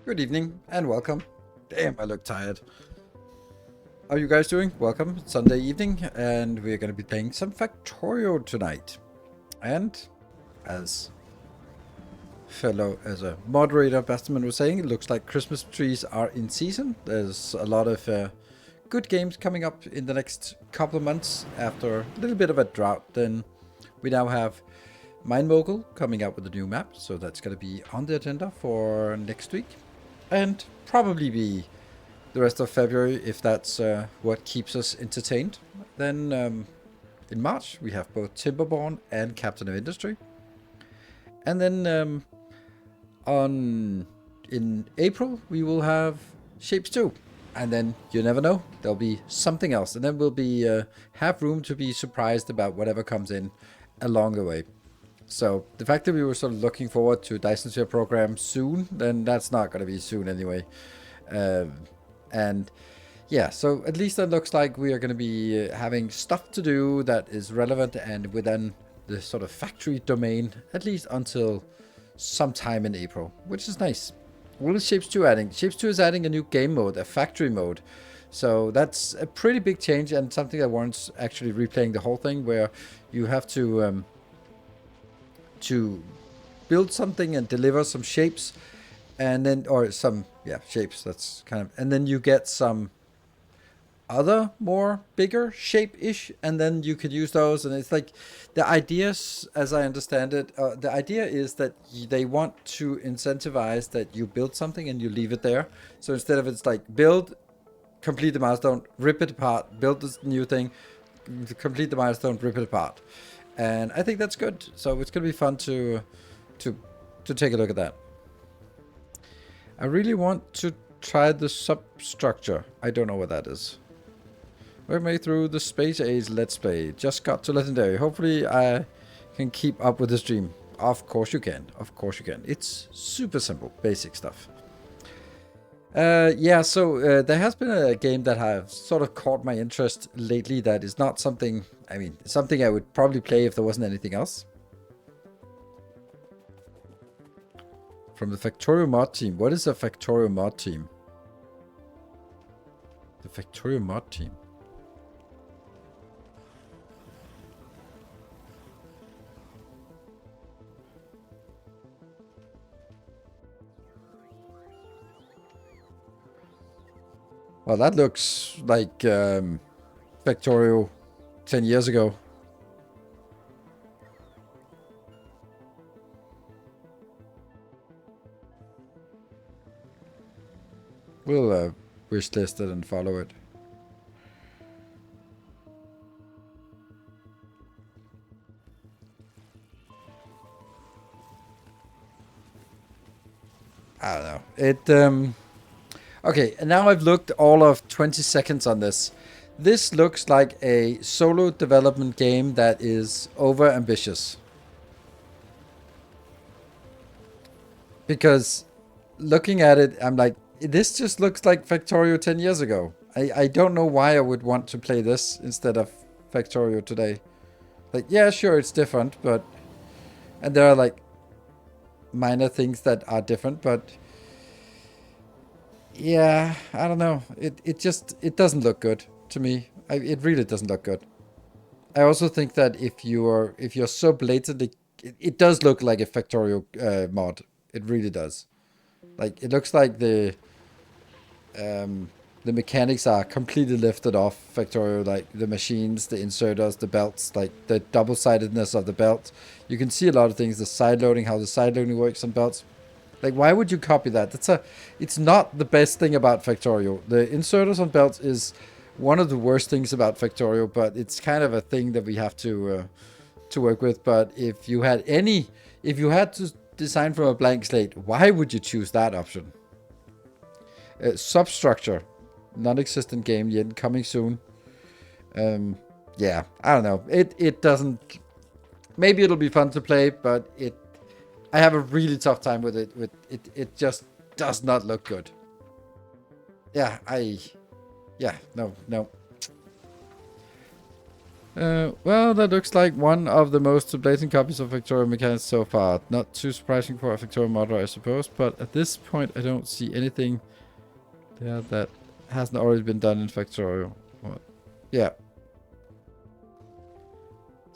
Good evening and welcome. Damn, I look tired. How are you guys doing? Welcome. It's Sunday evening and we're going to be playing some Factorio tonight. And as a moderator Basterman was saying, it looks like Christmas trees are in season. There's a lot of good games coming up in the next couple of months after a little bit of a drought. Then we now have Mind Mogul coming out with a new map, so that's going to be on the agenda for next week. And probably be the rest of February if that's what keeps us entertained. Then in March we have both Timberborn and Captain of Industry. And then in April we will have Shapes 2. And then you never know, there'll be something else. And then we'll be have room to be surprised about whatever comes in along the way. So the fact that we were sort of looking forward to Dyson Sphere program soon, then that's not going to be soon anyway. And yeah, so at least it looks like we are going to be having stuff to do that is relevant and within the sort of factory domain, at least until sometime in April, which is nice. What is Shapes 2 adding? Shapes 2 is adding a new game mode, a factory mode. So that's a pretty big change and something that warrants actually replaying the whole thing, where you have to build something and deliver some shapes, and then shapes, that's kind of, and then you get some other more bigger shape-ish, and then you could use those. And it's like the ideas, as I understand it, the idea is that they want to incentivize that you build something and you leave it there. So instead of it's like build, complete the milestone, rip it apart, build this new thing, complete the milestone, rip it apart. And I think that's good. So it's going to be fun to take a look at that. I really want to try the substructure. I don't know what that is. We're made through the Space Age Let's Play. Just got to Legendary. Hopefully I can keep up with the stream. Of course you can. Of course you can. It's super simple. Basic stuff. So there has been a game that have sort of caught my interest lately that is not something, something I would probably play if there wasn't anything else. From the Factorio mod team. What is a Factorio mod team? The Factorio mod team. Well, that looks like Factorio 10 years ago. We'll wishlist it and follow it. I don't know. It okay, and now I've looked all of 20 seconds on this. This looks like a solo development game that is over ambitious. Because looking at it, I'm like, this just looks like Factorio 10 years ago. I don't know why I would want to play this instead of Factorio today. Like, yeah, sure, it's different, but... And there are, like, minor things that are different, but... Yeah, I don't know. It doesn't look good to me. It really doesn't look good. I also think that if you're so blatantly... It does look like a Factorio mod. It really does. Like, it looks like the mechanics are completely lifted off Factorio, like the machines, the inserters, the belts, like the double-sidedness of the belt. You can see a lot of things, the side loading, how the side loading works on belts. Like, why would you copy that? It's not the best thing about Factorio. The inserters on belts is one of the worst things about Factorio, but it's kind of a thing that we have to work with. But if you had to design from a blank slate, why would you choose that option? Substructure, non-existent game yet, coming soon. Yeah, I don't know. It doesn't. Maybe it'll be fun to play, but I have a really tough time with it. It just does not look good. Yeah, no. Well, that looks like one of the most blatant copies of Factorio mechanics so far. Not too surprising for a Factorio modder, I suppose, but at this point, I don't see anything there that hasn't already been done in Factorio. What? Yeah.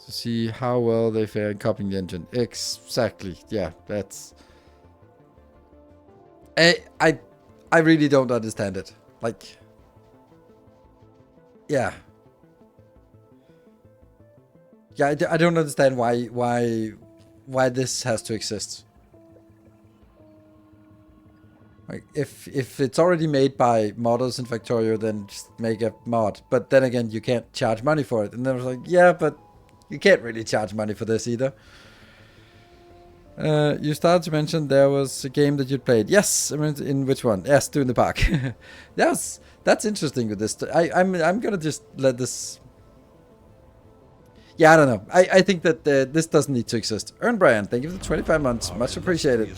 To see how well they fare in copying the engine. Exactly. Yeah, that's... I really don't understand it. Like... Yeah. Yeah, I don't understand why this has to exist. Like, if it's already made by modders in Factorio, then just make a mod. But then again, you can't charge money for it. And then I was like, yeah, but you can't really charge money for this either. You started to mention there was a game that you played. Yes, I mean, in which one? Yes, Doing the Park. That's interesting with this. I'm gonna just let this... Yeah, I don't know. I think that this doesn't need to exist. Earn Brian, thank you for the 25 months. Much appreciated.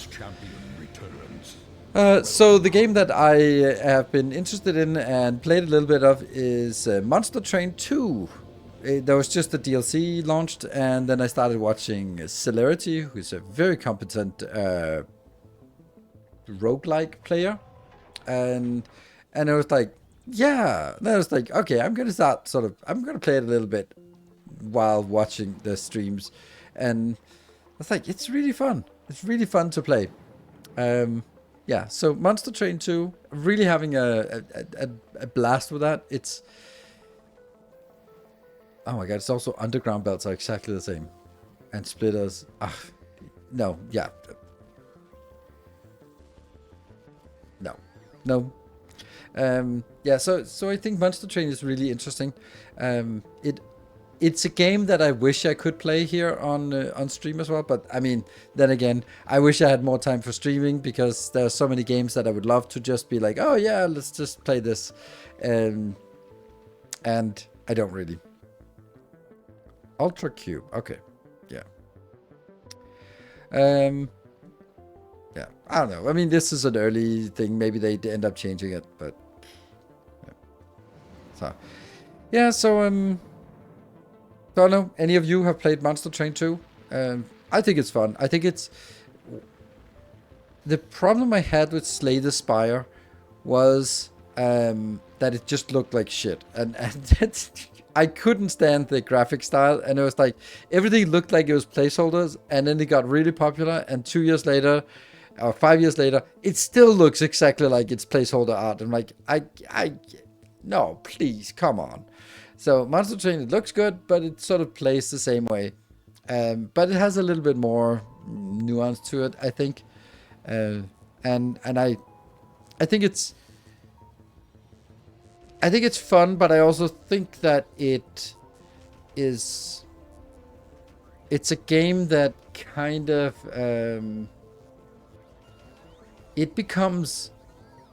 So the game that I have been interested in and played a little bit of is Monster Train 2. There was just the DLC launched, and then I started watching Celerity, who's a very competent roguelike player. And it was like, yeah. Then I was like, okay, I'm gonna play it a little bit while watching the streams, and it's like, it's really fun. It's really fun to play. Yeah, so Monster Train 2, really having a blast with that. It's... Oh my god, it's also underground belts are exactly the same. And splitters. No, yeah. No. Yeah, so I think Monster Train is really interesting. It's a game that I wish I could play here on stream as well, but I mean, then again, I wish I had more time for streaming, because there are so many games that I would love to just be like, oh yeah, let's just play this, and I don't really. Ultra Cube, okay, yeah. Yeah, I don't know. I mean, this is an early thing. Maybe they end up changing it, but yeah. So I don't know. Any of you have played Monster Train 2? I think it's fun. I think it's... The problem I had with Slay the Spire was that it just looked like shit. And I couldn't stand the graphic style. And it was like, everything looked like it was placeholders. And then it got really popular. And 2 years later, or 5 years later, it still looks exactly like it's placeholder art. I'm like, no, please, come on. So Monster Train, it looks good, but it sort of plays the same way. But it has a little bit more nuance to it, I think. And I think it's fun, but I also think that it's a game that kind of it becomes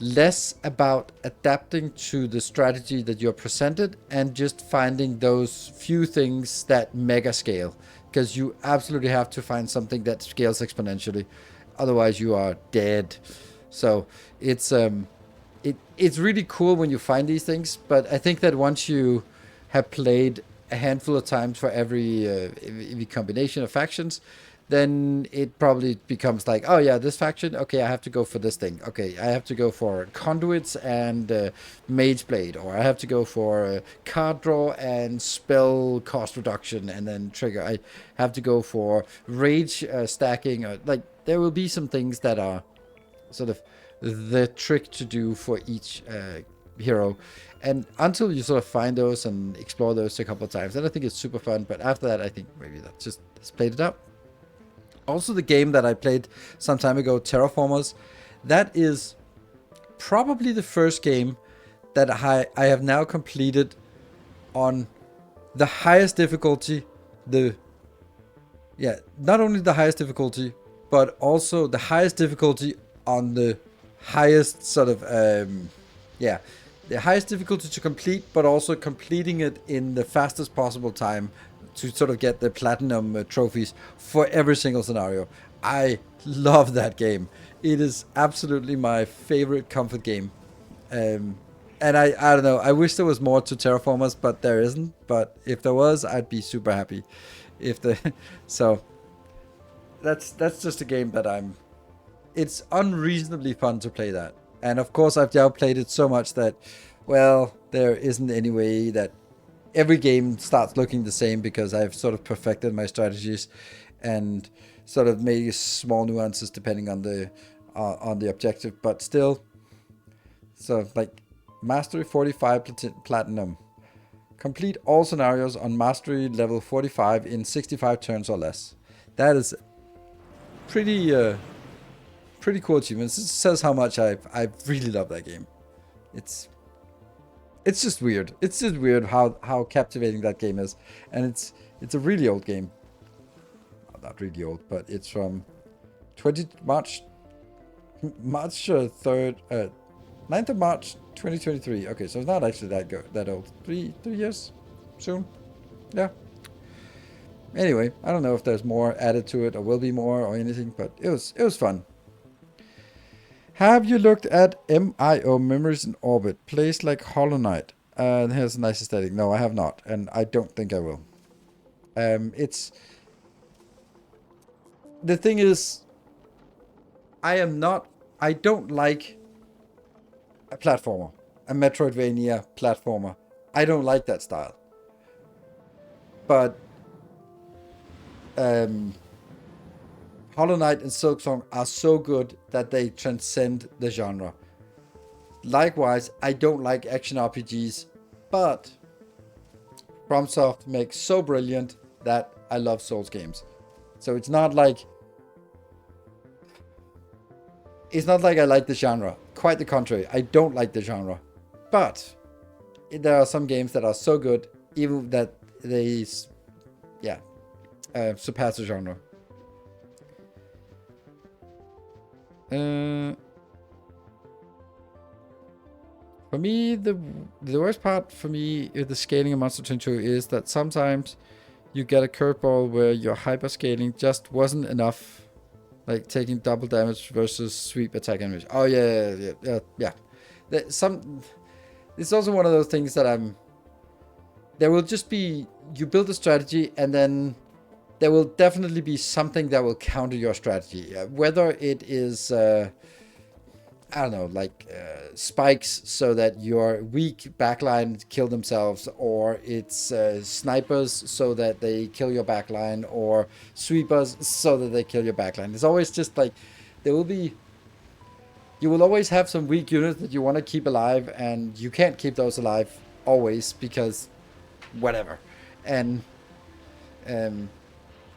less about adapting to the strategy that you're presented and just finding those few things that mega scale, because you absolutely have to find something that scales exponentially, otherwise you are dead. So it's really cool when you find these things, but I think that once you have played a handful of times for every combination of factions, then it probably becomes like, oh yeah, this faction, okay, I have to go for this thing. Okay, I have to go for conduits and mage blade, or I have to go for card draw and spell cost reduction, and then trigger. I have to go for rage stacking. Like, there will be some things that are sort of the trick to do for each hero. And until you sort of find those and explore those a couple of times, then I think it's super fun. But after that, I think maybe that's just, let's play it up. Also, the game that I played some time ago, Terraformers, that is probably the first game that I have now completed on the highest difficulty. Not only the highest difficulty, but also the highest difficulty on the highest sort of the highest difficulty to complete, but also completing it in the fastest possible time to sort of get the platinum trophies for every single scenario. I love that game. It is absolutely my favorite comfort game. And I don't know, I wish there was more to Terraformers, but there isn't. But if there was, I'd be super happy. So that's just a game that it's unreasonably fun to play that. And of course I've now played it so much that, well, there isn't any way that every game starts looking the same, because I've sort of perfected my strategies and sort of made small nuances depending on the objective, but still. So like Mastery 45 Platinum. Complete all scenarios on Mastery level 45 in 65 turns or less. That is pretty cool achievement. It says how much I really love that game. It's just weird. It's just weird how captivating that game is. And it's a really old game. Not really old, but it's from March 3rd, 9th of March 2023. Okay, so it's not actually that old. 3 years soon. Yeah. Anyway, I don't know if there's more added to it or will be more or anything, but it was fun. Have you looked at MIO, Memories in Orbit? Plays like Hollow Knight. Here's a nice aesthetic. No, I have not, and I don't think I will. The thing is, I don't like a platformer, a Metroidvania platformer. I don't like that style. But Hollow Knight and Silksong are so good that they transcend the genre. Likewise, I don't like action RPGs, but FromSoft makes so brilliant that I love Souls games. So it's not like I like the genre. Quite the contrary, I don't like the genre. But there are some games that are so good, even that they surpass the genre. For me, the worst part for me with the scaling of Monster 22 is that sometimes you get a curveball where your hyper scaling just wasn't enough, like taking double damage versus sweep attack damage. Oh yeah. It's also one of those things that there will just be, you build a strategy and then there will definitely be something that will counter your strategy. Whether it is, I don't know, like spikes so that your weak backline kill themselves, or it's snipers so that they kill your backline, or sweepers so that they kill your backline. It's always just like, you will always have some weak units that you want to keep alive, and you can't keep those alive always because whatever. And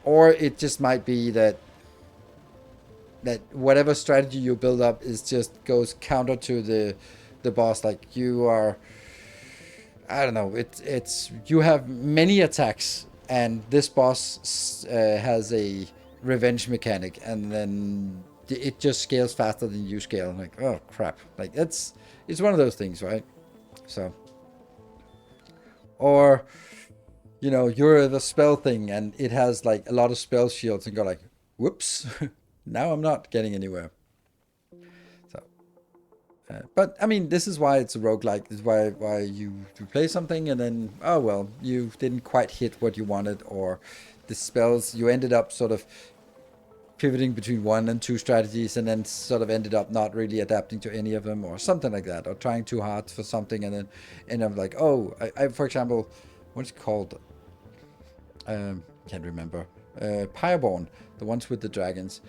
or it just might be that whatever strategy you build up goes counter to the boss. Like you are, I don't know, it's you have many attacks and this boss has a revenge mechanic, and then it just scales faster than you scale. I'm like, oh crap. Like it's one of those things, right? So, or you're the spell thing and it has like a lot of spell shields, and go like, whoops. Now I'm not getting anywhere. So, but I mean, this is why it's a roguelike. This is why you play something and then, oh well, you didn't quite hit what you wanted, or the spells, you ended up sort of pivoting between 1 and 2 strategies and then sort of ended up not really adapting to any of them, or something like that, or trying too hard for something and then end up like, oh, I for example, what's it called? Can't remember. Pyreborn, the ones with the dragons,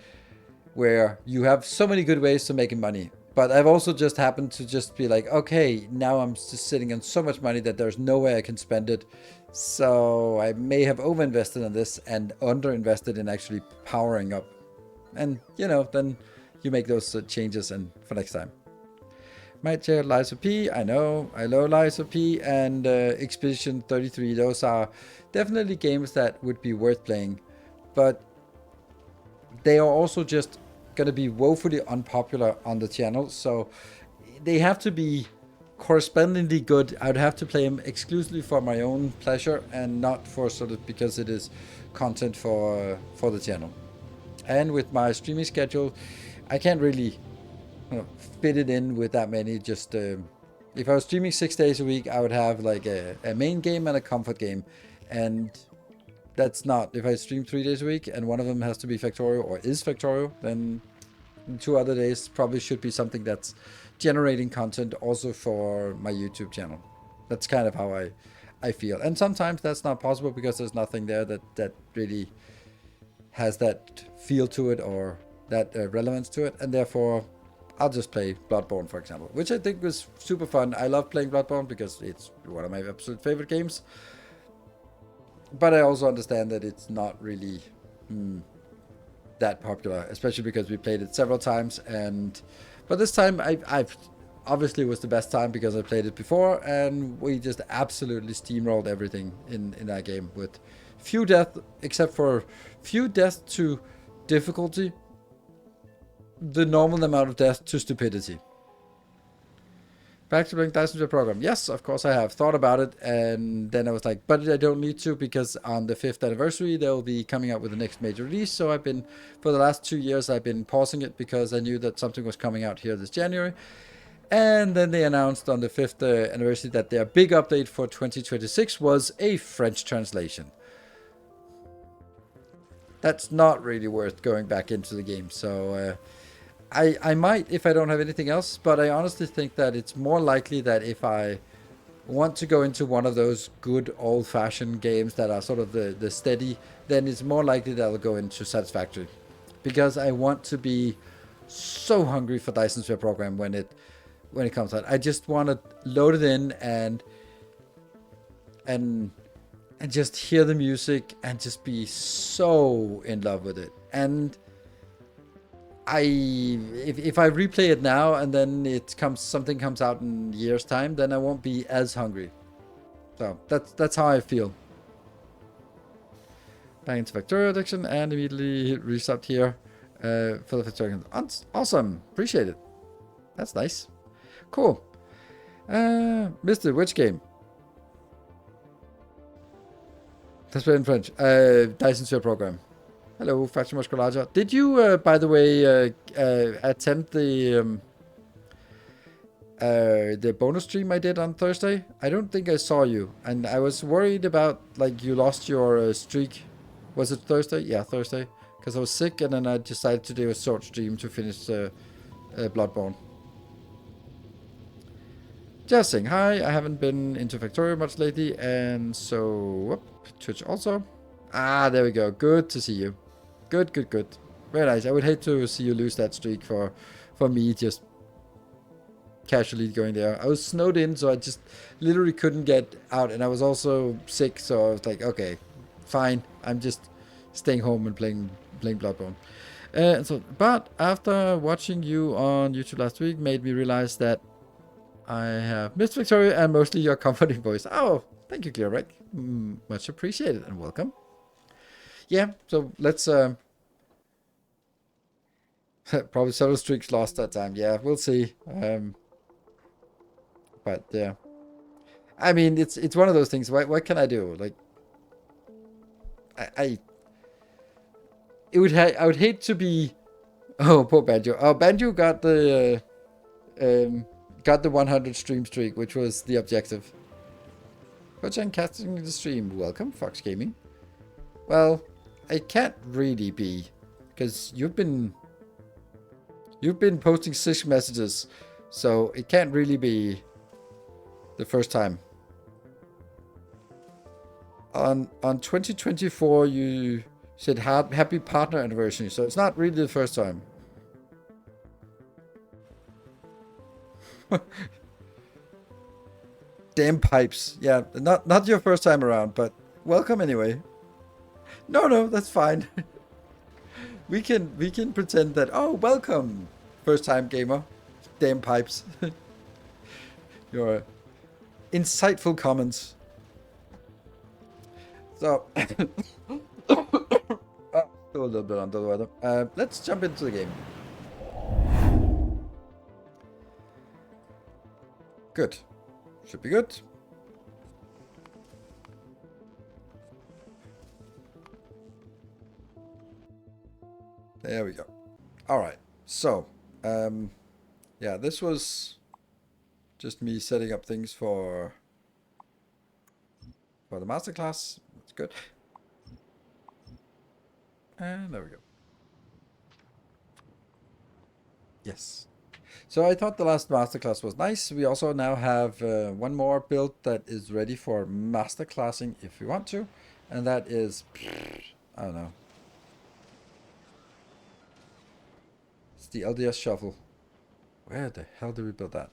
where you have so many good ways to making money. But I've also just happened to just be like, okay, now I'm just sitting on so much money that there's no way I can spend it. So I may have overinvested in this and underinvested in actually powering up. And, you know, then you make those changes and for next time. Might check out Lies of P. I know. I love Lies of P and Expedition 33. Those are definitely games that would be worth playing. But they are also just going to be woefully unpopular on the channel, so they have to be correspondingly good. I'd have to play them exclusively for my own pleasure and not for sort of because it is content for the channel. And with my streaming schedule, I can't really fit it in with that many. Just if I was streaming 6 days a week, I would have like a main game and a comfort game, and that's not, if I stream 3 days a week and one of them has to be Factorio or is Factorio, then 2 other days probably should be something that's generating content also for my YouTube channel. That's kind of how I feel. And sometimes that's not possible because there's nothing there that really has that feel to it or that relevance to it. And therefore, I'll just play Bloodborne, for example, which I think was super fun. I love playing Bloodborne because it's one of my absolute favorite games. But I also understand that it's not really that popular, especially because we played it several times. But this time, I've obviously was the best time because I played it before, and we just absolutely steamrolled everything in that game with few deaths, except for few deaths to difficulty, the normal amount of death to stupidity. Back to playing Dyson Sphere program. Yes, of course I have thought about it, and then I was like, but I don't need to because on the 5th anniversary they'll be coming out with the next major release. So I've been, for the last 2 years, I've been pausing it because I knew that something was coming out here this January. And then they announced on the 5th anniversary that their big update for 2026 was a French translation. That's not really worth going back into the game. So I might if I don't have anything else, but I honestly think that it's more likely that if I want to go into one of those good old-fashioned games that are sort of the steady, then it's more likely that I'll go into Satisfactory. Because I want to be so hungry for Dyson Sphere program when it comes out. I just want to load it in and just hear the music and just be so in love with it. And if I replay it now and then something comes out in years time, then I won't be as hungry. So that's how I feel. Back into Factorio addiction and immediately resubbed here for the Factorio. Awesome, appreciate it. That's nice. Cool. Mister, which game? That's in French. Dyson Sphere program. Hello, Faction Musculaja. Did you, by the way, attend the bonus stream I did on Thursday? I don't think I saw you, and I was worried about like you lost your streak. Was it Thursday? Yeah, Thursday. Because I was sick, and then I decided to do a short stream to finish Bloodborne. Just saying hi. I haven't been into Factorio much lately, and so whoop, Twitch also. Ah, there we go. Good to see you. Good. Very nice. I would hate to see you lose that streak for me just casually going there. I was snowed in, so I just literally couldn't get out, and I was also sick, so I was like, okay, fine. I'm just staying home and playing Bloodborne. But after watching you on YouTube last week, made me realize that I have missed Victoria and mostly your comforting voice. Oh, thank you, Clearwreck. Much appreciated and welcome. Yeah, so let's probably several streaks lost that time. Yeah, we'll see. But yeah, I mean, it's one of those things. What can I do? Like, I would hate to be. Oh, poor Banjo. Oh, Banjo got the 100 stream streak, which was the objective. Coach and casting the stream. Welcome, Fox Gaming. Well, I can't really be, because you've been posting 6 messages, so it can't really be the first time. On 2024, you said happy partner anniversary, so it's not really the first time. Damn pipes. Yeah, not your first time around, but welcome anyway. No, that's fine. we can pretend that, oh, welcome, first time gamer. Damn pipes. Your insightful comments. So, still a little bit under the weather. Let's jump into the game. Good. Should be good. There we go. All right. So, yeah, this was just me setting up things for the masterclass. That's good. And there we go. Yes. So I thought the last masterclass was nice. We also now have one more build that is ready for masterclassing if we want to. And that is, I don't know. It's the LDS shuffle. Where the hell did we build that?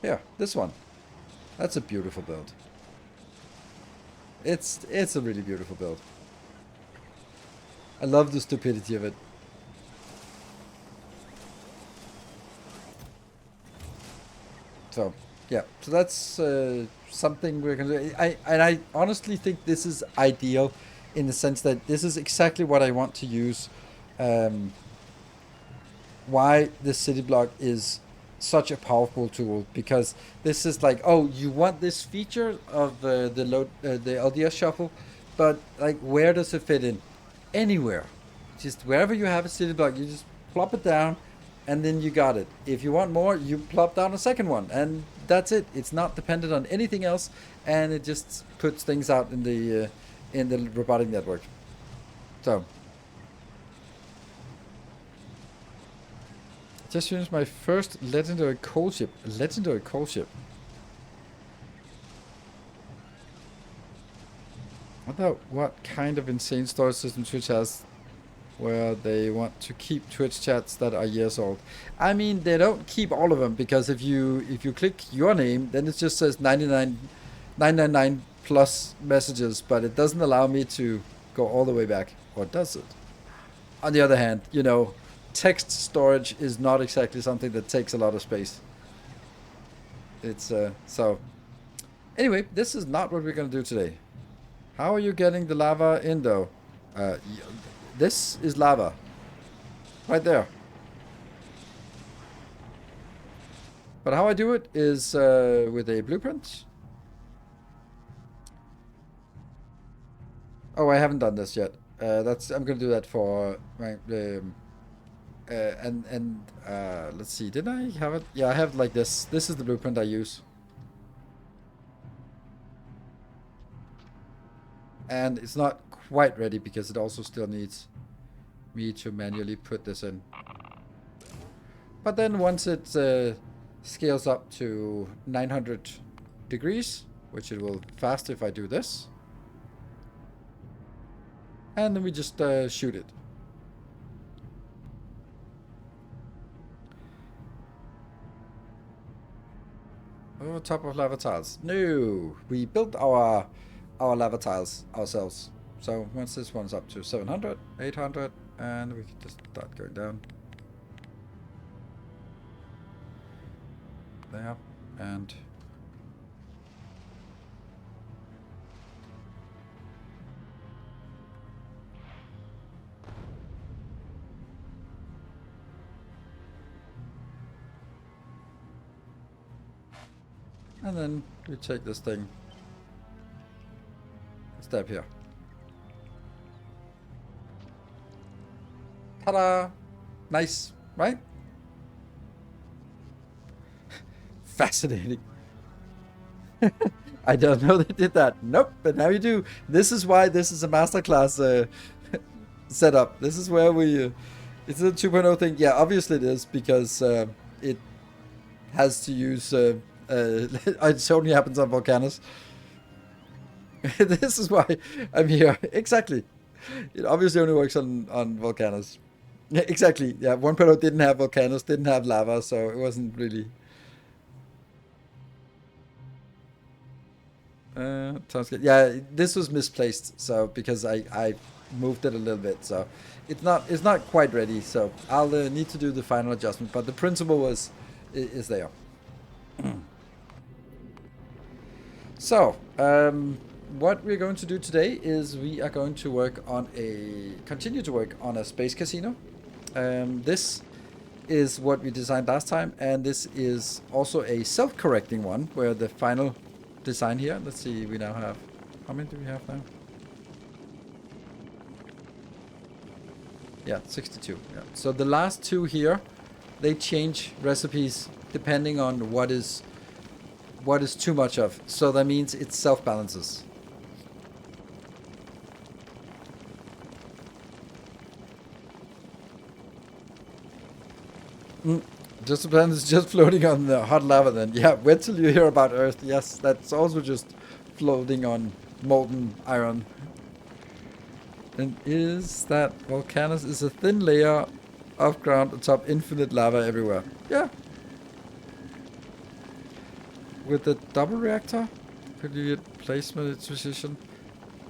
Here, this one. That's a beautiful build. It's a really beautiful build. I love the stupidity of it. So, yeah. So that's something we're gonna do. I honestly think this is ideal in the sense that this is exactly what I want to use. Why this city block is such a powerful tool, because this is like, oh, you want this feature of the LDS shuffle, but like, where does it fit in? Anywhere. Just wherever you have a city block, you just plop it down, and then you got it. If you want more, you plop down a second one, and that's it. It's not dependent on anything else, and it just puts things out in the robotic network. So, just finished my first legendary coal ship. Legendary coal ship. What kind of insane storage system Twitch has, where they want to keep Twitch chats that are years old? I mean, they don't keep all of them, because if you click your name, then it just says 999 plus messages, but it doesn't allow me to go all the way back. Or does it? On the other hand, you know, text storage is not exactly something that takes a lot of space. It's so anyway, this is not what we're gonna do today. How are you getting the lava in though? This is lava right there, but how I do it is with a blueprint. Oh, I haven't done this yet. I'm gonna do that for my let's see, did I have it? Yeah, I have like this. This is the blueprint I use. And it's not quite ready because it also still needs me to manually put this in. But then once it scales up to 900 degrees, which it will fast if I do this, and then we just shoot it. Oh, top of lava tiles. No, we built our lava tiles ourselves. So once this one's up to 700, 800, and we can just start going down. There, and then we take this thing, step here. Ta-da! Nice, right? Fascinating. I don't know they did that. Nope, but now you do. This is why this is a masterclass setup. This is where we... it's a 2.0 thing. Yeah, obviously it is, because it has to use... it only happens on volcanoes. This is why I'm here. Exactly. It obviously only works on volcanoes. Yeah, exactly. Yeah, 1.0 didn't have volcanoes, didn't have lava, so it wasn't really. Sounds good. Yeah, this was misplaced, so because I moved it a little bit, so it's not quite ready. So I'll need to do the final adjustment, but the principle is there. So what we're going to do today is we are going to continue to work on a space casino. This is what we designed last time, and this is also a self-correcting one where the final design here. Let's see, we now have, how many do we have now? Yeah, 62. Yeah. So the last two here, they change recipes depending on what is too much of. So that means it self-balances. Mm. Just the planet is just floating on the hot lava then. Yeah, wait till you hear about Earth. Yes, that's also just floating on molten iron. And is that volcanoes is a thin layer of ground atop infinite lava everywhere. Yeah. With the double reactor, could you get placement its position?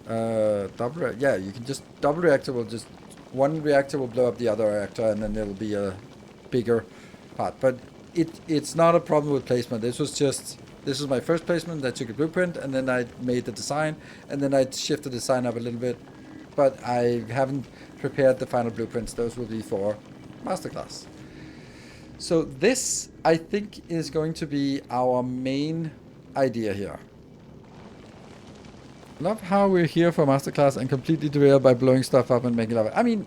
Yeah, you can just double reactor will just one reactor will blow up the other reactor, and then it'll be a bigger part. But it's not a problem with placement. This was my first placement. I took a blueprint, and then I made the design, and then I shifted the design up a little bit. But I haven't prepared the final blueprints. Those will be for masterclass. So this, I think, is going to be our main idea here. Love how we're here for masterclass and completely derailed by blowing stuff up and making love. I mean,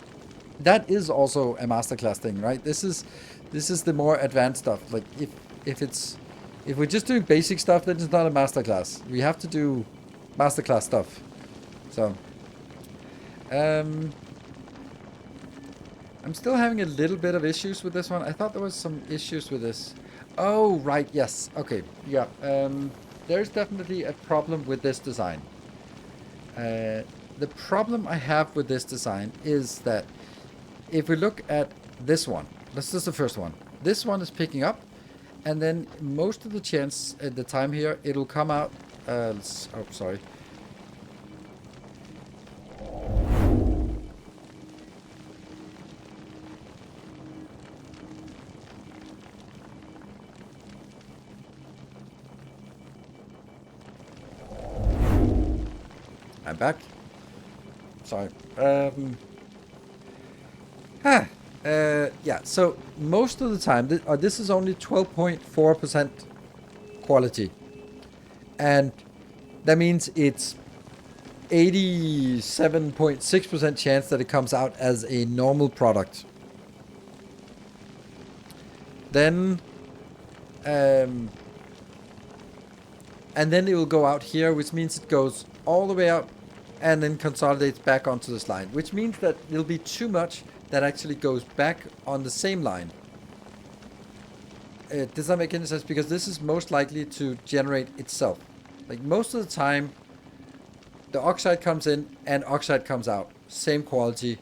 that is also a masterclass thing, right? This is the more advanced stuff. Like if we're just doing basic stuff, then it's not a masterclass. We have to do masterclass stuff. So I'm still having a little bit of issues with this one. I thought there was some issues with this. Oh, right, yes. Okay, yeah. There's definitely a problem with this design. The problem I have with this design is that if we look at this one, this is the first one. This one is picking up, and then most of the chance at the time here, it'll come out. Oh, sorry. I'm back. Sorry. Yeah, so most of the time, this is only 12.4% quality. And that means it's 87.6% chance that it comes out as a normal product. Then, and then it will go out here, which means it goes all the way out and then consolidates back onto this line, which means that it'll be too much that actually goes back on the same line. Does that make any sense? Because this is most likely to generate itself. Like most of the time, the oxide comes in and oxide comes out. Same quality.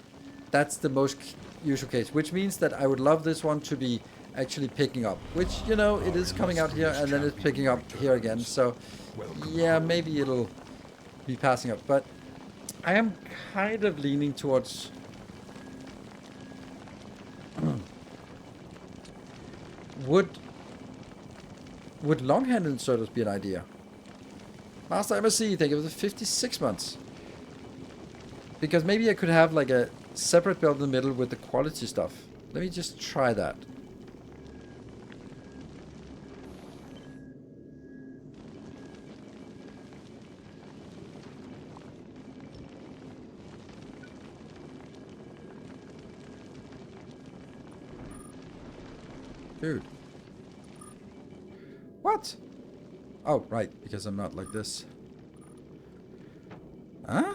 That's the most usual case, which means that I would love this one to be actually picking up, which, you know, it is coming out here and then it's picking up here again. So yeah, maybe it'll be passing up, but I am kind of leaning towards would long-handed inserters be an idea? Master MSC, thank you for the 56 months. Because maybe I could have like a separate build in the middle with the quality stuff. Let me just try that. Dude. What? Oh, right, because I'm not like this. Huh?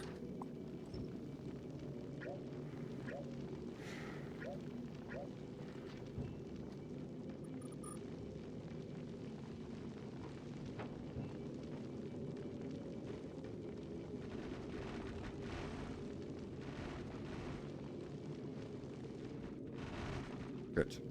Good.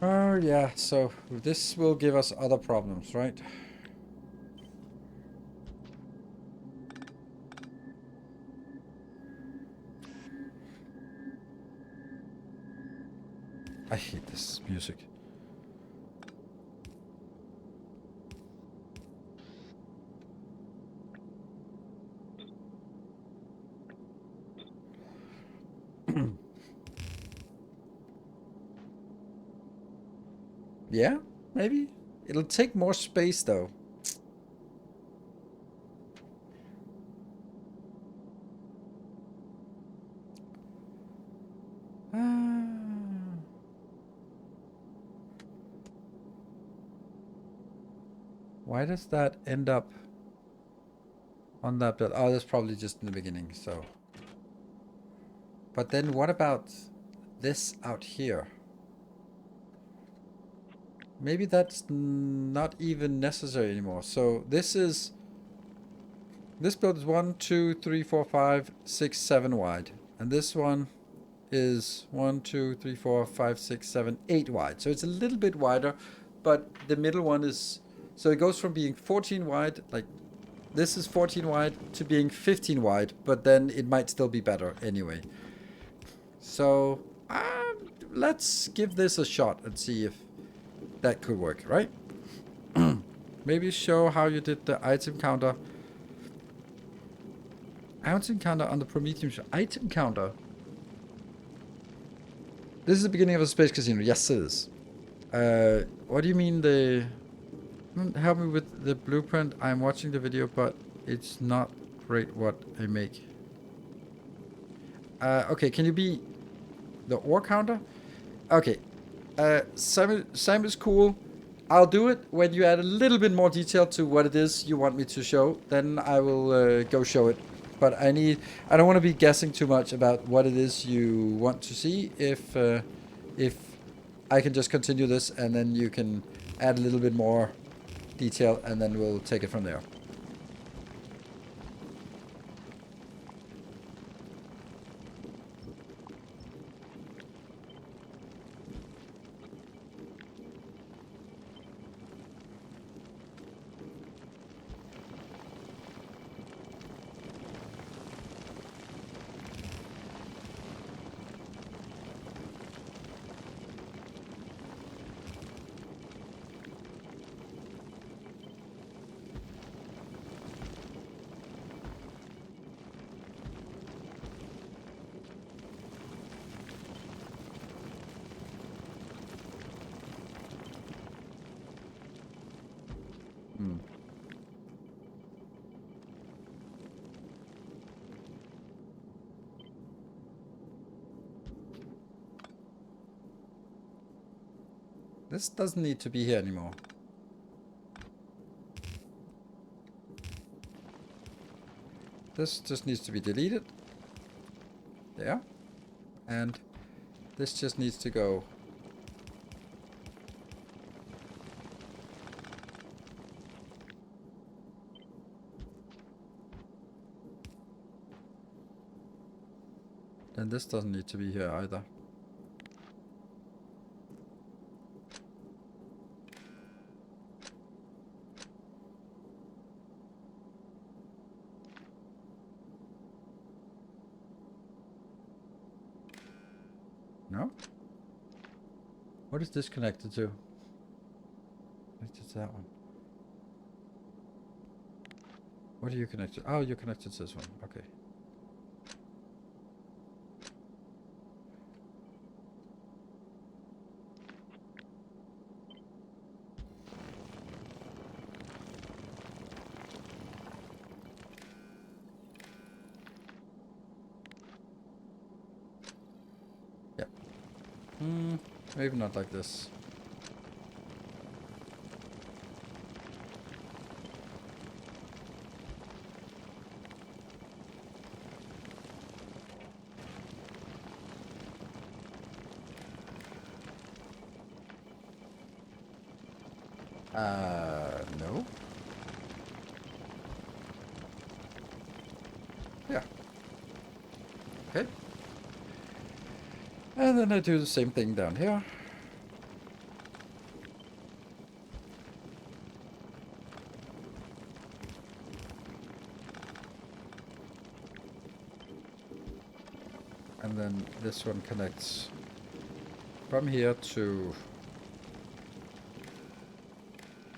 Oh, yeah, so this will give us other problems, right? I hate this music. Yeah, maybe. It'll take more space, though. Why does that end up on that build? Oh, that's probably just in the beginning, so. But then what about this out here? Maybe that's not even necessary anymore. So this build is 1, 2, 3, 4, 5, 6, 7 wide. And this one is 1, 2, 3, 4, 5, 6, 7, 8 wide. So it's a little bit wider, but the middle one is, so it goes from being 14 wide, like this is 14 wide, to being 15 wide, but then it might still be better anyway. So let's give this a shot and see if that could work, right? Maybe show how you did the item counter. Item counter on the Prometheum show. Item counter? This is the beginning of a space casino. Yes, it is. What do you mean the... Help me with the blueprint. I'm watching the video, but it's not great what I make. Okay, can you be the ore counter? Okay. Sam is cool. I'll do it when you add a little bit more detail to what it is you want me to show. Then I will go show it. But I don't want to be guessing too much about what it is you want to see. If I can just continue this and then you can add a little bit more detail and then we'll take it from there. This doesn't need to be here anymore. This just needs to be deleted. There. And this just needs to go. Then this doesn't need to be here either. No? What is this connected to? Connected to that one. What are you connected? Oh, you're connected to this one. Okay. Yep. Maybe not like this. No. Yeah. Okay. And then I do the same thing down here. And then this one connects from here to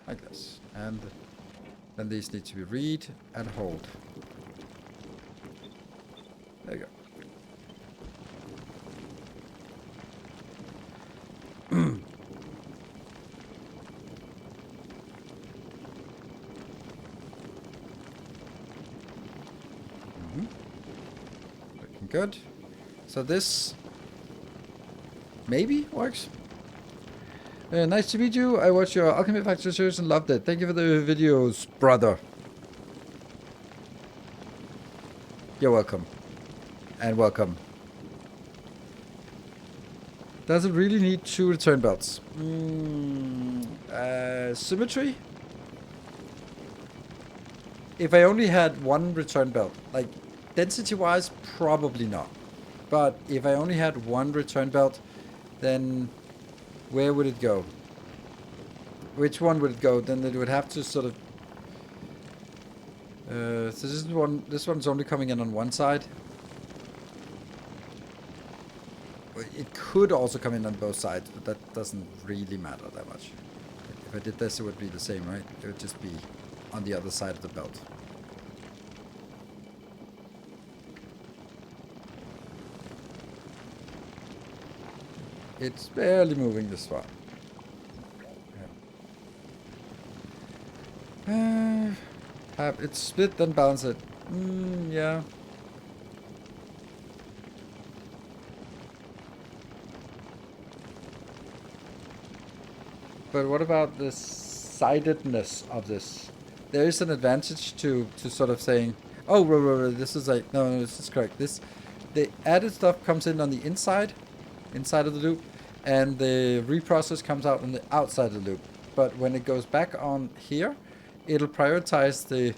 like this. And then these need to be read and hold. There you go. Looking good. So this maybe works. Nice to meet you. I watched your Alchemy Factory series and loved it. Thank you for the videos, brother. You're welcome. And welcome. Does it really need 2 return belts? Symmetry? If I only had 1 return belt, like density-wise, probably not. But if I only had 1 return belt, then where would it go? Which one would it go? Then it would have to sort of... so this one's only coming in on one side. It could also come in on both sides, but that doesn't really matter that much. If I did this, it would be the same, right? It would just be on the other side of the belt. It's barely moving this far. Yeah. It's split, then balance it. Yeah. But what about the sidedness of this? There is an advantage to sort of saying, oh, this is like, no, this is correct. The added stuff comes in on the inside of the loop, and the reprocess comes out on the outside of the loop. But when it goes back on here, it'll prioritize the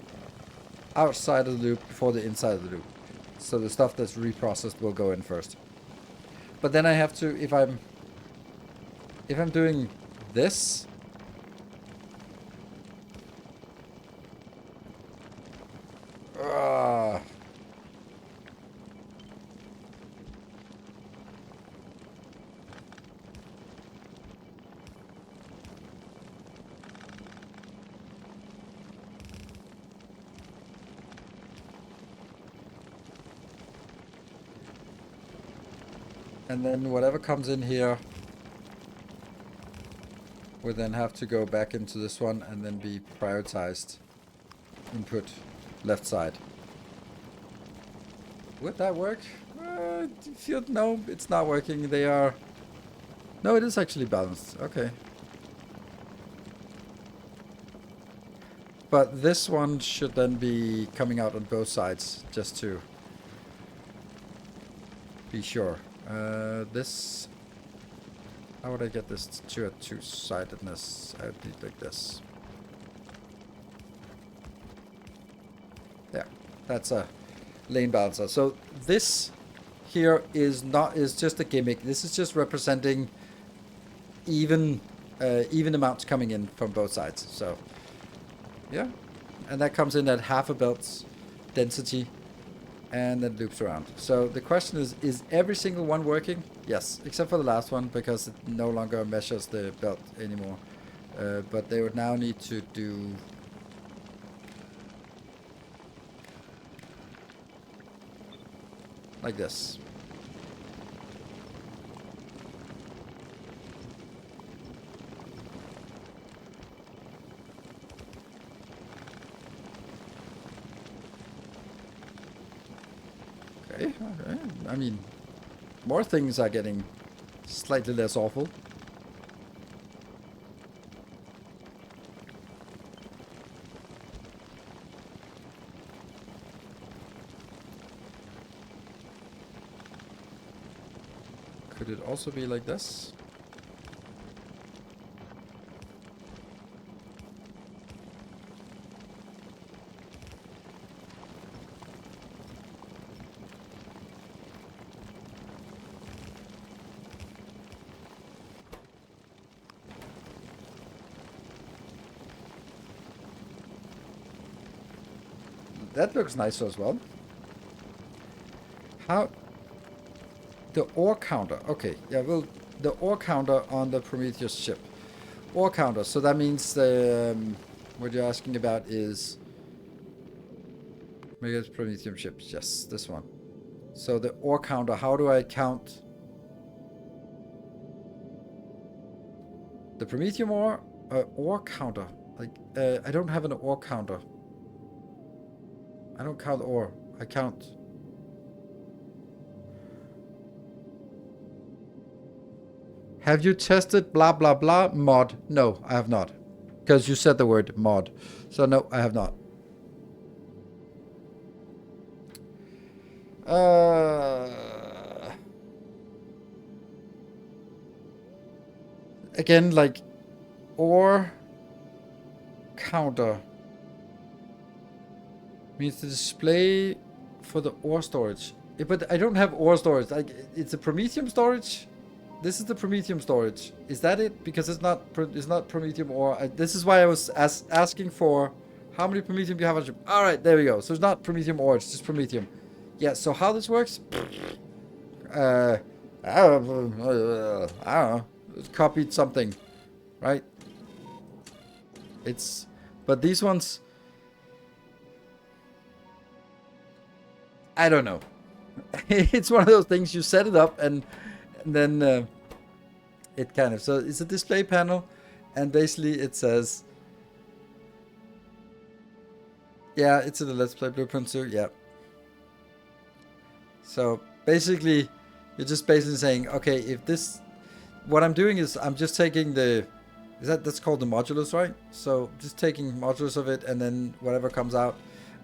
outside of the loop before the inside of the loop. So the stuff that's reprocessed will go in first. But then I have to, if I'm doing this, and then whatever comes in here will then have to go back into this one and then be prioritized input left side. Would that work? No, it's not working. They are... No, it is actually balanced. Okay. But this one should then be coming out on both sides, just to be sure. This... How would I get this to a two-sidedness? I would need like this. Yeah, that's a lane balancer. So this here is just a gimmick. This is just representing even amounts coming in from both sides. So yeah, and that comes in at half a belt's density, and then loops around. So the question is every single one working? Yes, except for the last one, because it no longer measures the belt anymore. But they would now need to do... like this. Okay. I mean, more things are getting slightly less awful. Could it also be like this? that looks nice as well. How? The ore counter. Okay, yeah, well, the ore counter on the Prometheus ship. Ore counter, so that means what you're asking about is Mega's Prometheum ships. Yes, this one. So the ore counter, how do I count the Prometheum ore counter? Like, I don't have an ore counter. I don't count ore. I count. Have you tested blah blah blah mod? No, I have not. Because you said the word mod. So no, I have not. Again, like, ore counter means the display for the ore storage. But I don't have ore storage. Like, it's a Prometheum storage. This is the Prometheum storage. Is that it? Because it's not Prometheum ore. This is why I was asking for how many Prometheum do you have on ship. All right, there we go. So it's not Prometheum ore. It's just Prometheum. Yeah. So how this works? I don't know. Copied something, right? But these ones, I don't know. It's one of those things you set it up and then it kind of, so it's a display panel, and basically it says, yeah, it's in the Let's Play Blueprint too, yeah. So basically, you're just basically saying, okay, if this, what I'm doing is I'm just taking that's called the modulus, right? So just taking modulus of it, and then whatever comes out.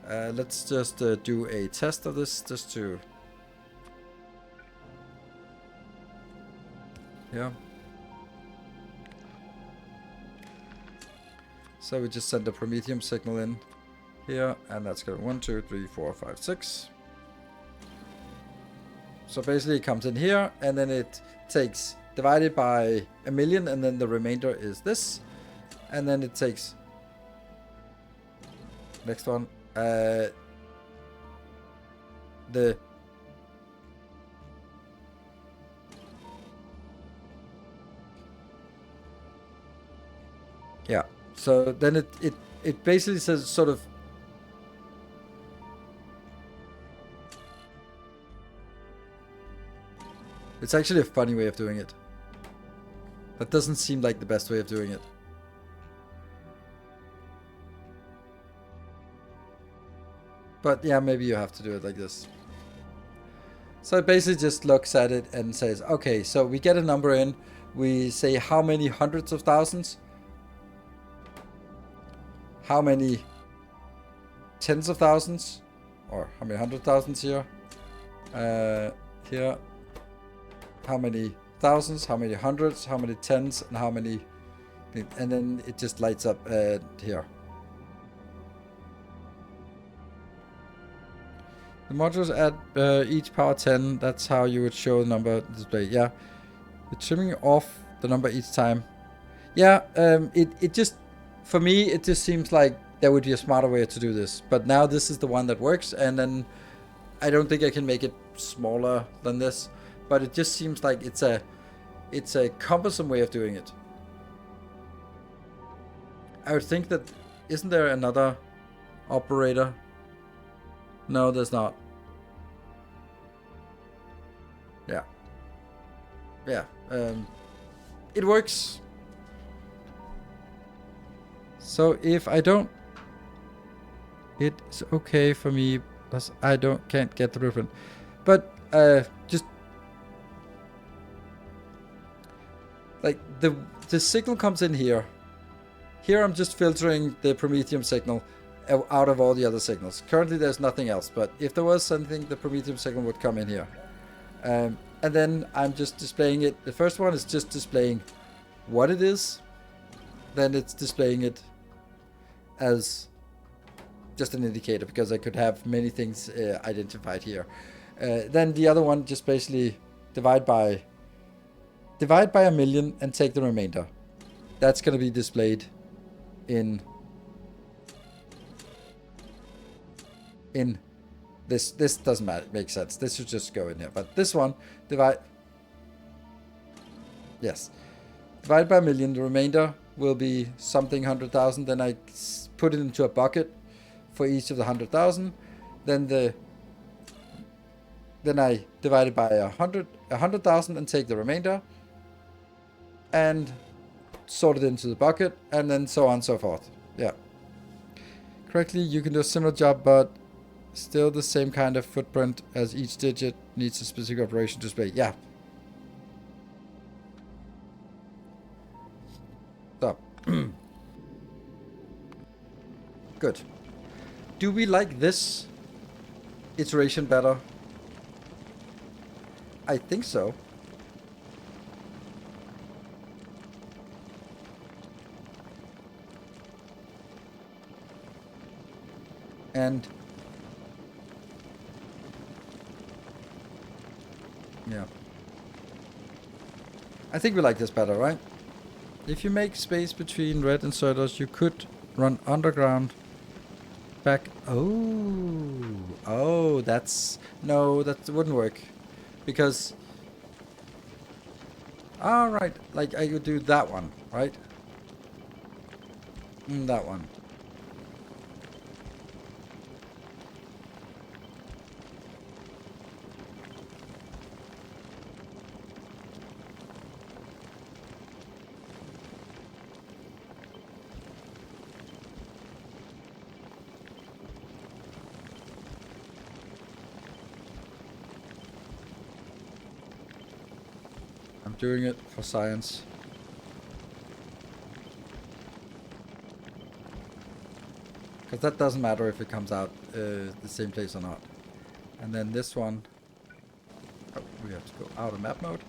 Let's just do a test of this, just to, yeah. So we just send the Prometheum signal in here, and that's going 1, 2, 3, 4, 5, 6. So basically it comes in here, and then it takes divided by 1,000,000, and then the remainder is this, and then it takes next one yeah. So then it basically says sort of, it's actually a funny way of doing it. That doesn't seem like the best way of doing it. But yeah, maybe you have to do it like this. So it basically just looks at it and says, okay, so we get a number in, we say how many hundreds of thousands, how many tens of thousands, or how many 100,000s here, here, how many thousands, how many hundreds, how many tens, and how many, and then it just lights up here. The modules add each power 10. That's how you would show the number display. Yeah, you're trimming off the number each time. Yeah, it just, for me, it just seems like there would be a smarter way to do this. But now this is the one that works, and then I don't think I can make it smaller than this. But it just seems like it's a cumbersome way of doing it. I would think that, isn't there another operator? No, there's not. Yeah. Yeah. It works. So if I don't, it's okay for me, because I can't get the blueprint. But just like the signal comes in here. Here I'm just filtering the Prometheum signal out of all the other signals. Currently there's nothing else, but if there was something, the Prometheum signal would come in here. And then I'm just displaying it. The first one is just displaying what it is. Then it's displaying it as just an indicator, because I could have many things identified here. Then the other one, just basically divide by 1,000,000 and take the remainder. That's going to be displayed in in this. This doesn't make sense. This should just go in here. But this one, divide. Yes. Divide by a million. The remainder will be something 100,000. Then I put it into a bucket for each of the 100,000. Then I divide it by 100,000 and take the remainder and sort it into the bucket, and then so on and so forth. Yeah. Correctly, you can do a similar job, but still the same kind of footprint, as each digit needs a specific operation to display. Yeah. So. Good. Do we like this iteration better? I think so. And yeah, I think we like this better, right? If you make space between red inserters, you could run underground back. Oh, that's no, that wouldn't work, because all right, like I could do that one, right? That one. I'm doing it for science. Because that doesn't matter if it comes out the same place or not. And then this one, oh, we have to go out of map mode.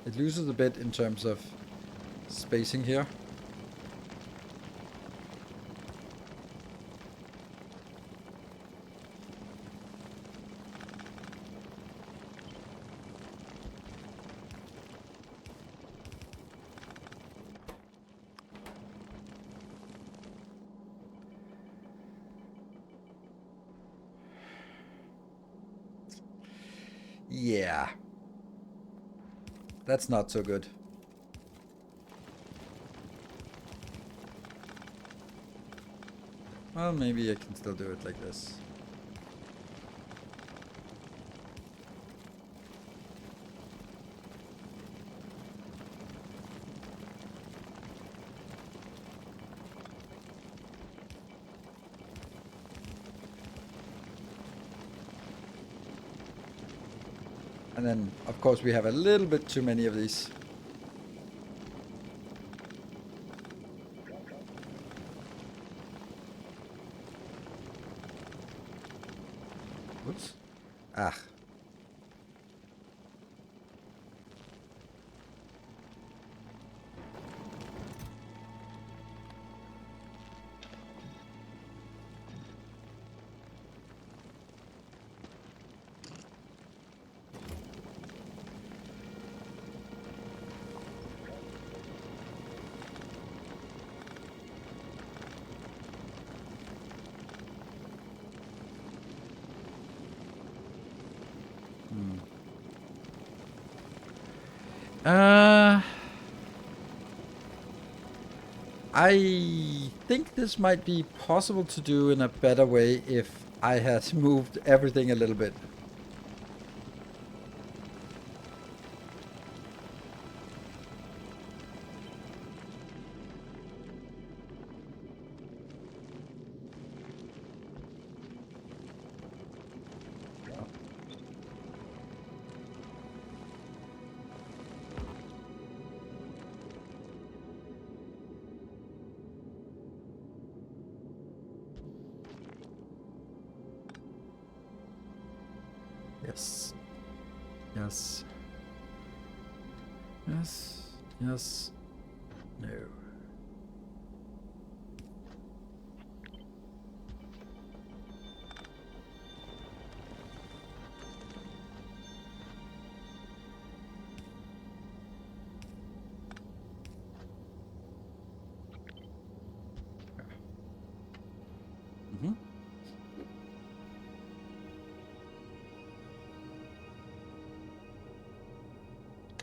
It loses a bit in terms of spacing here. Yeah. That's not so good. Well, maybe I can still do it like this. And then, of course, we have a little bit too many of these. Oops. Ah. I think this might be possible to do in a better way if I had moved everything a little bit. Yes. Yes. Yes. Yes. No.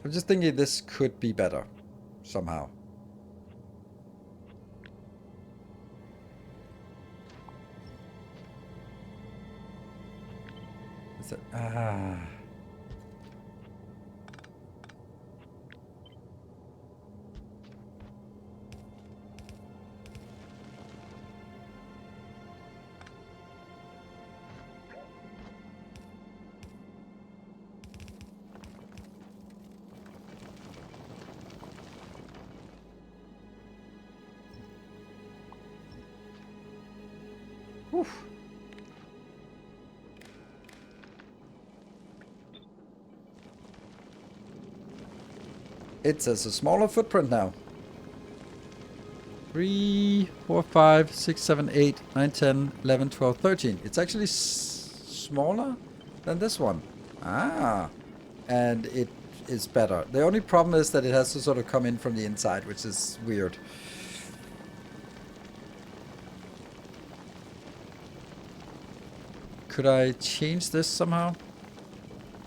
I'm just thinking this could be better somehow. Is it? Whew. It says a smaller footprint now. 3, 4, 5, 6, 7, 8, 9, 10, 11, 12, 13. It's actually smaller than this one. And it is better. The only problem is that it has to sort of come in from the inside, which is weird. Could I change this somehow?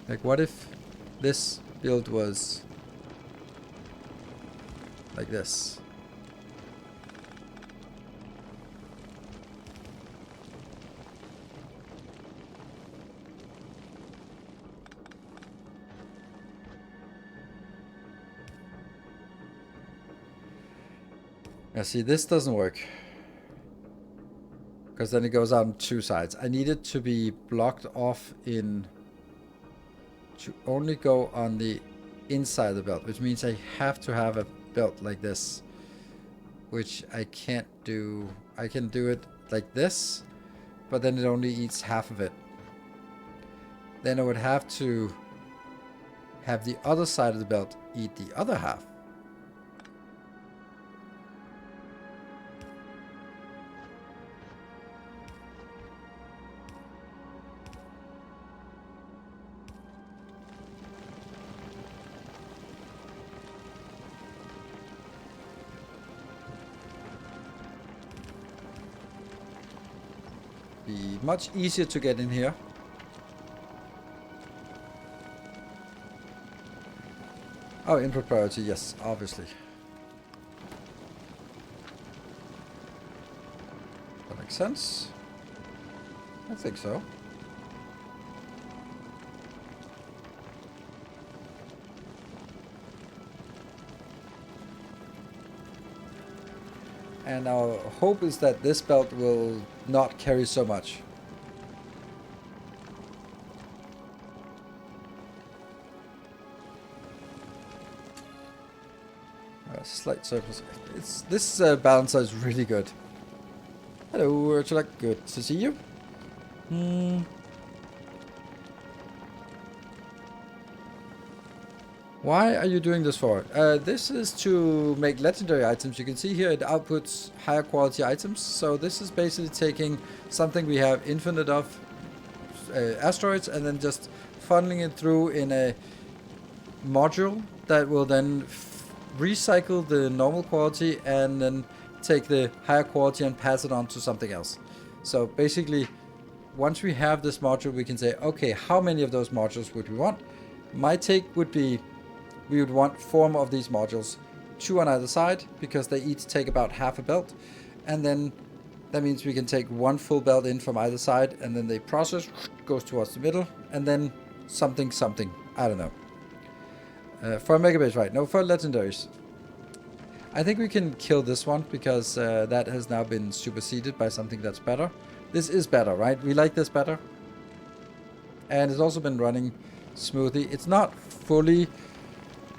Like, what if this build was like this? Yeah, see, this doesn't work. Because then it goes out on two sides. I need it to be blocked off in... to only go on the inside of the belt, which means I have to have a belt like this. Which I can't do. I can do it like this, but then it only eats half of it. Then I would have to have the other side of the belt eat the other half. Be much easier to get in here. Oh, input priority, yes, obviously. That makes sense. I think so. And our hope is that this belt will not carry so much. Slight surplus. This balancer is really good. Hello, Urchula. Good to see you. Why are you doing this for? This is to make legendary items. You can see here it outputs higher quality items. So this is basically taking something we have infinite of, asteroids, and then just funneling it through in a module that will then recycle the normal quality and then take the higher quality and pass it on to something else. So basically, once we have this module, we can say, okay, how many of those modules would we want? My take would be we would want 4 of these modules, 2 on either side, because they each take about half a belt. And then that means we can take 1 full belt in from either side, and then they process, goes towards the middle, and then something, I don't know. For a megabase, right? No, for legendaries. I think we can kill this one, because that has now been superseded by something that's better. This is better, right? We like this better. And it's also been running smoothly. It's not fully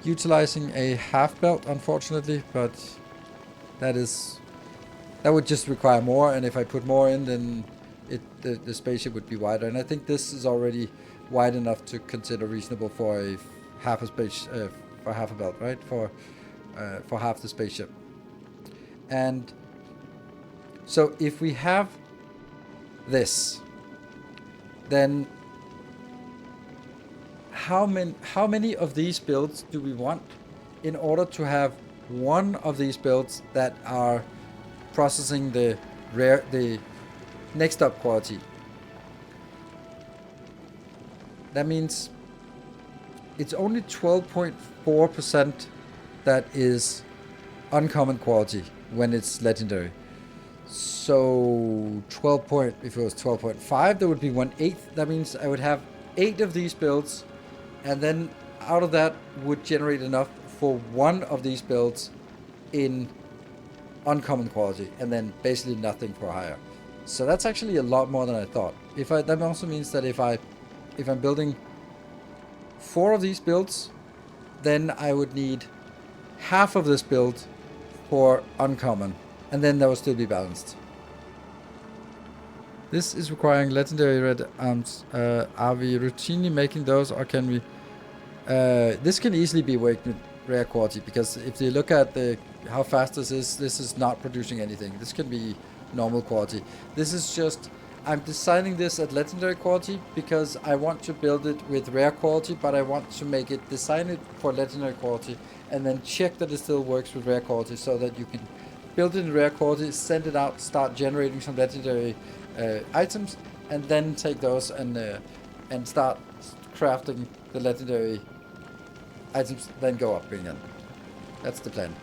utilizing a half belt, unfortunately, but that would just require more, and if I put more in, then the spaceship would be wider. And I think this is already wide enough to consider reasonable for a half a space for half a belt, right? For half the spaceship. And so if we have this, then how many of these builds do we want in order to have one of these builds that are processing the next up quality? That means it's only 12.4% that is uncommon quality when it's legendary. So 12 point, if it was 12.5, there would be 1/8. That means I would have 8 of these builds, and then out of that would generate enough for one of these builds in uncommon quality, and then basically nothing for higher. So that's actually a lot more than I thought. That also means that if I'm building 4 of these builds, then I would need half of this build for uncommon, and then that will still be balanced. This is requiring legendary red arms. Are we routinely making those, or can we? This can easily be worked with rare quality, because if you look at how fast this is not producing anything. This can be normal quality. This is just, I'm designing this at legendary quality because I want to build it with rare quality, but I want to design it for legendary quality, and then check that it still works with rare quality, so that you can build it in rare quality, send it out, start generating some legendary items, and then take those and start crafting the legendary items, then go up again. That's the plan.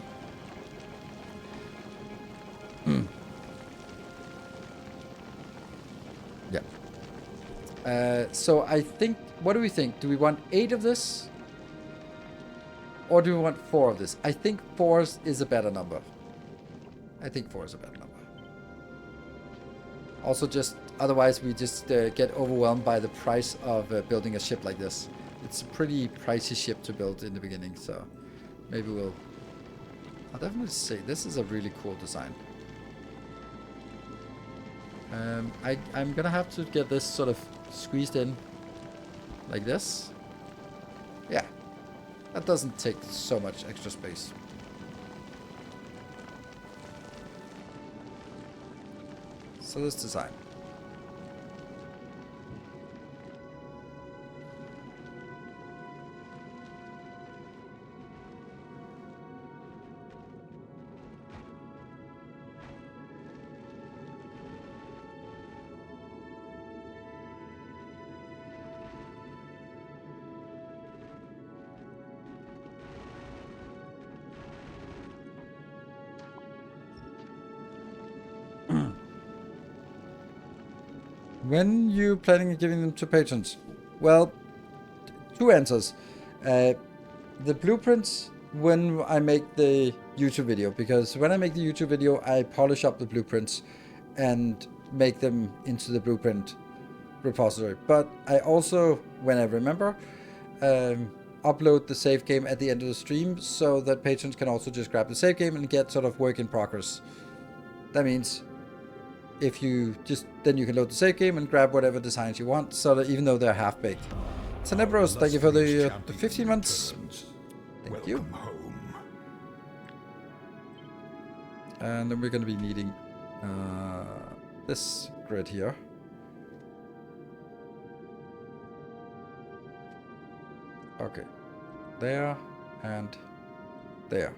Yeah. So I think, what do we think? Do we want 8 of this? Or do we want 4 of this? I think 4 is a better number. Also, just otherwise we just get overwhelmed by the price of building a ship like this. It's a pretty pricey ship to build in the beginning, so maybe I'll definitely say this is a really cool design. I'm gonna have to get this sort of squeezed in like this. Yeah, that doesn't take so much extra space. So this design. When you planning on giving them to patrons? Well, 2 answers. The blueprints when I make the YouTube video, because when I make the YouTube video, I polish up the blueprints and make them into the blueprint repository. But I also, when I remember, upload the save game at the end of the stream, so that patrons can also just grab the save game and get sort of work in progress. That means if you then you can load the save game and grab whatever designs you want, so that even though they're half baked. Tenebros, thank you for the 15 months. Thank you. And then we're going to be needing this grid here. Okay, there and there.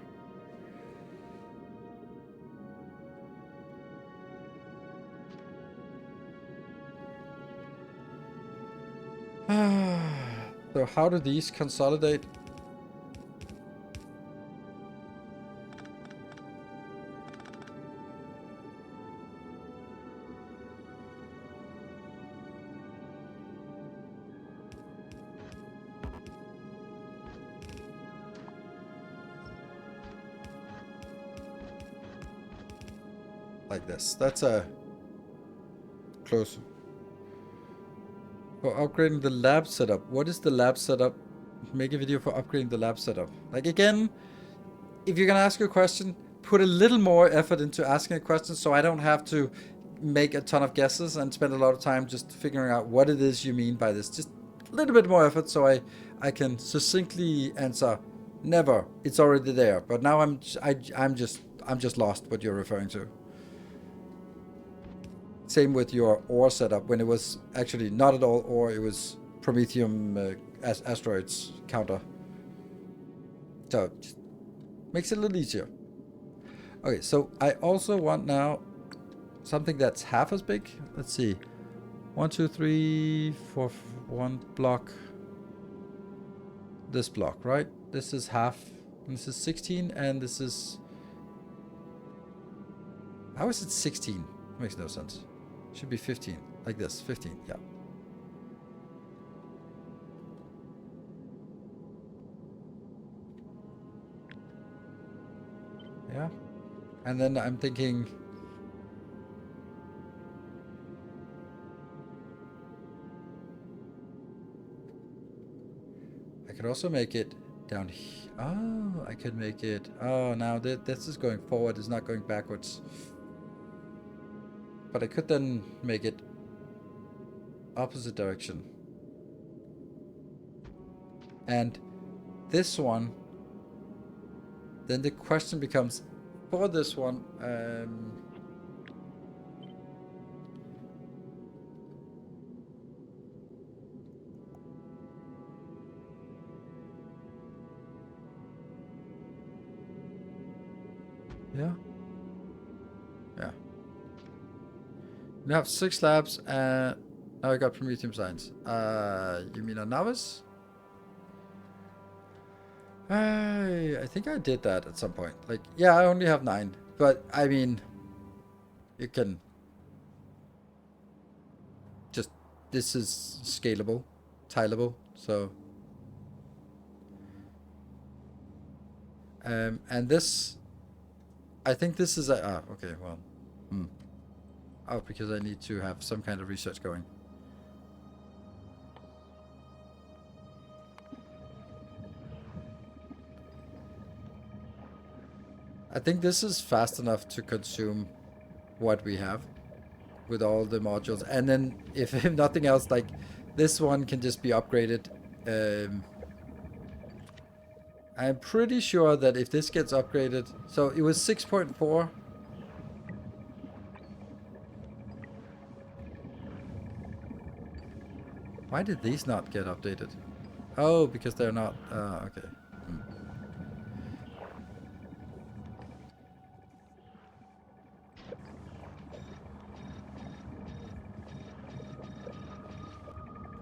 So how do these consolidate? Like this. That's a close. For upgrading the lab setup. What is the lab setup? Make a video for upgrading the lab setup. Like, again, if you're gonna ask a question, put a little more effort into asking a question, so I don't have to make a ton of guesses and spend a lot of time just figuring out what it is you mean by this. Just a little bit more effort, so I can succinctly answer. Never. It's already there. But now I'm just lost what you're referring to. Same with your ore setup, when it was actually not at all ore, it was Promethium asteroids counter. So just makes it a little easier. Okay, so I also want now something that's half as big. Let's see. 1, 2, 3, 4, 1 block. this block, right? This is half, this is 16, and this is... How is it 16? Makes no sense. Should be 15, like this, 15, yeah. Yeah. And then I'm thinking... I could also make it down here. Oh, I could make it... Oh, now this is going forward, it's not going backwards. But I could then make it opposite direction. And this one... Then the question becomes, for this one... yeah. Yeah. We have 6 labs and now I got Prometheum Science. You mean a novice? I think I did that at some point. Like, yeah, I only have 9. But, I mean, you can just... This is scalable, tileable, so... and this... I think this is a... Ah, okay, well... Oh, because I need to have some kind of research going. I think this is fast enough to consume what we have with all the modules. And then, if nothing else, like, this one can just be upgraded. I'm pretty sure that if this gets upgraded... So, it was 6.4. Why did these not get updated? Oh, because they're not... okay.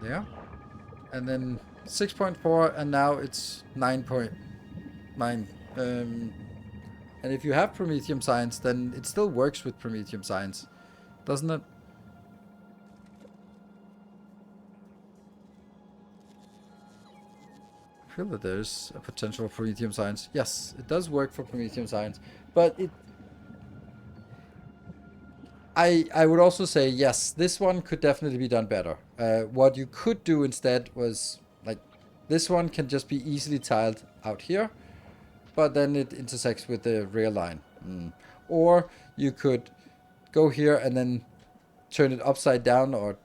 Yeah. And then 6.4, and now it's 9.9. And if you have Prometheum Science, then it still works with Prometheum Science, doesn't it? I feel that there's a potential for Prometheum Science. Yes, it does work for Prometheum Science, but it... I would also say, yes, this one could definitely be done better. What you could do instead was, like, this one can just be easily tiled out here, but then it intersects with the rear line. Or you could go here and then turn it upside down or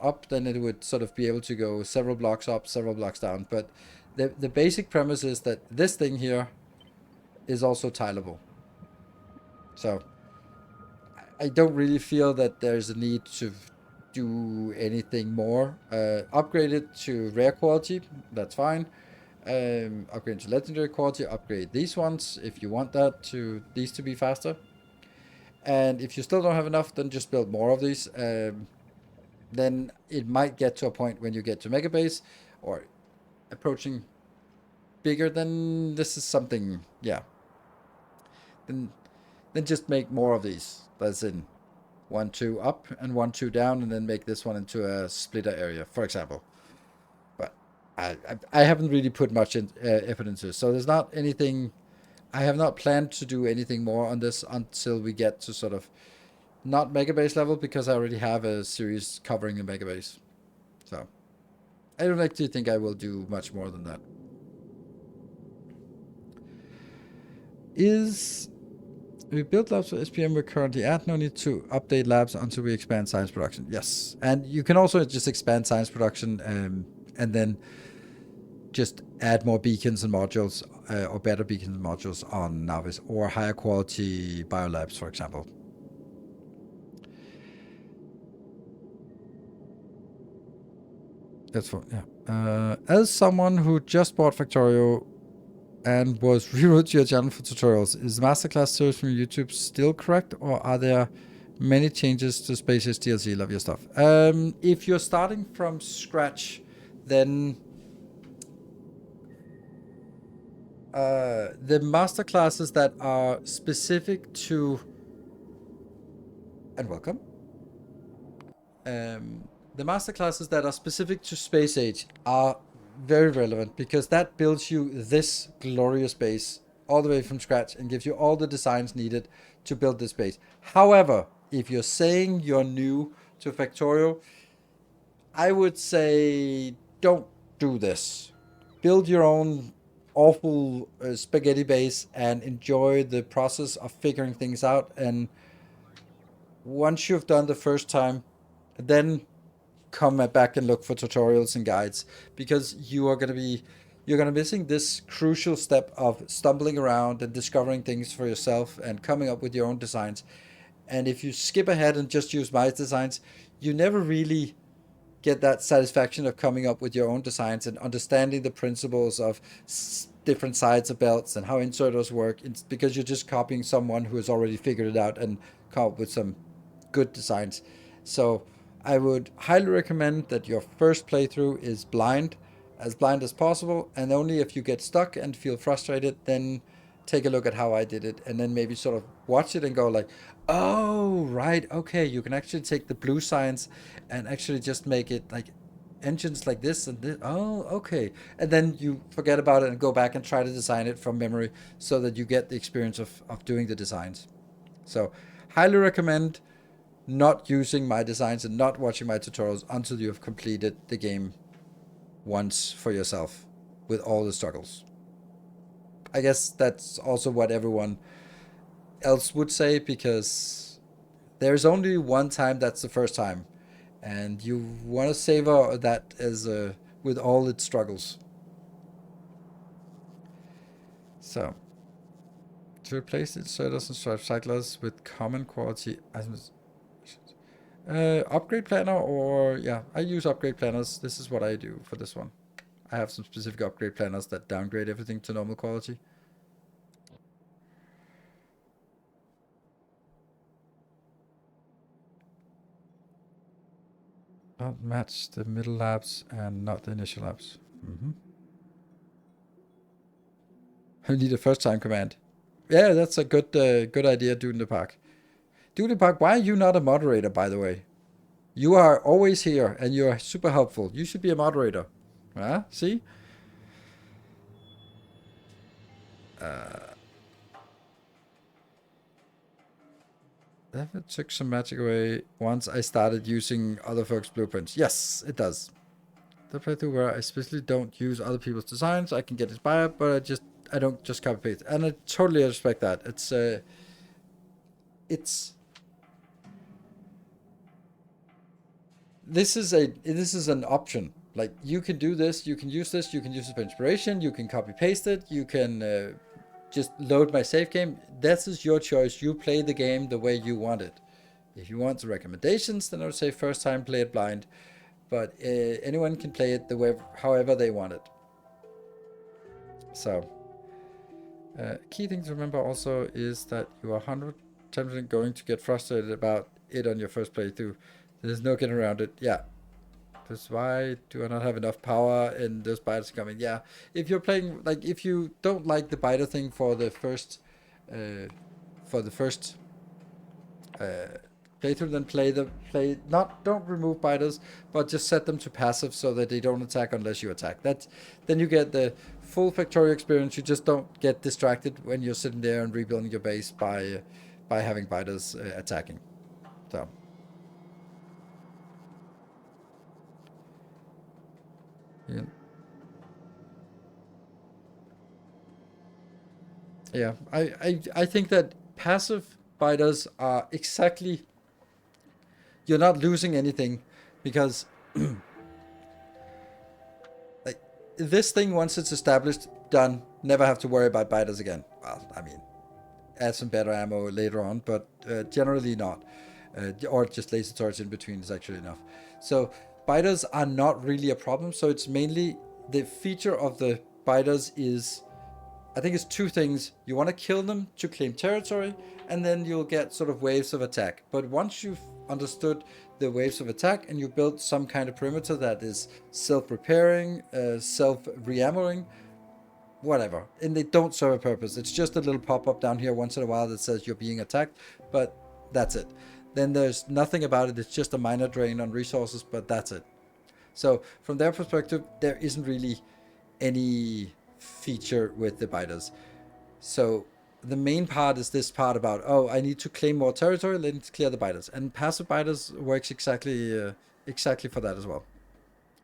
up, then it would sort of be able to go several blocks up, several blocks down. But the basic premise is that this thing here is also tileable. So I don't really feel that there's a need to do anything more. Upgrade it to rare quality, that's fine. Upgrade to legendary quality, upgrade these ones if you want these to be faster. And if you still don't have enough, then just build more of these. Then it might get to a point when you get to Mega Base or approaching bigger than this is something, yeah. Then just make more of these. That's in 1, 2 up and 1, 2 down, and then make this one into a splitter area, for example. But I haven't really put much effort into it, so there's not anything. I have not planned to do anything more on this until we get to sort of not Mega Base level, because I already have a series covering the Mega Base. So I don't actually think I will do much more than that. We build labs for SPM we're currently at. No need to update labs until we expand science production. Yes. And you can also just expand science production and then just add more beacons and modules, or better beacons and modules on Navis, or higher quality biolabs, for example. That's fine, yeah. As someone who just bought Factorio and was rerouted to your channel for tutorials, is the masterclass series from YouTube still correct, or are there many changes to Spaces DLC? Love your stuff. If you're starting from scratch, then The master classes that are specific to, and welcome. The master classes that are specific to Space Age are very relevant because that builds you this glorious base all the way from scratch and gives you all the designs needed to build this base. However, if you're saying you're new to Factorio, I would say don't do this. Build your own awful spaghetti base and enjoy the process of figuring things out. And once you've done the first time, then come back and look for tutorials and guides because you're gonna missing this crucial step of stumbling around and discovering things for yourself and coming up with your own designs. And if you skip ahead and just use my designs, you never really get that satisfaction of coming up with your own designs and understanding the principles of different sides of belts and how inserters work. It's because you're just copying someone who has already figured it out and come up with some good designs. So I would highly recommend that your first playthrough is blind as possible, and only if you get stuck and feel frustrated, then take a look at how I did it, and then maybe sort of watch it and go like, oh, right, okay, you can actually take the blue science and actually just make it like engines like this and this. Oh, okay. And then you forget about it and go back and try to design it from memory so that you get the experience of doing the designs. So, highly recommend not using my designs and not watching my tutorials until you have completed the game once for yourself with all the struggles. I guess that's also what everyone else would say because there's only one time that's the first time, and you want to savor that as with all its struggles. So to replace inserters and stripe cyclers with common quality items. Upgrade planner, or yeah, I use upgrade planners. This is what I do for this one. I have some specific upgrade planners that downgrade everything to normal quality. Not match the middle labs and not the initial labs. I need a first time command. Yeah, that's a good idea, Dude in the Park. Dude in the Park, why are you not a moderator, by the way? You are always here and you're super helpful. You should be a moderator. Huh? See? That took some magic away once I started using other folks' blueprints. Yes, it does. The playthrough where I especially don't use other people's designs, I can get inspired, but I don't just copy paste. And I totally respect that. It's this is an option. Like you can do this, you can use this, you can use it for inspiration, you can copy paste it, you can just load my save game. That is your choice. You play the game the way you want it. If you want the recommendations, then I would say first time play it blind. But anyone can play it the way however they want it. So key thing to remember also is that you are 100% going to get frustrated about it on your first playthrough. There's no getting around it. Yeah. That's why do I not have enough power and those biters coming? Yeah. If you're playing, like, if you don't like the biter thing for the first, uh, for the first playthrough, then don't remove biters, but just set them to passive so that they don't attack unless you attack. Then you get the full Factorio experience. You just don't get distracted when you're sitting there and rebuilding your base by having biters attacking. So. Yeah. Yeah, I think that passive biters are exactly, you're not losing anything because like this thing once it's established, done, never have to worry about biters again. Well, I mean, add some better ammo later on, but generally not. Or just laser turrets in between is actually enough. So biters are not really a problem. So it's mainly the feature of the biters is, I think it's two things. You want to kill them to claim territory, and then you'll get sort of waves of attack. But once you've understood the waves of attack and you build some kind of perimeter that is self-repairing, self-reammoing, whatever. And they don't serve a purpose. It's just a little pop-up down here once in a while that says you're being attacked, but that's it. Then there's nothing about it. It's just a minor drain on resources, but that's it. So from their perspective, there isn't really any feature with the biters. So the main part is this part about, oh, I need to claim more territory, let's clear the biters. And passive biters works exactly for that as well.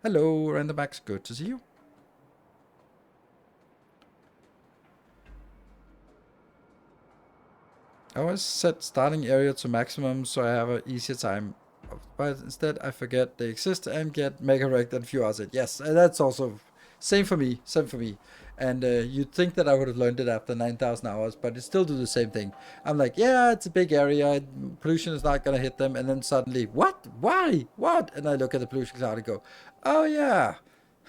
Hello, Randomax, good to see you. I always set starting area to maximum so I have an easier time. But instead I forget they exist and get mega wrecked and few hours in. Yes, that's also same for me. And you'd think that I would have learned it after 9,000 hours, but it still do the same thing. I'm like, yeah, it's a big area, pollution is not gonna hit them, and then suddenly, what? Why? What? And I look at the pollution cloud and go, oh yeah,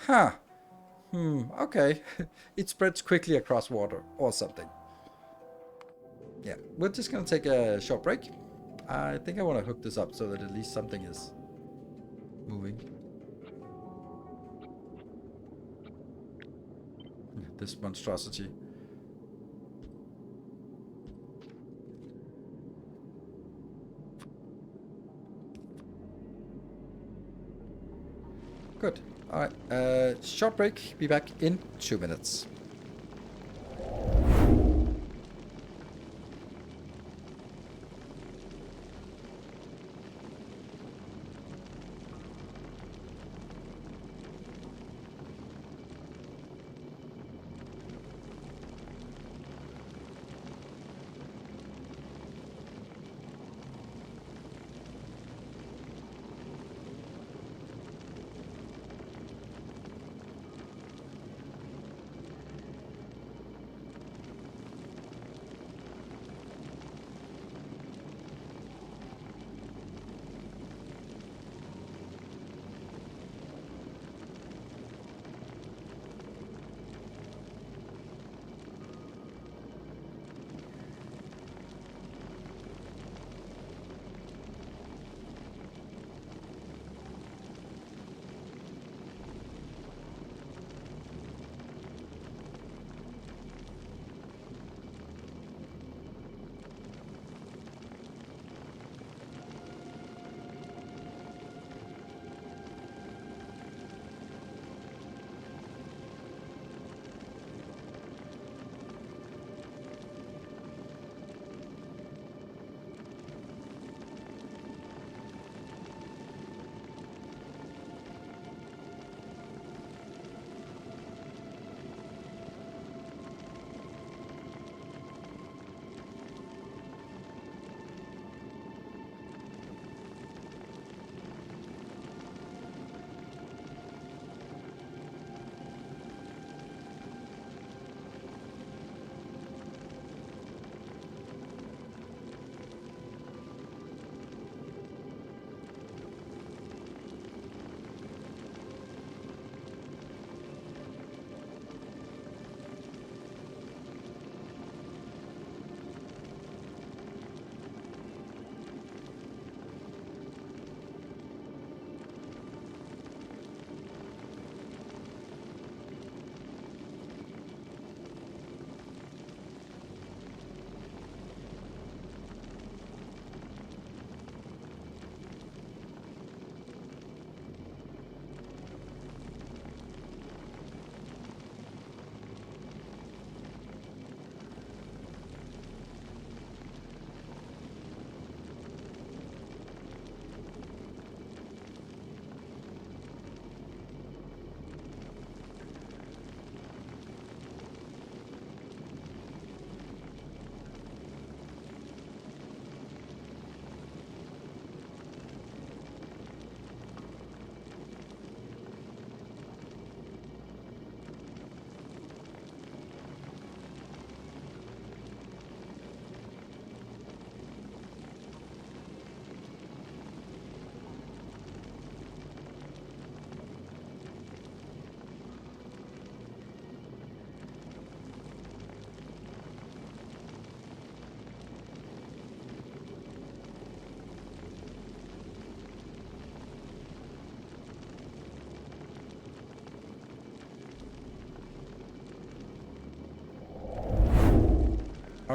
huh, okay. It spreads quickly across water or something. Yeah, we're just gonna take a short break. I think I want to hook this up so that at least something is moving. This monstrosity. Good. Alright, short break. Be back in 2 minutes.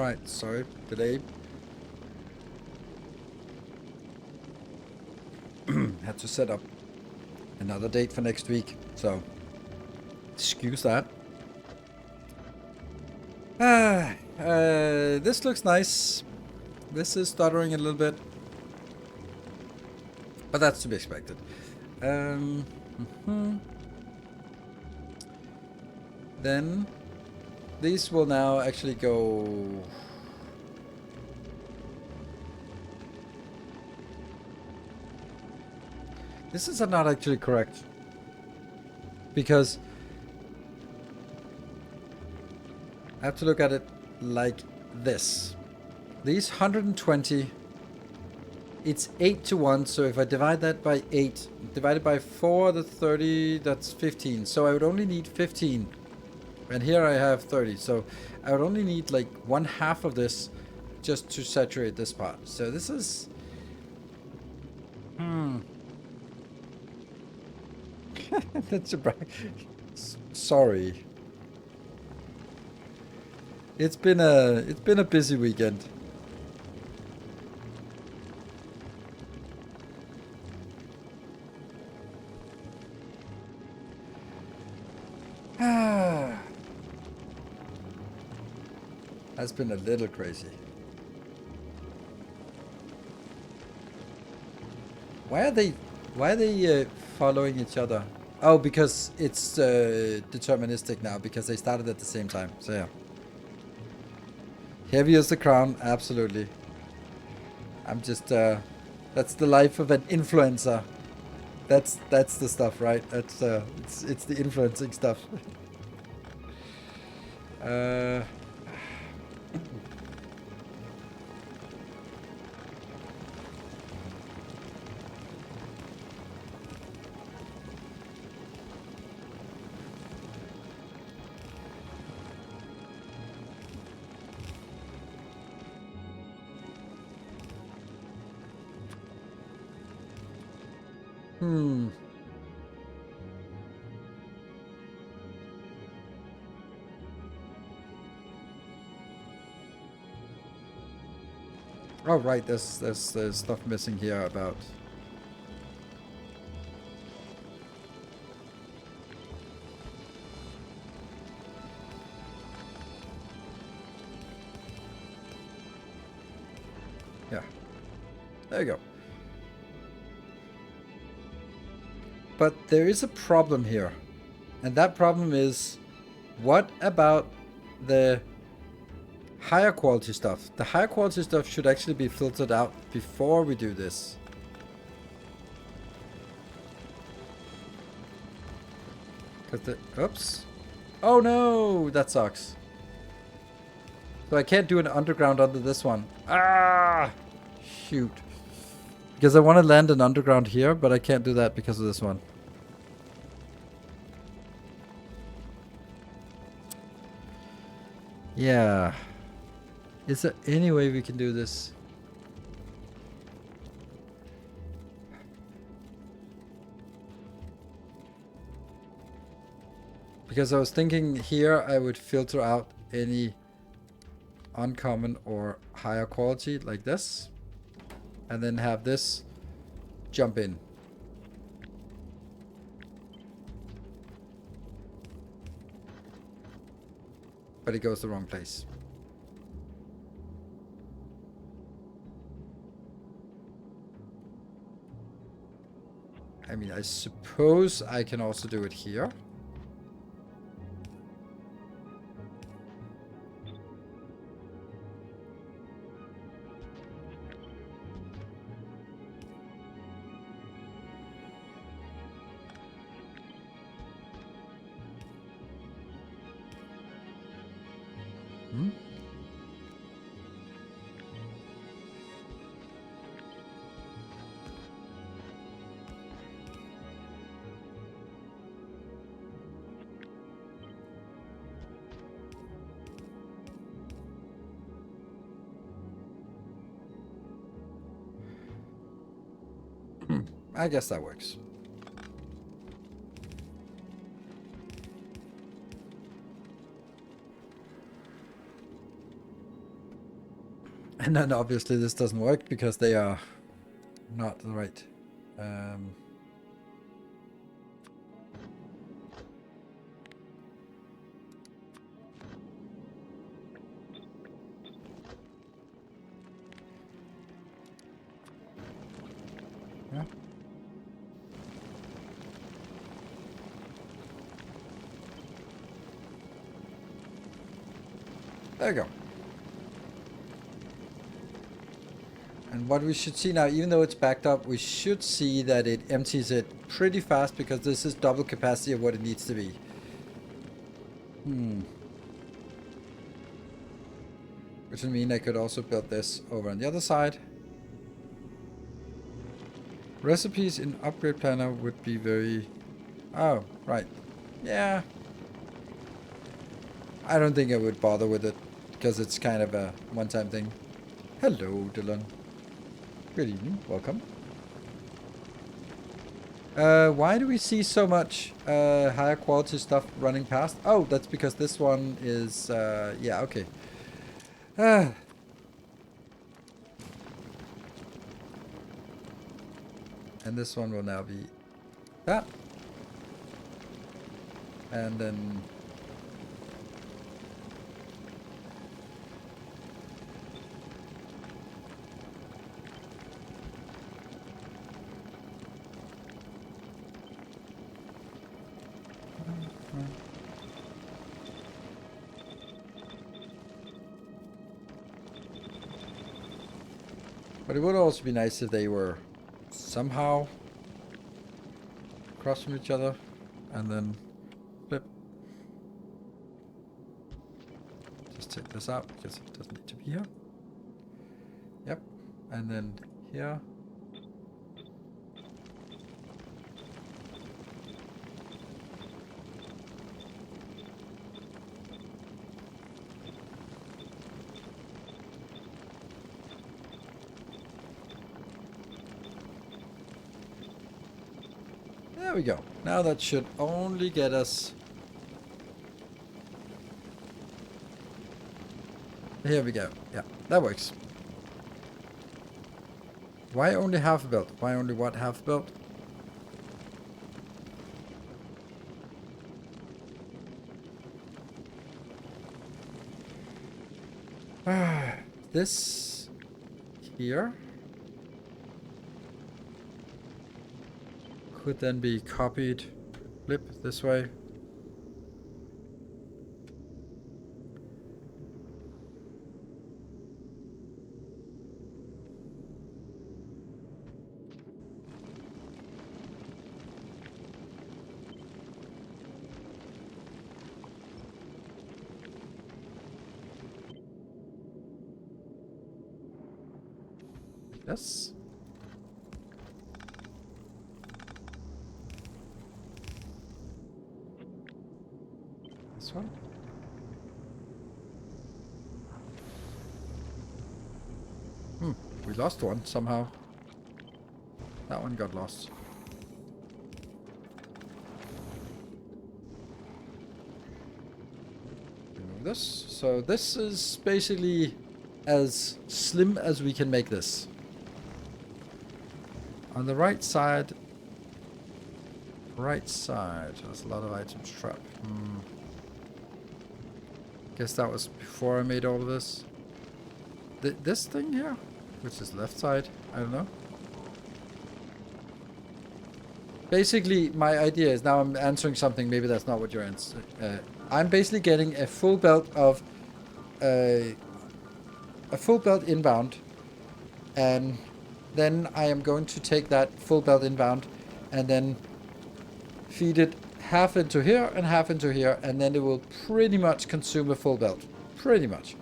Alright, sorry, delay. Had to set up another date for next week, so excuse that. This looks nice. This is stuttering a little bit, but that's to be expected. Then these will now actually go. This is not actually correct, because I have to look at it like this. These 120, it's 8 to 1, so if I divide that by 8, divided by 4, the 30, that's 15. So I would only need 15. And here I have 30, so I would only need like 1/2 of this just to saturate this part. So this is... That's a sorry. It's been a busy weekend. Has been a little crazy. Why are they following each other? Oh, because it's deterministic now, because they started at the same time. So yeah. Heavy as the crown, absolutely. I'm just that's the life of an influencer. That's the stuff, right? That's it's the influencing stuff. Oh right, there's stuff missing here about. Yeah, there you go. But there is a problem here, and that problem is, what about the higher quality stuff? The higher quality stuff should actually be filtered out before we do this. Oops. Oh no, that sucks. So I can't do an underground under this one. Ah, shoot. Because I want to land an underground here, but I can't do that because of this one. Yeah. Is there any way we can do this? Because I was thinking here I would filter out any uncommon or higher quality like this, and then have this jump in. But it goes the wrong place. I mean, I suppose I can also do it here. I guess that works. And then obviously this doesn't work because they are not the right. Yeah. There you go. And what we should see now, even though it's backed up, we should see that it empties it pretty fast because this is double capacity of what it needs to be. Which would mean I could also build this over on the other side. Recipes in upgrade planner would be very... Oh, right. Yeah. I don't think I would bother with it because it's kind of a one-time thing. Hello, Dylan. Good evening. Welcome. Why do we see so much higher quality stuff running past? Oh, that's because this one is... yeah, okay. And this one will now be that. And then... But it would also be nice if they were somehow across from each other and then flip. Just take this out because it doesn't need to be here. Yep. And then here. There we go. Now that should only get us... Here we go. Yeah, that works. Why only half built? Why only what half built? This here could then be copied, flip this way. Yes. This one. We lost one somehow. That one got lost. Remove this. So this is basically as slim as we can make this. On the right side, there's a lot of items trapped. Guess that was before I made all of this. This thing here, which is left side, I don't know. Basically, my idea is, now I'm answering something, maybe that's not what you're answering. I'm basically getting a full belt of, a full belt inbound, and then I am going to take that full belt inbound and then feed it half into here and half into here, and then it will pretty much consume a full belt. Pretty much.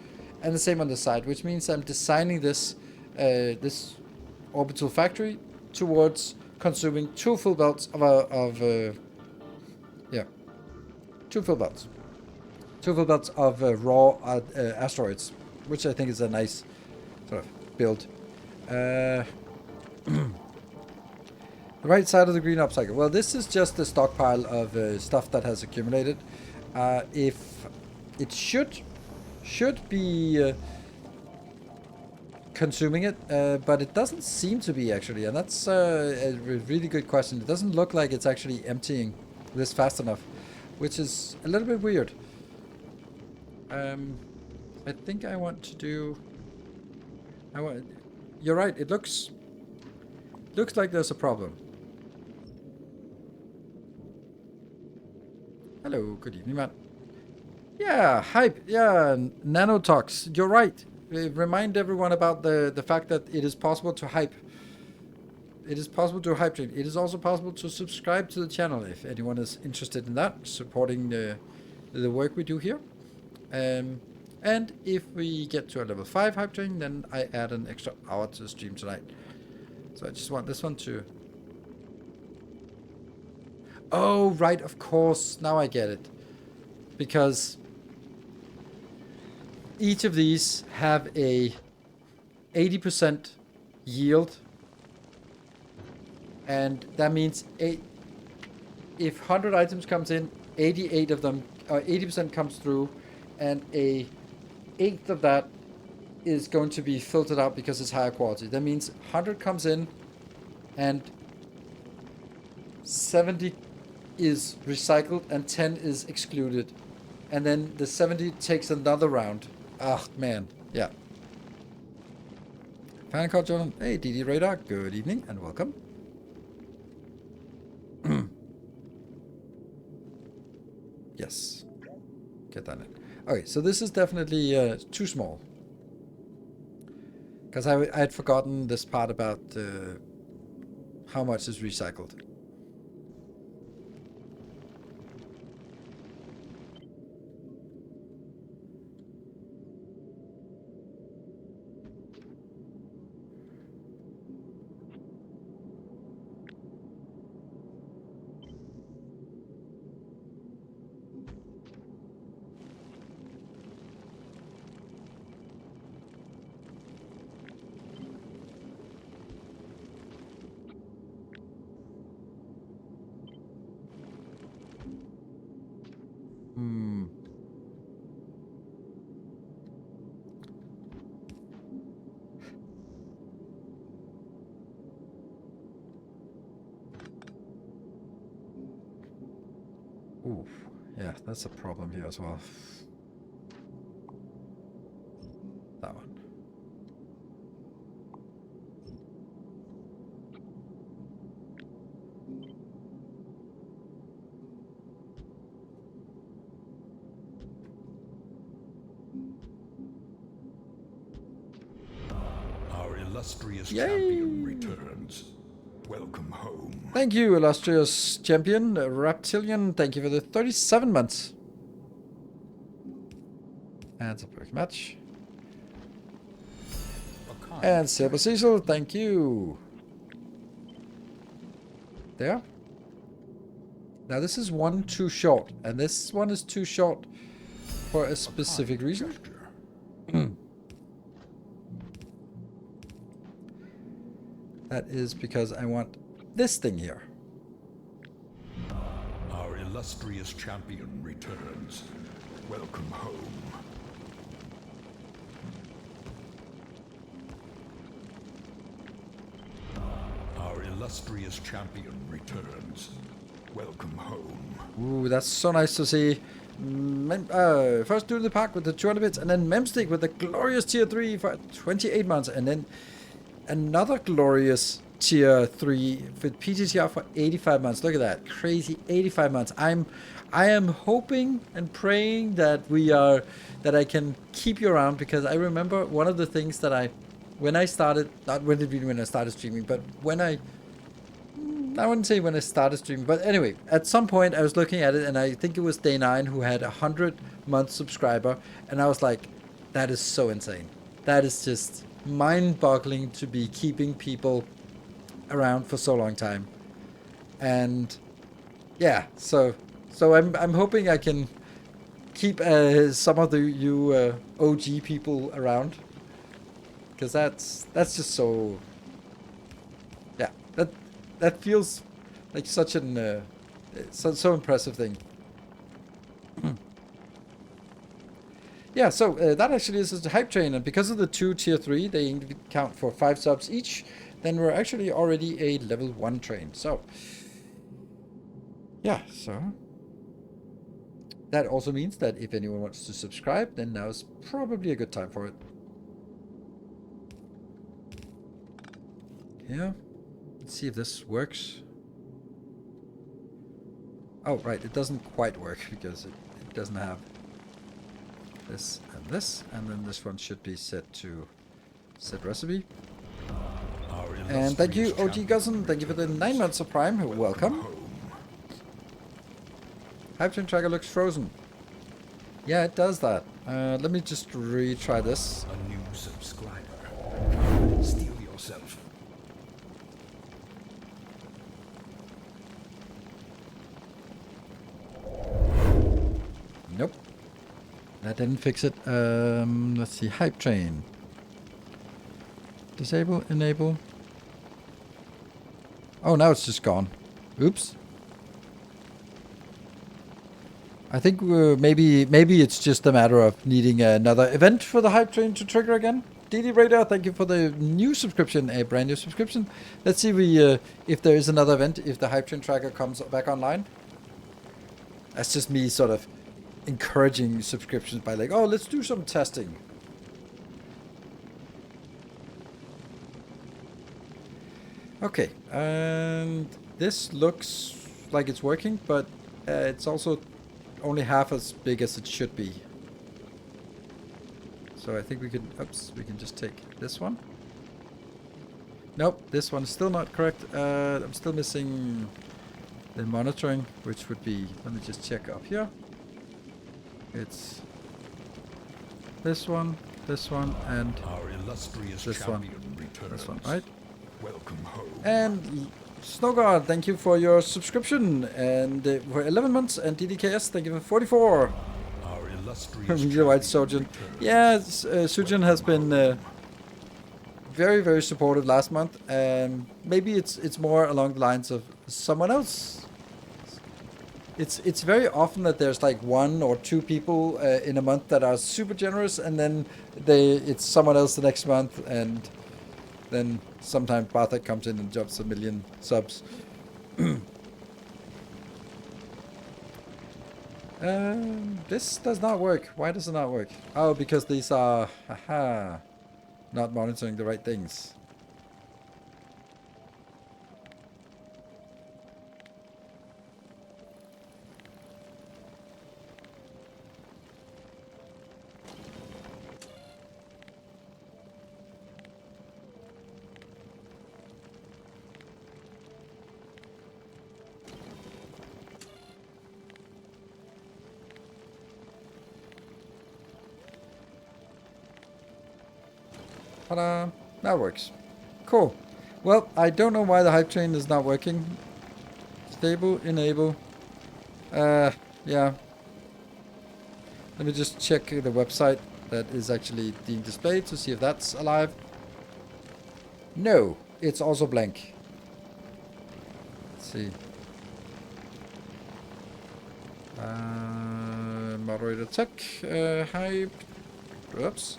And the same on the side, which means I'm designing this this orbital factory towards consuming two full belts two full belts. Two full belts of raw asteroids, which I think is a nice sort of build. The right side of the green upcycle. Well, this is just a stockpile of stuff that has accumulated. If it should be consuming it, but it doesn't seem to be actually, and that's a really good question. It doesn't look like it's actually emptying this fast enough, which is a little bit weird. I think I want to do. You're right. It looks like there's a problem. Hello, good evening, man. Yeah, hype. Yeah, nanotox. You're right. Remind everyone about the fact that it is possible to hype. It is possible to hype stream. It is also possible to subscribe to the channel if anyone is interested in that, supporting the work we do here. And if we get to a level 5 hype train, then I add an extra hour to the stream tonight. So I just want this one to... Oh, right, of course. Now I get it. Because each of these have a 80% yield. And that means if 100 items comes in, 88 of them, or 80% comes through, and a eighth of that is going to be filtered out because it's higher quality. That means 100 comes in and 70 is recycled and 10 is excluded. And then the 70 takes another round. Ah, man. Yeah. Final call, Jordan. Hey, DD Radar. Good evening and welcome. Yes. Get that in. Okay, so this is definitely too small. Because I had forgotten this part about how much is recycled. Oof. Yeah, that's a problem here as well. That one. Our illustrious champion returns. Welcome home. Thank you, illustrious champion. Reptilian, thank you for the 37 months. And it's a perfect match. And Silver Cecil, thank you. There. Now this is one too short, and this one is too short for a specific reason. That is because I want this thing here. Our illustrious champion returns. Welcome home. Our illustrious champion returns. Welcome home. Ooh, that's so nice to see. First do the pack with the 200 bits, and then Memstick with the glorious tier 3 for 28 months, and then another glorious tier 3 with PTTR for 85 months. Look at that. Crazy 85 months. I am hoping and praying that I can keep you around, because I remember one of the things that when I started, not when I started streaming, but when I wouldn't say when I started streaming, but anyway, at some point I was looking at it, and I think it was Day 9 who had 100-month subscriber, and I was like, that is so insane. That is just mind-boggling to be keeping people around for so long time. And yeah, so I'm hoping I can keep some of you OG people around, because that's just so, yeah, that feels like such an so impressive thing. Yeah, so that actually is the hype train, and because of the 2 tier 3, they count for 5 subs each, then we're actually already a level 1 train. So, yeah, so that also means that if anyone wants to subscribe, then now is probably a good time for it. Yeah, let's see if this works. Oh, right, it doesn't quite work because it doesn't have this, and then this one should be set to set recipe. And thank you, OG Cousin. Thank you for the 9 months of Prime. Welcome. Hype train tracker looks frozen. Yeah, it does that. Let me just retry this. A new subscriber. Steel yourself. Nope. That didn't fix it. Let's see. Hype train. Disable, enable. Oh, now it's just gone. Oops. I think maybe it's just a matter of needing another event for the hype train to trigger again. DD Radar, thank you for the new subscription, a brand new subscription. Let's see if there is another event, if the hype train tracker comes back online. That's just me sort of encouraging subscriptions by like, oh, let's do some testing. Okay, and this looks like it's working, but it's also only half as big as it should be. So I think we can just take this one. Nope, this one's still not correct. I'm still missing the monitoring, which would be, let me just check up here. It's this one, and Our illustrious this one. returns. This one, right? Welcome home. And Snowguard, thank you for your subscription, and for 11 months, and DDKS, thank you for 44. Our illustrious Media White Sojourn. Yeah, Sojourn has been very, very supportive last month, and maybe it's more along the lines of someone else. It's very often that there's like 1 or 2 people in a month that are super generous, and then it's someone else the next month, and then sometimes Bartek comes in and jumps 1 million subs. This does not work. Why does it not work? Oh, because these are not monitoring the right things. Ta-da! That works. Cool. Well, I don't know why the hype train is not working. Stable, enable. Yeah. Let me just check the website that is actually being displayed to see if that's alive. No, it's also blank. Let's see. Moderator tech. Hype. Oops.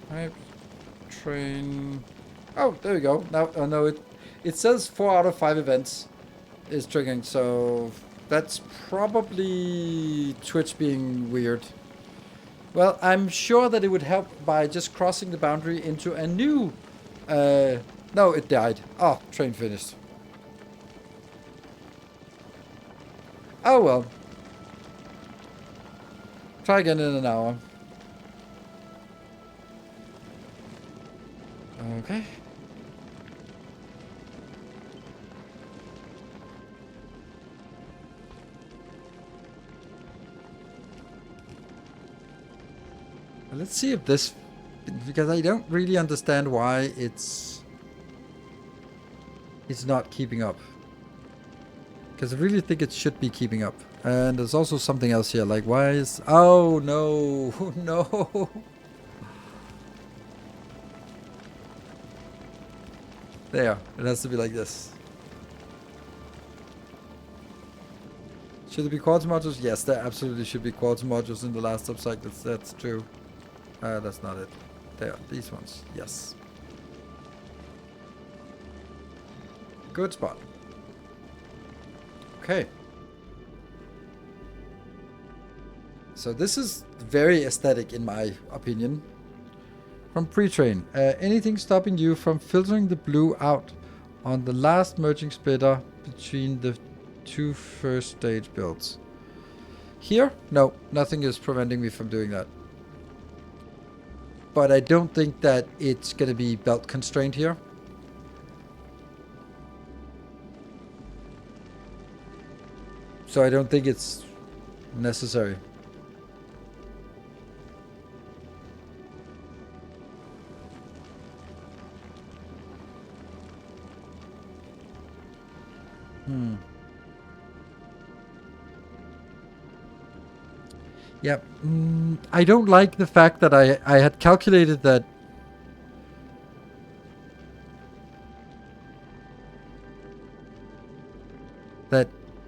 Hype train. Oh, there we go. Now, no, it says 4 out of 5 events is triggering, so that's probably Twitch being weird. Well, I'm sure that it would help by just crossing the boundary into a new. No, it died. Oh, train finished. Oh well. Try again in an hour. Okay. Let's see if this, because I don't really understand why it's not keeping up. Because I really think it should be keeping up. And there's also something else here, like why is, oh no, no. There, it has to be like this. Should there be quality modules? Yes, there absolutely should be quality modules in the last subcycles. That's true. That's not it. There, these ones. Yes. Good spot. Okay. So this is very aesthetic in my opinion. From pre-train. Anything stopping you from filtering the blue out on the last merging splitter between the two first stage builds? Here? No, nothing is preventing me from doing that. But I don't think that it's going to be belt constrained here. So I don't think it's necessary. Yeah, I don't like the fact that I had calculated that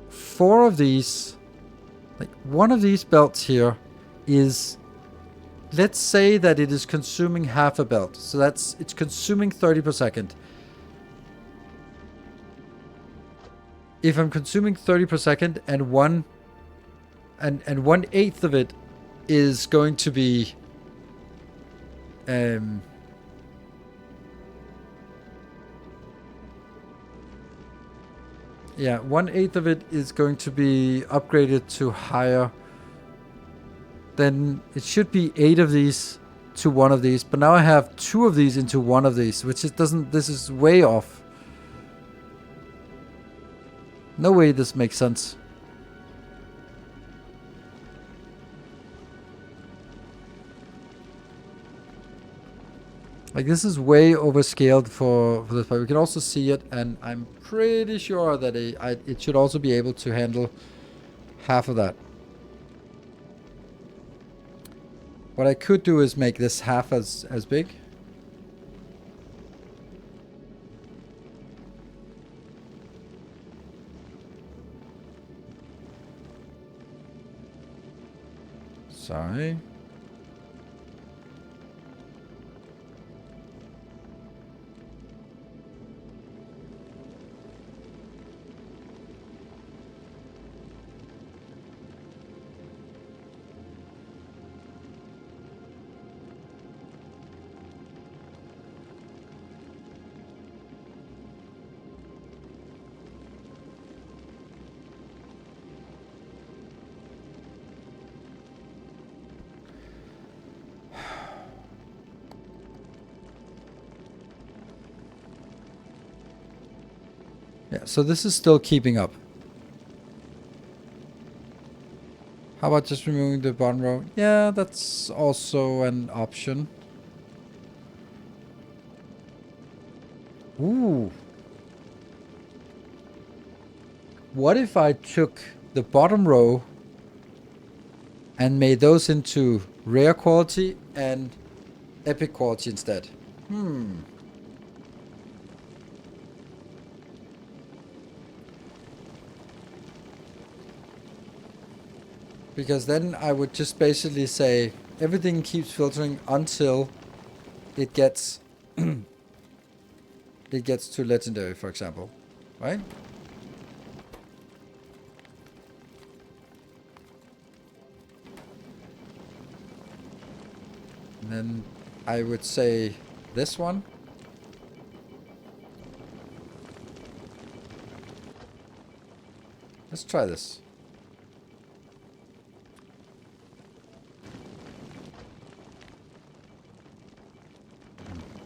four of these, like one of these belts here is, let's say that it is consuming half a belt. So it's consuming 30 per second. If I'm consuming 30 per second and one and 1/8 of it is going to be yeah, 1/8 of it is going to be upgraded to higher, then it should be 8 of these to one of these. But now I have 2 of these into one of these, which it doesn't, this is way off. No way this makes sense. Like, this is way overscaled for this, but we can also see it, and I'm pretty sure that it should also be able to handle half of that. What I could do is make this half as big. Sorry. Yeah, so this is still keeping up. How about just removing the bottom row? Yeah, that's also an option. Ooh. What if I took the bottom row and made those into rare quality and epic quality instead? Because then I would just basically say everything keeps filtering until it gets it gets to legendary, for example, right? And then I would say this one. Let's try this.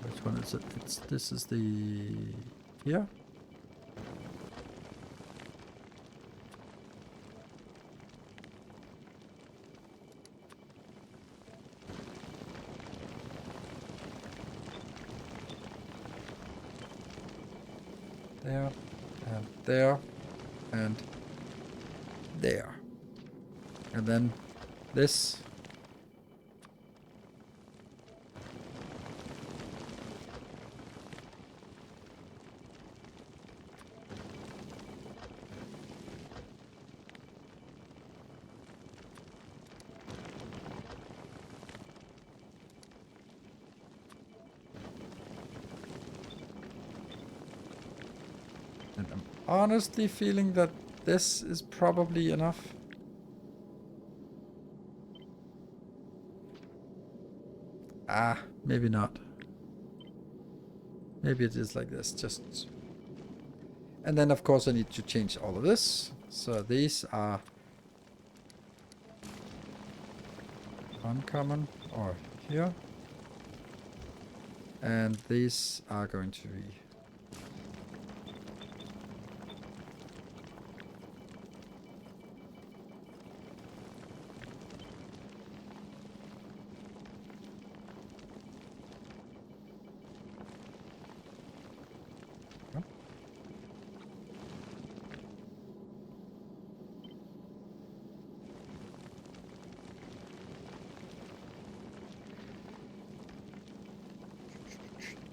Which one is it? This is the here. There, and there, and there. And then this. honestly feeling that this is probably enough. Ah, maybe not. Maybe it is like this, just... And then of course I need to change all of this. So these are uncommon, or here. And these are going to be...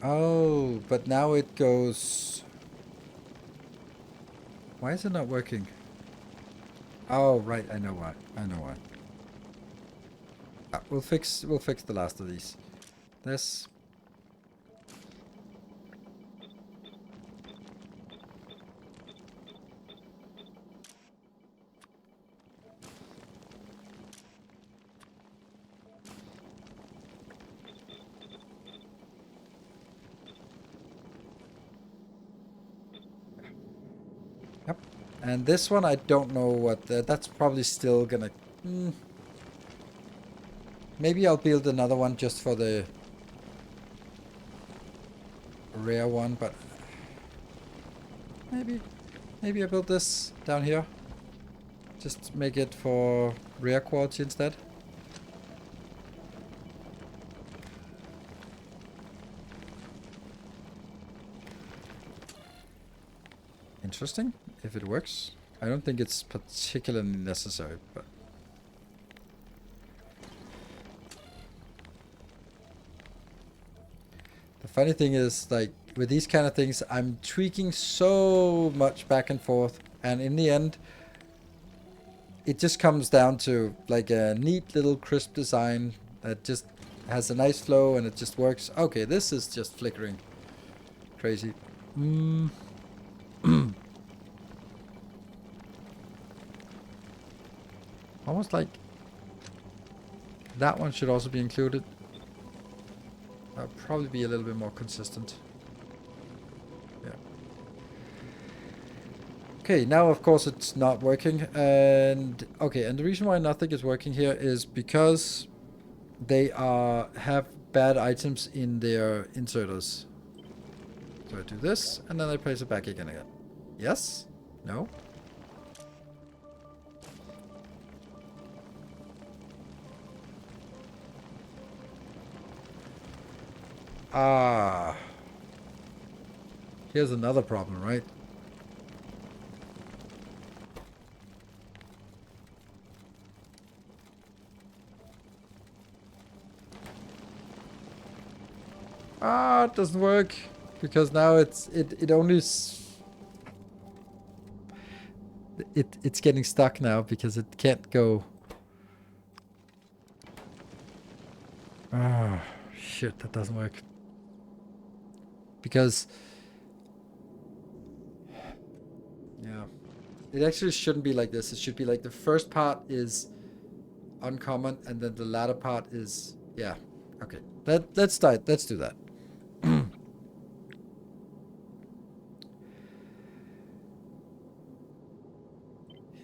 Oh, but now it goes... Why is it not working? Oh, right, I know why. I know why. We'll fix the last of these. This. Yep. And this one, I don't know what... that's probably still gonna... Maybe I'll build another one just for the rare one, but... Maybe I build this down here. Just make it for rare quality instead. Interesting, if it works. I don't think it's particularly necessary, but... The funny thing is, like, with these kind of things, I'm tweaking so much back and forth, and in the end, it just comes down to, like, a neat little crisp design that just has a nice flow, and it just works. Okay, this is just flickering. Crazy. Almost like that one should also be included. I'll probably be a little bit more consistent. Yeah. Okay, now of course it's not working. And okay, and the reason why nothing is working here is because they have bad items in their inserters. So I do this, and then I place it back again. Yes? No? Ah. Here's another problem, right? Ah, it doesn't work. Because now it only... It's getting stuck now because it can't go... Ah, shit, that doesn't work. Because... Yeah. It actually shouldn't be like this. It should be like the first part is uncommon, and then the latter part is... Yeah. Okay. Let's start. Let's do that.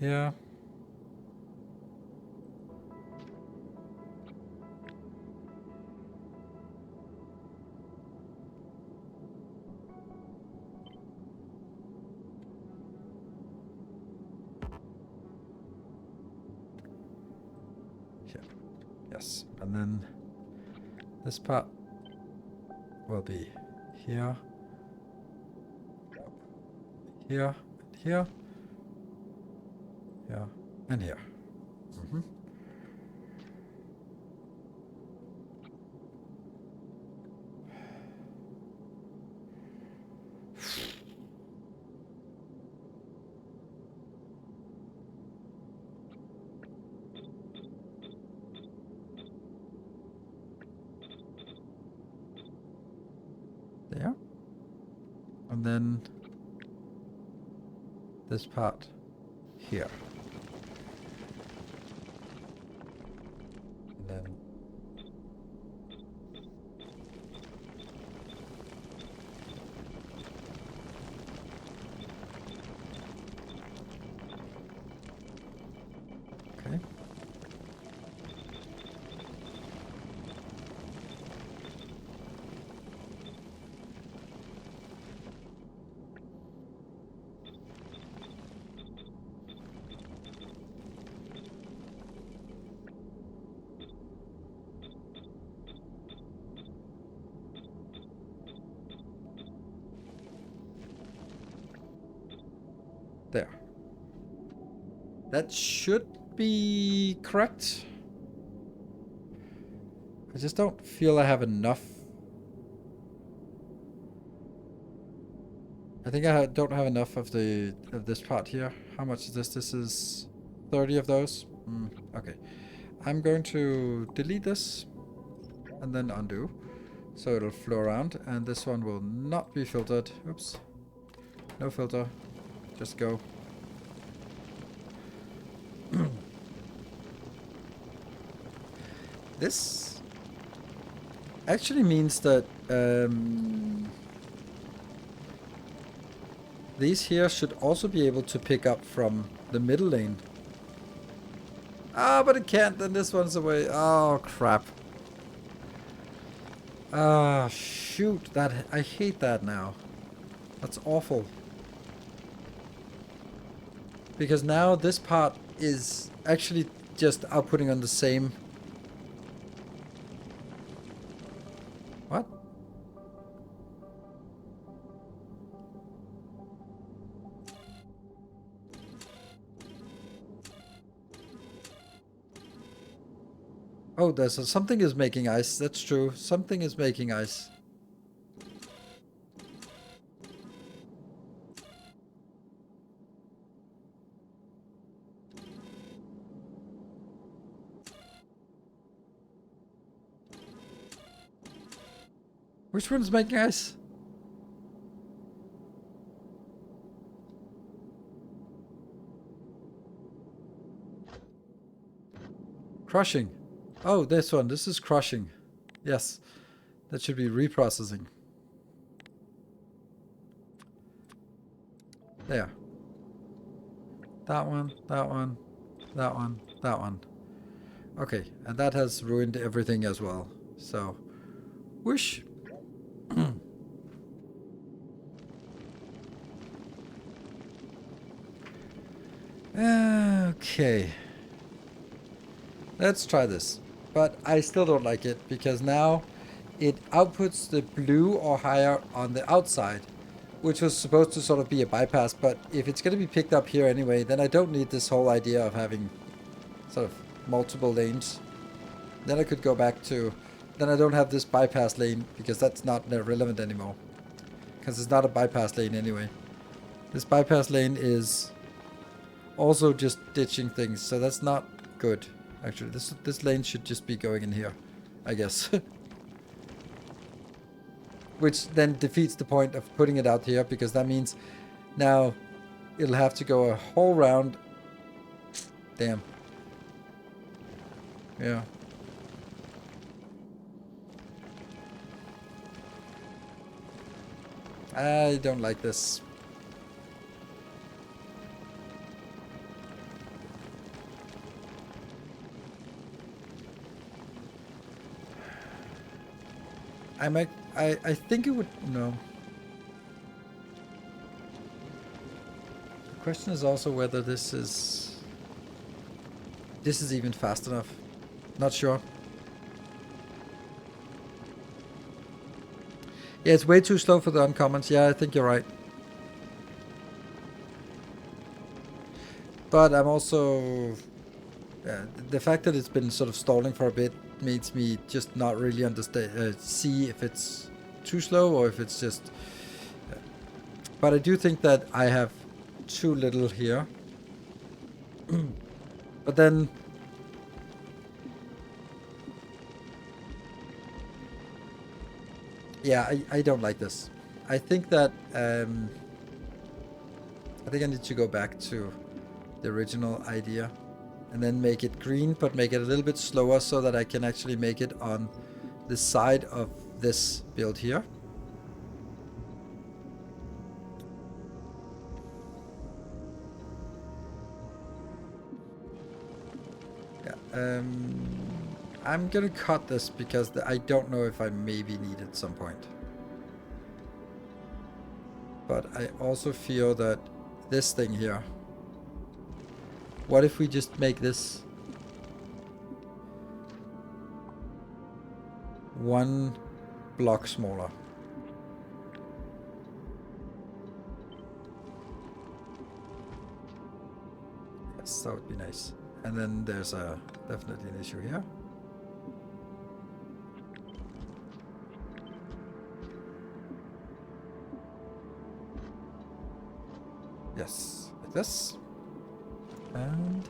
Yeah. Here. Yes. And then this part will be here. Here. Here. Yeah. And here. Mm-hmm. There. And then this part here. And then okay. There. That should be correct. I just don't feel I have enough. I think don't have enough of this part here. How much is this? This is 30 of those. Okay. I'm going to delete this and then undo. So it'll flow around, and this one will not be filtered. Oops. No filter. Just go. This actually means that these here should also be able to pick up from the middle lane. Ah, but it can't, then this one's away. Oh, crap. Ah, shoot. That I hate that now. That's awful. Because now this part is actually just outputting on the same... What? Oh, something is making ice. That's true. Something is making ice. Which one's making ice? Crushing. Oh, this one. This is crushing. Yes. That should be reprocessing. There. That one, that one, that one, that one. Okay, and that has ruined everything as well. So, whoosh. Okay. Let's try this. But I still don't like it, because now it outputs the blue or higher on the outside, which was supposed to sort of be a bypass. But if it's going to be picked up here anyway, then I don't need this whole idea of having sort of multiple lanes. Then I could go back to... Then I don't have this bypass lane, because that's not relevant anymore. Because it's not a bypass lane anyway. This bypass lane is also just ditching things, so that's not good. Actually, this lane should just be going in here, I guess. Which then defeats the point of putting it out here, because that means now it'll have to go a whole round. Damn. Yeah. I don't like this. I think it would... No. The question is also whether this is even fast enough. Not sure. Yeah, it's way too slow for the uncommons. Yeah, I think you're right. But I'm also... the fact that it's been sort of stalling for a bit makes me just not really understand, see if it's too slow or if it's just... But I do think that I have too little here. But then... Yeah, I don't like this. I think that I think I need to go back to the original idea. And then make it green, but make it a little bit slower so that I can actually make it on the side of this build here. Yeah, I'm gonna cut this because I don't know if I maybe need it at some point. But I also feel that this thing here, what if we just make this 1 block smaller? Yes, that would be nice. And then there's definitely an issue here. Yes, like this. And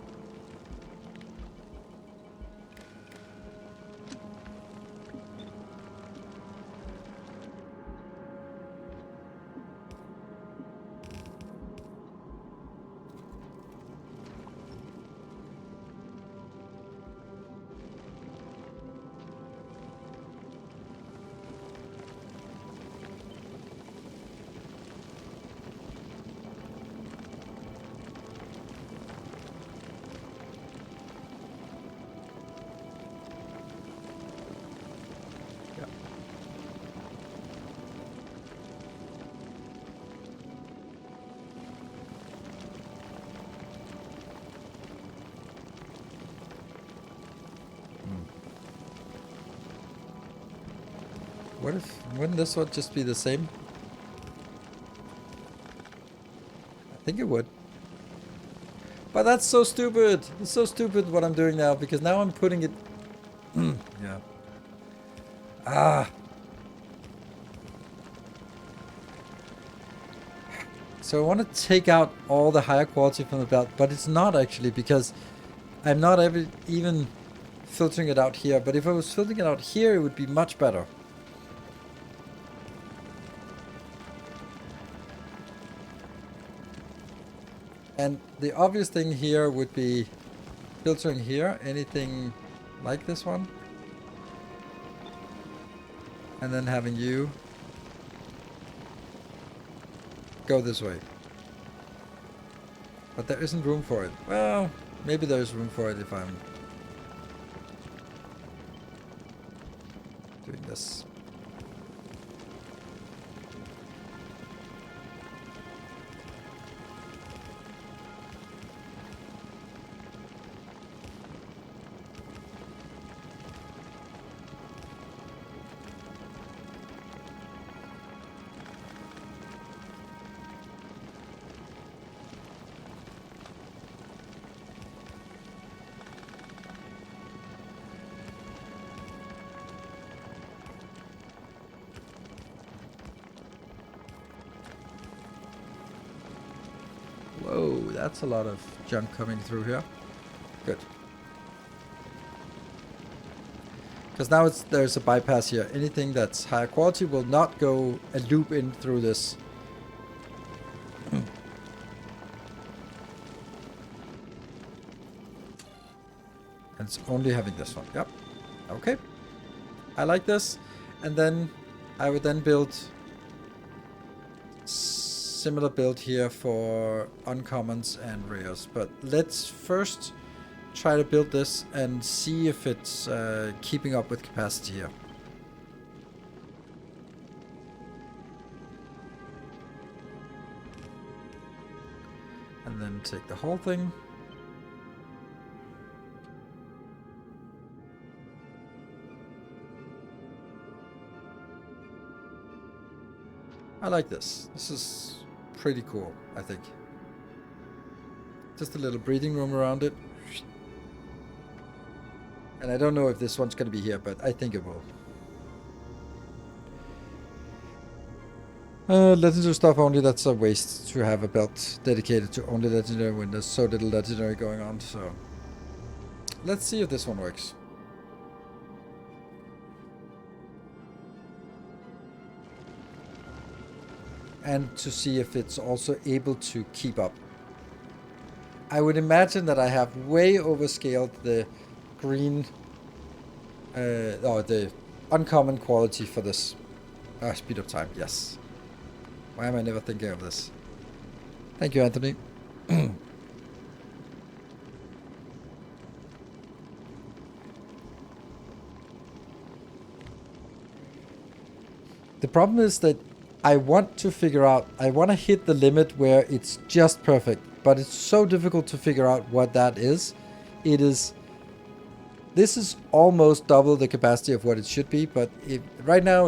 wouldn't this one just be the same? I think it would. But that's so stupid. It's so stupid what I'm doing now, because now I'm putting it... yeah. Ah. So I want to take out all the higher quality from the belt, but it's not actually, because I'm not even filtering it out here. But if I was filtering it out here, it would be much better. And the obvious thing here would be filtering here, anything like this one. And then having you go this way. But there isn't room for it. Well, maybe there's room for it if I'm doing this. Whoa, that's a lot of junk coming through here. Good. Because now there's a bypass here. Anything that's higher quality will not go and loop in through this. And it's only having this one. Yep. Okay. I like this. And then I would then build similar build here for uncommons and rares. But let's first try to build this and see if it's keeping up with capacity here. And then take the whole thing. I like this. This is pretty cool, I think. Just a little breathing room around it. And I don't know if this one's going to be here, but I think it will. Legendary stuff only, that's a waste to have a belt dedicated to only legendary when there's so little legendary going on, so... Let's see if this one works. and to see if it's also able to keep up. I would imagine that I have way overscaled the green, or the uncommon quality for this. Speed of time, yes. Why am I never thinking of this? Thank you, Anthony. The problem is that I want to figure out, I want to hit the limit where it's just perfect, but it's so difficult to figure out what that is. This is almost double the capacity of what it should be, but right now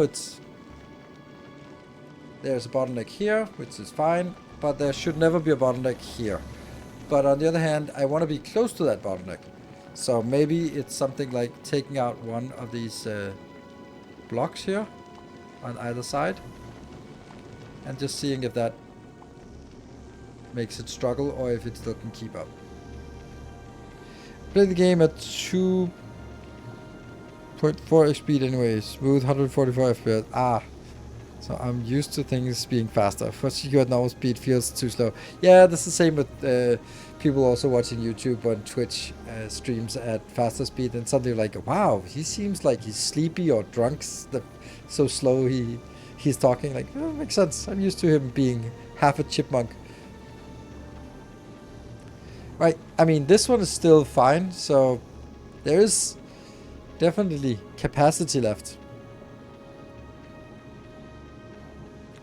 there's a bottleneck here, which is fine, but there should never be a bottleneck here. But on the other hand, I want to be close to that bottleneck. So maybe it's something like taking out one of these blocks here on either side and just seeing if that makes it struggle or if it still can keep up. Play the game at 2.4x speed anyway, smooth 144 FPS. So I'm used to things being faster. First you at normal speed feels too slow. Yeah, that's the same with people also watching YouTube on Twitch streams at faster speed, and suddenly like, wow, he seems like he's sleepy or drunk, so slow he's talking. Like, oh, makes sense. I'm used to him being half a chipmunk. Right, I mean, this one is still fine, so there is definitely capacity left.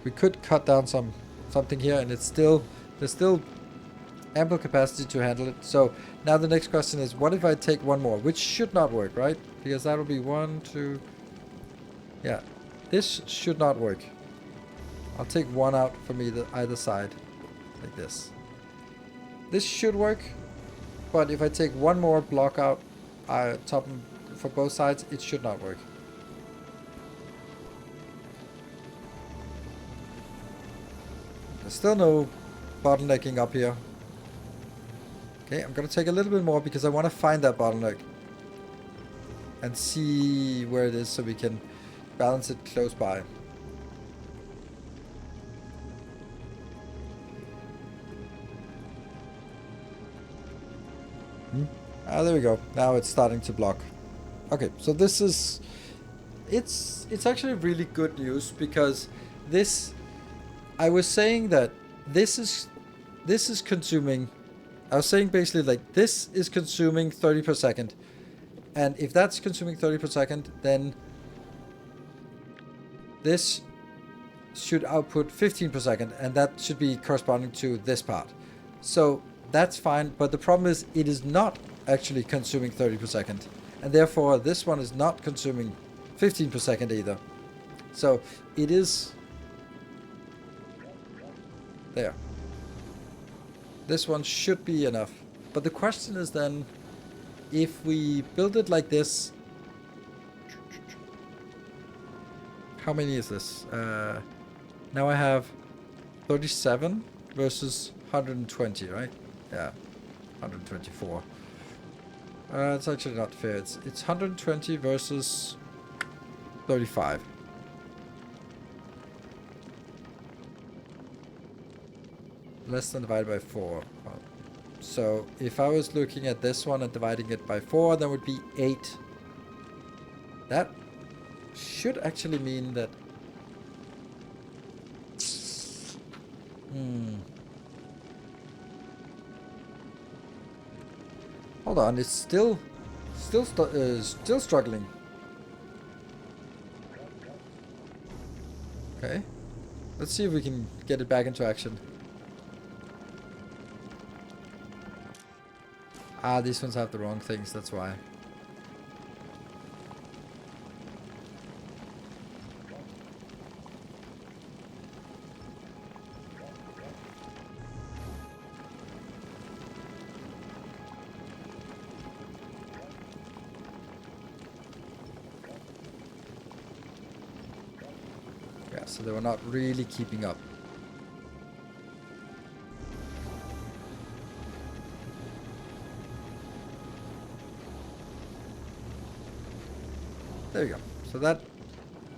We could cut down something here, and there's still ample capacity to handle it. So now the next question is, what if I take one more, which should not work, right? Because that'll be 1, 2. Yeah, this should not work. I'll take one out from either side, like this. This should work, but if I take one more block out, top for both sides, it should not work. There's still no bottlenecking up here. Okay, I'm gonna take a little bit more because I want to find that bottleneck and see where it is so we can balance it close by. There we go. Now it's starting to block. Okay, so this is... It's actually really good news because this... I was saying that this is consuming... I was saying basically like this is consuming 30 per second. And if that's consuming 30 per second, then this should output 15 per second, and that should be corresponding to this part. So that's fine, but the problem is it is not actually consuming 30 per second, and therefore this one is not consuming 15 per second either. So it is there. This one should be enough, but the question is then, if we build it like this, how many is this? Now I have 37 versus 120, right? Yeah, 124. It's actually not fair. It's 120 versus 35. Less than divided by 4. Well, so if I was looking at this one and dividing it by 4, that would be 8. That should actually mean that... Hold on, it's still struggling. Okay, let's see if we can get it back into action. These ones have the wrong things, that's why. Yeah, so they were not really keeping up. There you go. So that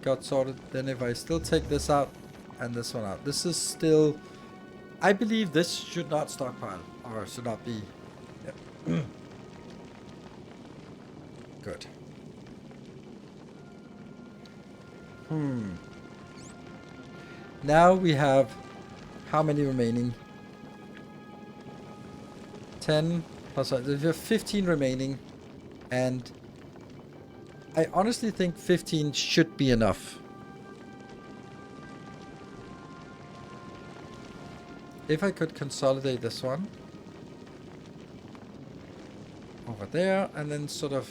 got sorted. Then if I still take this out, and this one out. This is still... I believe this should not stockpile, or should not be... Yeah. Good. Now we have how many remaining? 10 plus... We have 15 remaining, and I honestly think 15 should be enough. If I could consolidate this one over there, and then sort of...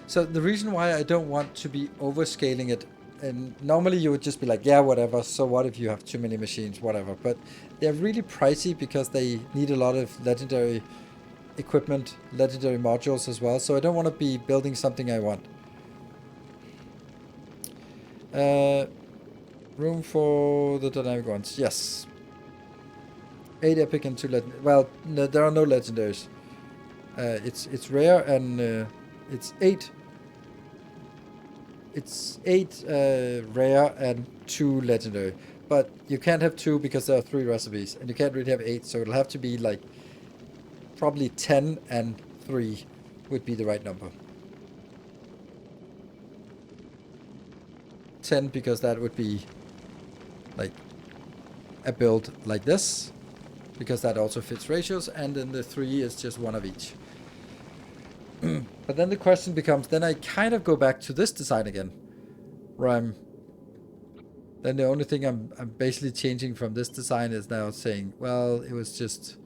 So the reason why I don't want to be overscaling it, and normally you would just be like, yeah, whatever, so what if you have too many machines, whatever. But they're really pricey because they need a lot of legendary equipment, legendary modules as well. So I don't want to be building something I want. Room for the dynamic ones, yes. 8 epic and 2 legendary. Well, no, there are no legendaries. It's rare, and it's 8. It's 8 rare and 2 legendary. But you can't have 2 because there are 3 recipes, and you can't really have 8, so it'll have to be like probably 10 and 3 would be the right number. 10 because that would be like a build like this, because that also fits ratios, and then the 3 is just one of each. But then the question becomes, then I kind of go back to this design again, where then the only thing I'm basically changing from this design is now saying, well, it was just,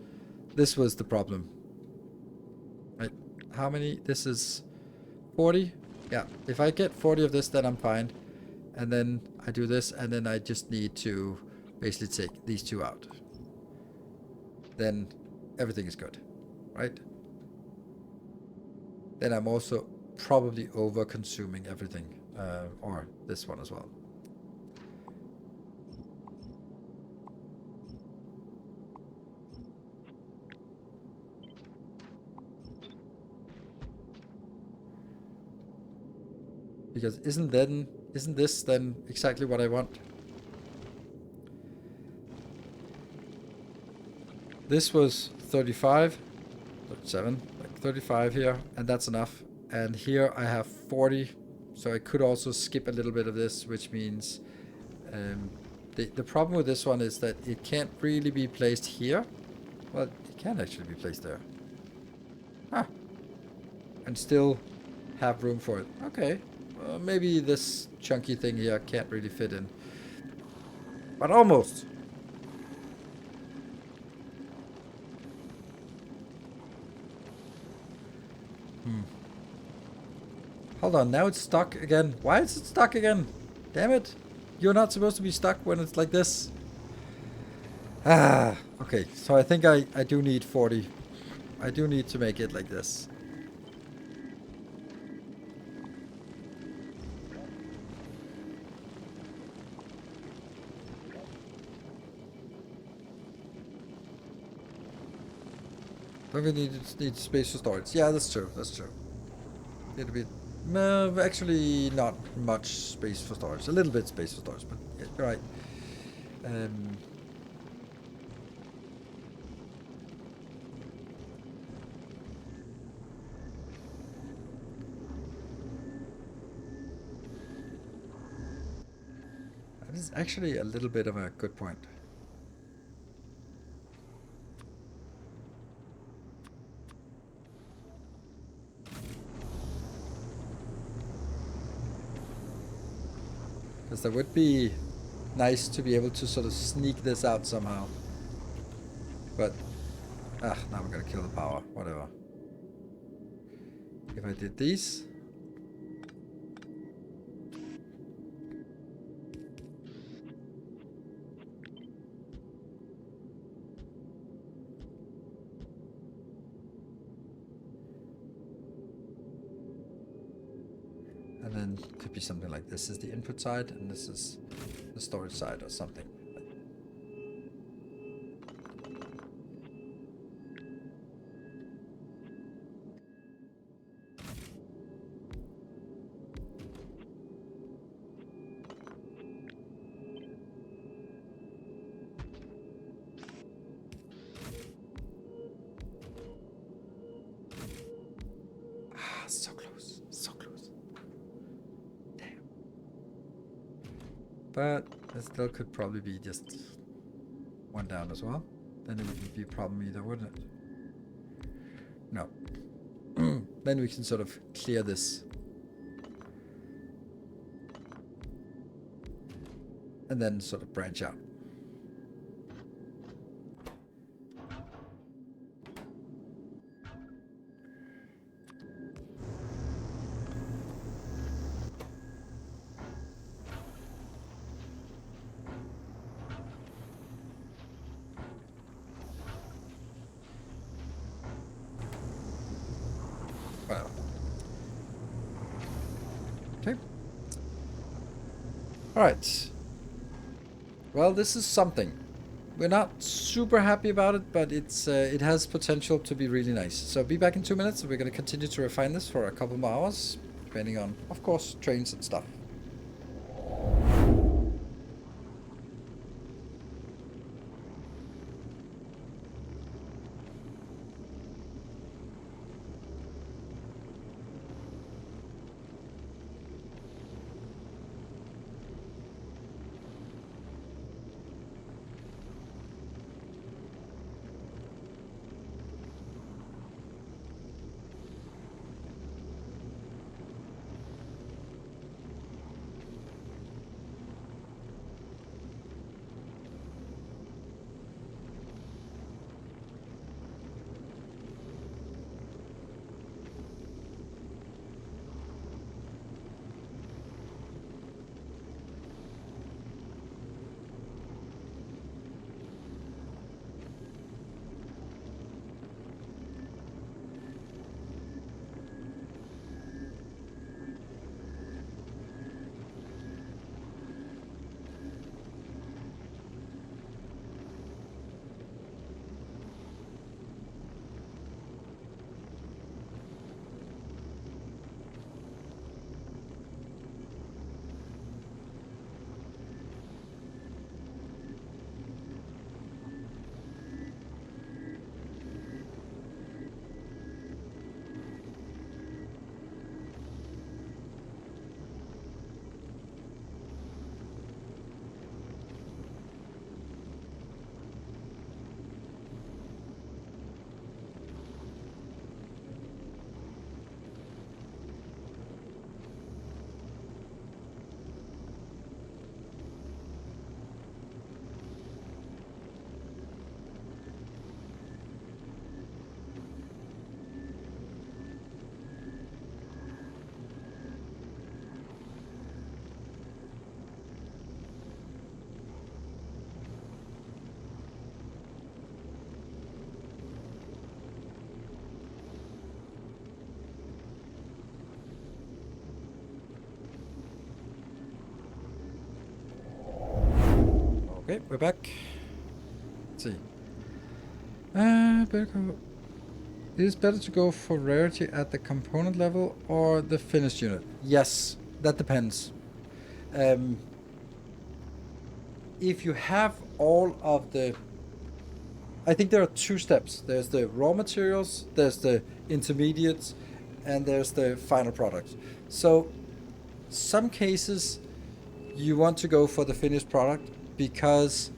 this was the problem. Right? How many? This is 40? Yeah, if I get 40 of this, then I'm fine. And then I do this, and then I just need to basically take these 2 out. Then everything is good, right? Then I'm also probably over consuming everything, or this one as well. Because isn't this then exactly what I want? This was 35, 37, like 35 here, and that's enough. And here I have 40, so I could also skip a little bit of this, which means the problem with this one is that it can't really be placed here. Well, it can actually be placed there. Ah, and still have room for it. Okay. Maybe this chunky thing here can't really fit in. But almost. Hold on, now it's stuck again. Why is it stuck again? Damn it. You're not supposed to be stuck when it's like this. Ah, okay. So I think I do need 40. I do need to make it like this. Don't we need space for storage? Yeah, that's true. That's true. It'll be actually not much space for storage. A little bit space for storage, but yeah, you're right. That is actually a little bit of a good point. Because that would be nice to be able to sort of sneak this out somehow. But, now we're gonna kill the power. Whatever. If I did these. And then it could be something like this is the input side and this is the storage side or something. so close. So close. Damn. But there still could probably be just one down as well. Then it wouldn't be a problem either, wouldn't it? No. Then we can sort of clear this. And then sort of branch out. Well. Okay. Alright. Well, this is something. We're not super happy about it, but it has potential to be really nice. So be back in 2 minutes. We're going to continue to refine this for a couple more hours, depending on, of course, trains and stuff. Okay, we're back. Let's see. It is better to go for rarity at the component level or the finished unit. Yes, that depends. If you have all of the... I think there are two steps. There's the raw materials, there's the intermediates, and there's the final product. So, some cases you want to go for the finished product because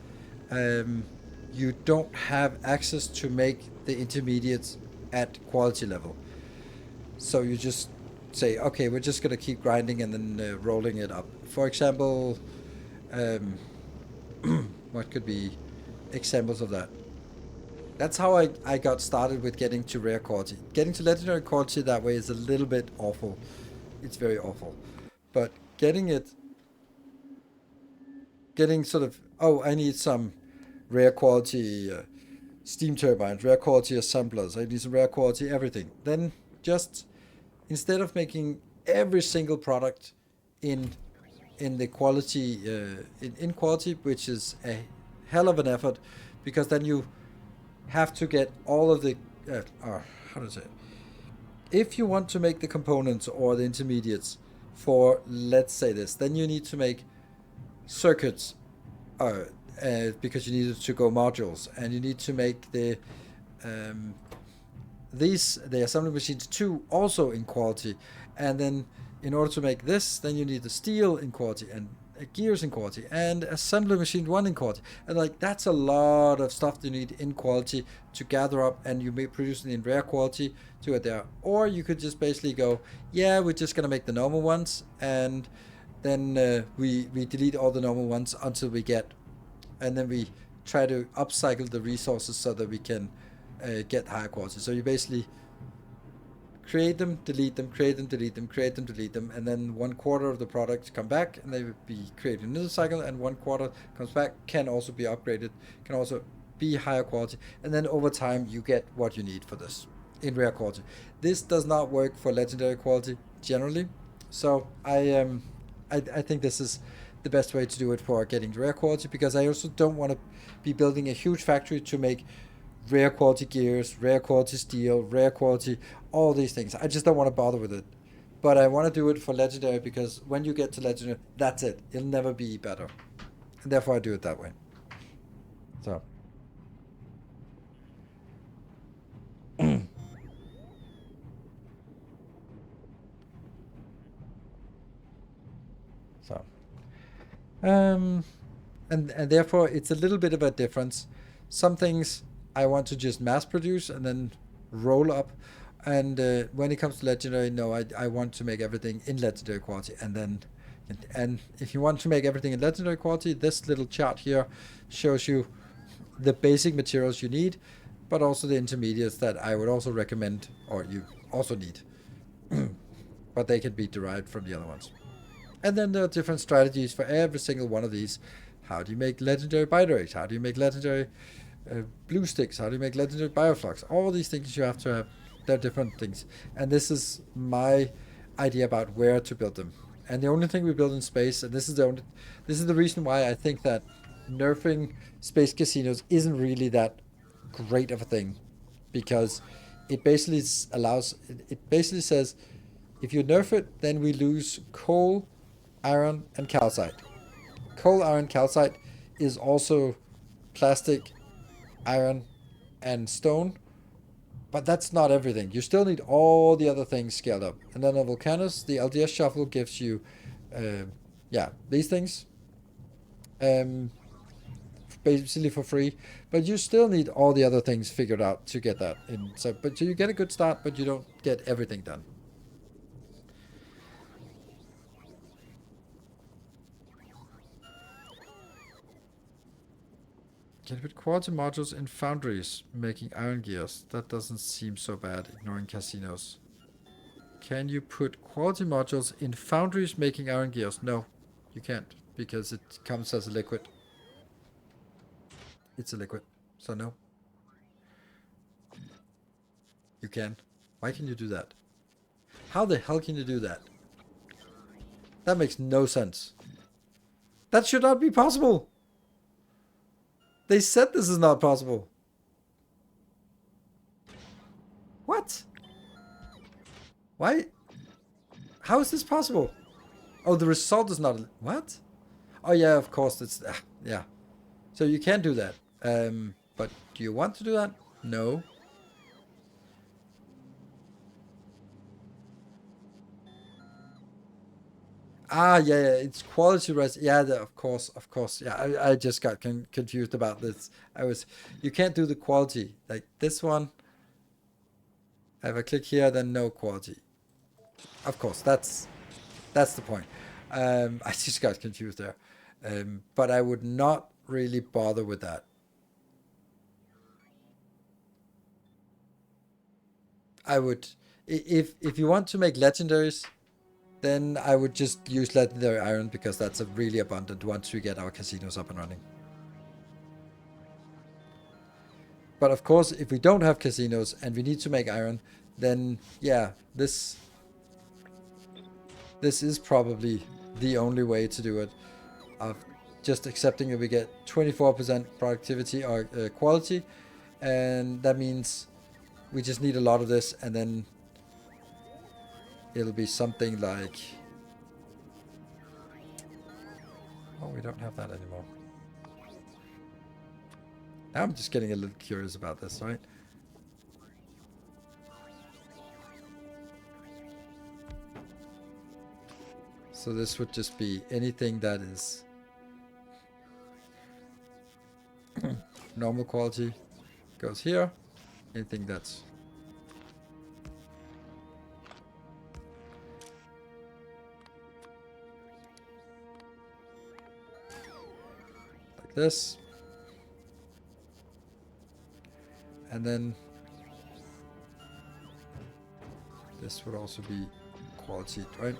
you don't have access to make the intermediates at quality level. So you just say, okay, we're just going to keep grinding and then rolling it up. For example, what could be examples of that? That's how I got started with getting to rare quality. Getting to legendary quality that way is a little bit awful. It's very awful. But getting sort of, oh, I need some rare quality steam turbines, rare quality assemblers, I need some rare quality everything. Then just, instead of making every single product in the quality, in quality, which is a hell of an effort, because then you have to get all of the, how to say it? If you want to make the components or the intermediates for, let's say this, then you need to make circuits, because you need to go modules, and you need to make the these, the assembly machines 2, also in quality. And then in order to make this, then you need the steel in quality, and gears in quality, and assembly machine 1 in quality. And like, that's a lot of stuff you need in quality to gather up, and you may produce it in rare quality to get there. Or you could just basically go, yeah, we're just gonna make the normal ones, and then we delete all the normal ones until we get, and then we try to upcycle the resources so that we can get higher quality. So you basically create them, delete them, create them, delete them, create them, delete them, and then 1/4 of the products come back, and they will be created in another cycle, and 1/4 comes back, can also be upgraded, can also be higher quality, and then over time you get what you need for this in rare quality. This does not work for legendary quality generally, so I think this is the best way to do it for getting the rare quality, because I also don't want to be building a huge factory to make rare quality gears, rare quality steel, rare quality, all these things. I just don't want to bother with it. But I want to do it for legendary, because when you get to legendary, that's it. It'll never be better. And therefore I do it that way. So. So. And therefore it's a little bit of a difference. Some things I want to just mass produce and then roll up, and when it comes to legendary, no, I want to make everything in legendary quality, and then and if you want to make everything in legendary quality, this little chart here shows you the basic materials you need, but also the intermediates that I would also recommend, or you also need, but they can be derived from the other ones. And then there are different strategies for every single one of these. How do you make legendary biterate? How do you make legendary blue sticks? How do you make legendary bioflux? All these things you have to have. They're different things. And this is my idea about where to build them. And the only thing we build in space, and this is the reason why I think that nerfing space casinos isn't really that great of a thing, because it basically it basically says, if you nerf it, then we lose coal, iron, and calcite. Coal, iron, calcite is also plastic, iron, and stone, but that's not everything. You still need all the other things scaled up. And then a Volcanus, the LDS shuffle gives you, these things, basically for free. But you still need all the other things figured out to get that in. So you get a good start, but you don't get everything done. Can you put quality modules in foundries making iron gears? That doesn't seem so bad, ignoring casinos. Can you put quality modules in foundries making iron gears? No, you can't, because it comes as a liquid. It's a liquid, so no. You can. Why can you do that? How the hell can you do that? That makes no sense. That should not be possible. They said this is not possible. What? Why? How is this possible? Oh, the result is not... What? Oh, yeah, of course. It's... yeah. So you can do that. But do you want to do that? No. Ah, yeah, it's quality res. Yeah, of course. Yeah, I just got confused about this. You can't do the quality. Like this one, if I click here, then no quality. Of course, that's the point. I just got confused there. But I would not really bother with that. I would, if you want to make legendaries, then I would just use legendary iron, because that's a really abundant once we get our casinos up and running. But of course, if we don't have casinos and we need to make iron, then yeah, this is probably the only way to do it, of just accepting that we get 24% productivity or quality, and that means we just need a lot of this, and then it'll be something like... Oh, we don't have that anymore. Now I'm just getting a little curious about this, right? So this would just be anything that is normal quality goes here. Anything that's like this. And then this would also be quality, right?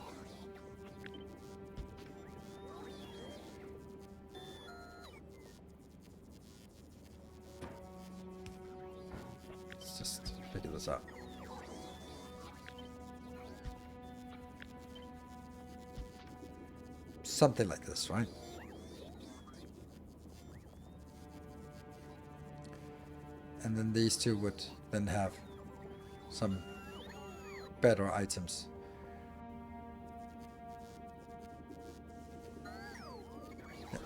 Let's just figure this out. Something like this, right? And then these two would then have some better items. Yeah.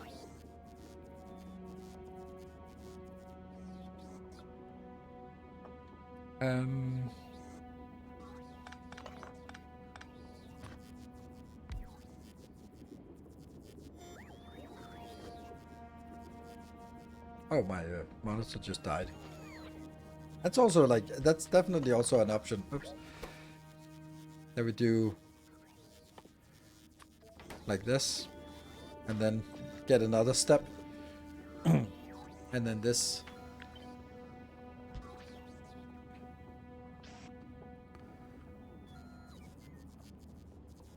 Oh, my monitor just died. That's also like, that's definitely also an option. Oops. Then we do like this, and then get another step, and then this.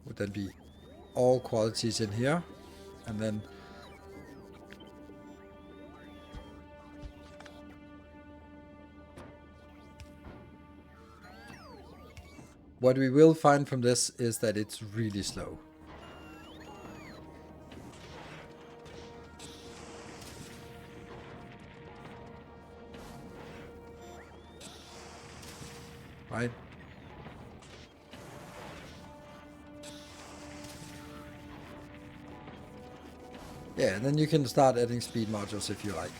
Would then be all qualities in here, and then what we will find from this is that it's really slow. Right? Yeah, and then you can start adding speed modules if you like.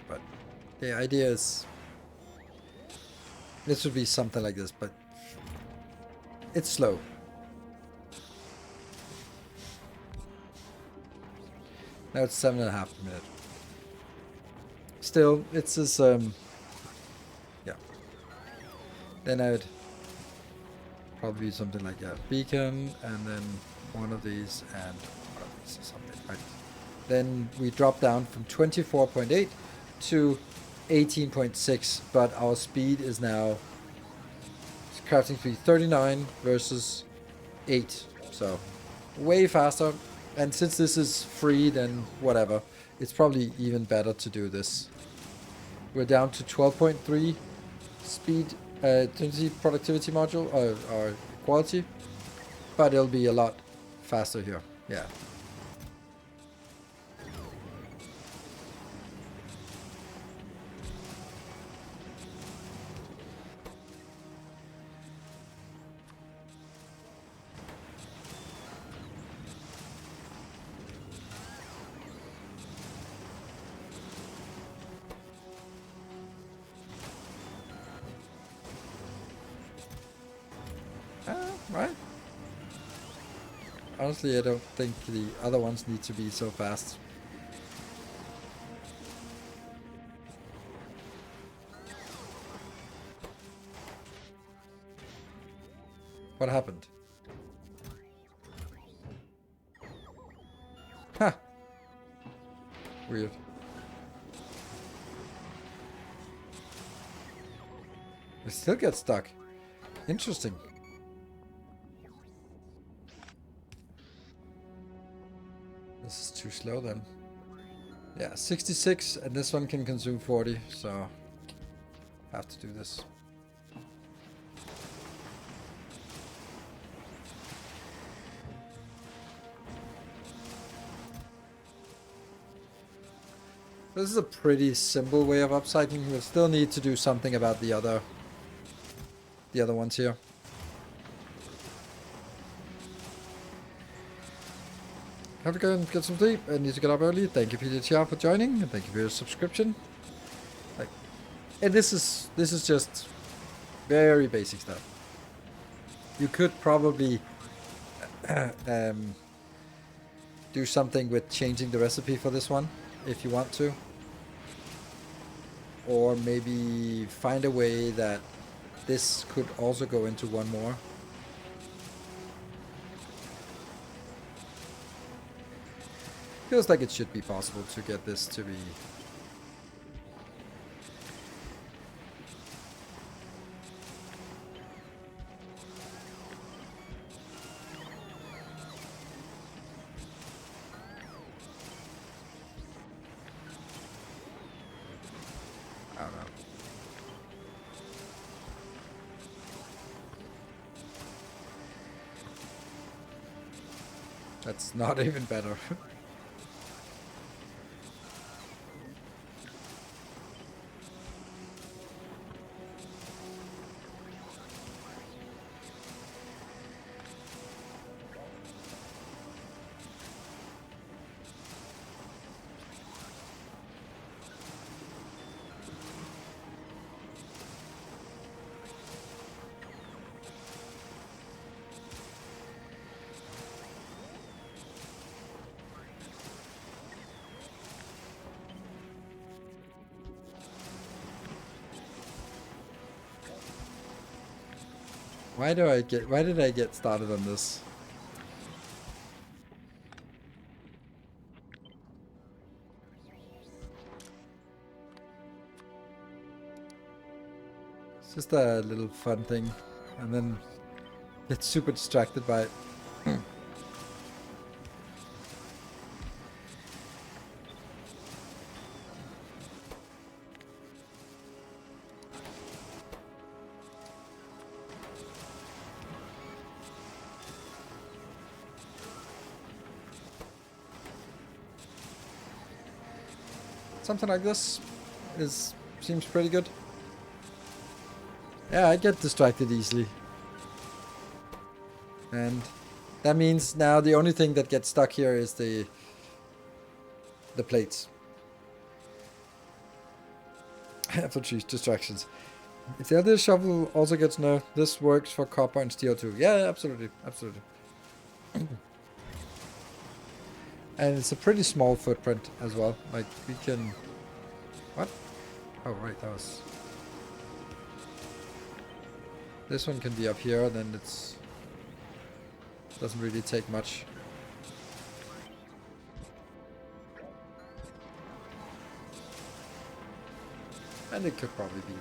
But the idea is this would be something like this, but it's slow. Now it's 7.5 minutes. Still, it's this, yeah. Then I would probably do something like a beacon, and then one of these, and one of these or something, right? Then we drop down from 24.8 to 18.6, but our speed is now crafting speed 39 versus 8, so way faster. And since this is free, then whatever, it's probably even better to do this. We're down to 12.3 speed productivity module or quality, but it'll be a lot faster here. Yeah. Right? Honestly, I don't think the other ones need to be so fast. What happened? Huh. Weird. It still gets stuck. Interesting. This is too slow then. Yeah, 66, and this one can consume 40, so I have to do this. This is a pretty simple way of upcycling. We'll still need to do something about the other ones here. Have to go and get some sleep. I need to get up early. Thank you, PDTR, for joining, and thank you for your subscription. And this is just very basic stuff. You could probably do something with changing the recipe for this one, if you want to. Or maybe find a way that this could also go into one more. Feels like it should be possible to get this to be... I don't know. That's not even better. Why did I get started on this? It's just a little fun thing, and then get super distracted by it. Something like this seems pretty good. Yeah, I get distracted easily. And that means now the only thing that gets stuck here is the plates. For distractions. If the other shovel also gets nerfed, this works for copper and steel too. Yeah, absolutely, absolutely. And it's a pretty small footprint as well. Like, we can... What? Oh, right, that was... This one can be up here, then it's... Doesn't really take much. And it could probably be...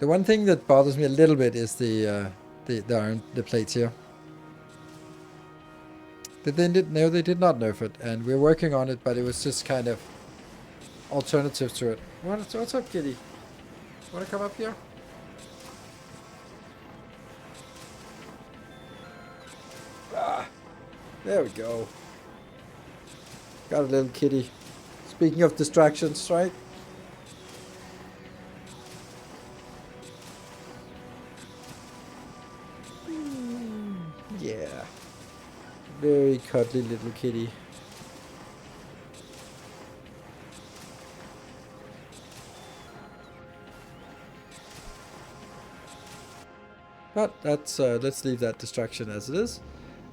The one thing that bothers me a little bit is the plates here. They did not nerf it, and we're working on it, but it was just kind of alternative to it. What's up, kitty? Wanna come up here? Ah, there we go. Got a little kitty. Speaking of distractions, right? Yeah. Very cuddly little kitty. But that's let's leave that distraction as it is,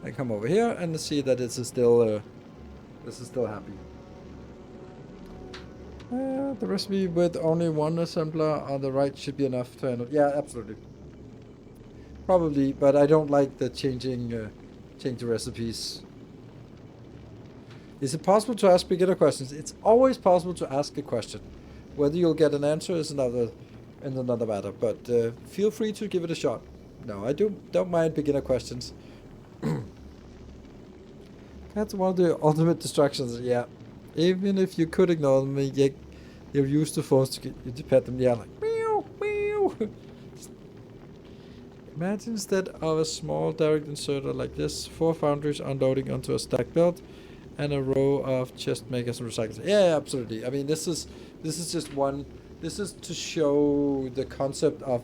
and come over here and see that this is still happy. The recipe with only one assembler on the right should be enough to handle. Yeah, absolutely. Probably, but I don't like the changing the recipes. Is it possible to ask beginner questions? It's always possible to ask a question. Whether you'll get an answer is another matter. But feel free to give it a shot. No, I don't mind beginner questions. That's one of the ultimate distractions. Yeah, even if you could ignore them, you've used the phones to pet them. Yeah, like meow meow. Imagine instead of a small direct inserter like this, 4 foundries unloading onto a stack belt, and a row of chest makers and recyclers. Yeah, absolutely. I mean, this is just one. This is to show the concept of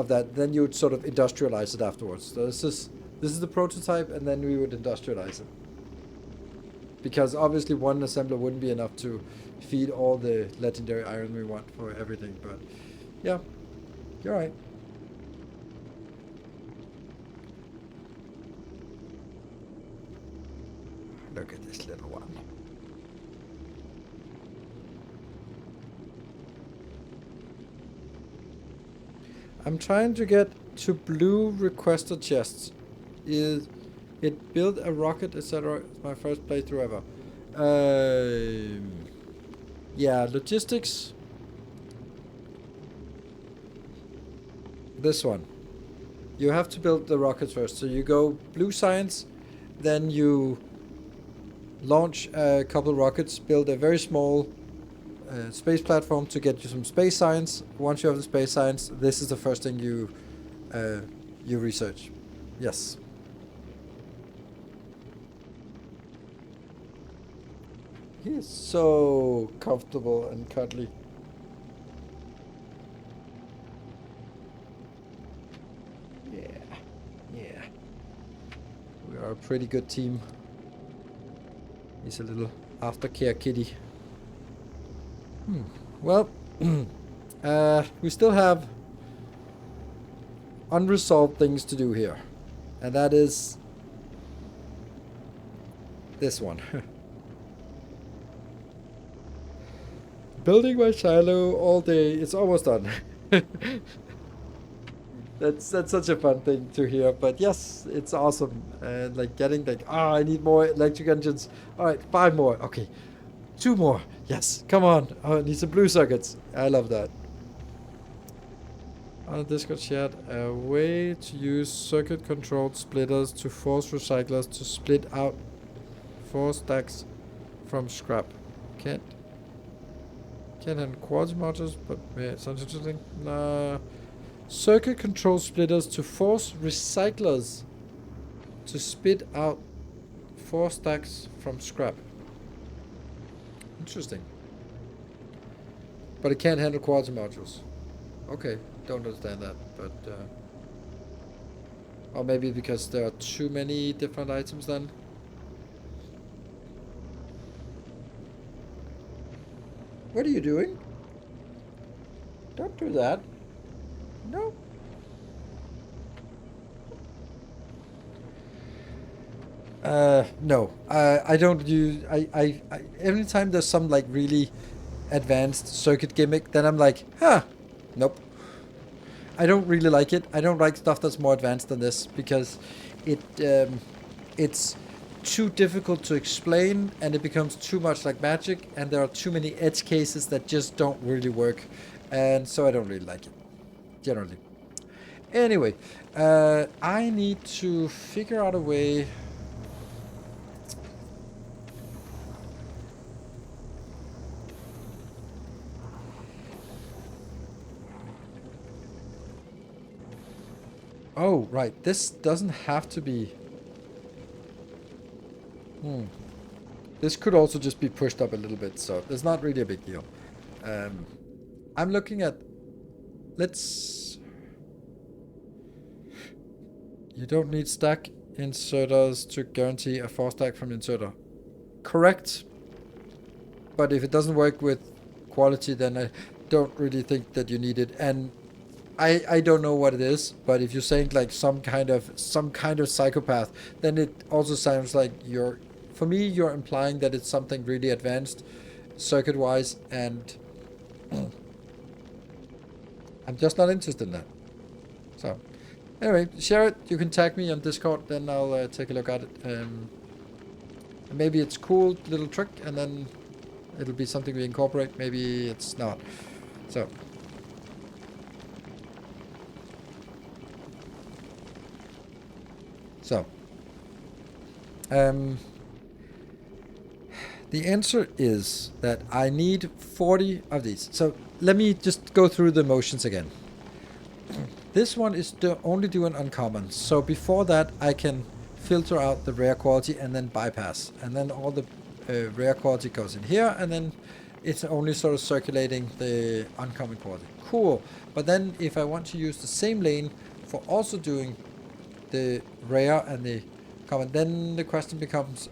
that. Then you would sort of industrialize it afterwards. So this is the prototype, and then we would industrialize it. because obviously one assembler wouldn't be enough to feed all the legendary iron we want for everything. But yeah, you're right. Look at this little one. I'm trying to get to blue requester chests. Is it build a rocket, etc.? It's my first playthrough ever. Yeah, logistics. This one. You have to build the rockets first. So you go blue science, then you launch a couple rockets, build a very small space platform to get you some space science. Once you have the space science, this is the first thing you research. Yes. He's so comfortable and cuddly. Yeah. Yeah. We are a pretty good team. He's a little aftercare kitty. Well, we still have unresolved things to do here. And that is this one. Building my silo all day. It's almost done. That's such a fun thing to hear. But yes, it's awesome. And like getting like, I need more electric engines. All right, 5 more. Okay, 2 more. Yes, come on. Oh, I need some blue circuits. I love that. On the Discord chat, a way to use circuit-controlled splitters to force recyclers to split out 4 stacks from scrap. Can't have quality modules, but yeah, sounds interesting. Circuit-controlled splitters to force recyclers to spit out 4 stacks from scrap. Interesting. But it can't handle quality modules. Okay, don't understand that, but or maybe because there are too many different items then. What are you doing? Don't do that. No. No. I don't use. I every time there's some like really advanced circuit gimmick, then I'm like, nope. I don't really like it. I don't like stuff that's more advanced than this because it's too difficult to explain and it becomes too much like magic and there are too many edge cases that just don't really work, and so I don't really like it generally. Anyway, I need to figure out a way. Oh, right. This doesn't have to be... This could also just be pushed up a little bit, so it's not really a big deal. I'm looking at... Let's... You don't need stack inserters to guarantee a 4 stack from inserter. Correct. But if it doesn't work with quality, then I don't really think that you need it. And I don't know what it is, but if you're saying like some kind of psychopath, then it also sounds like for me you're implying that it's something really advanced circuit wise, and I'm just not interested in that. So anyway, share it. You can tag me on Discord, then I'll take a look at it. Maybe it's cool little trick, and then it'll be something we incorporate. Maybe it's not. So. The answer is that I need 40 of these. So let me just go through the motions again. This one is only doing uncommon. So before that, I can filter out the rare quality and then bypass. And then all the rare quality goes in here, and then it's only sort of circulating the uncommon quality. Cool. But then if I want to use the same lane for also doing the rare and the comment. Then the question becomes,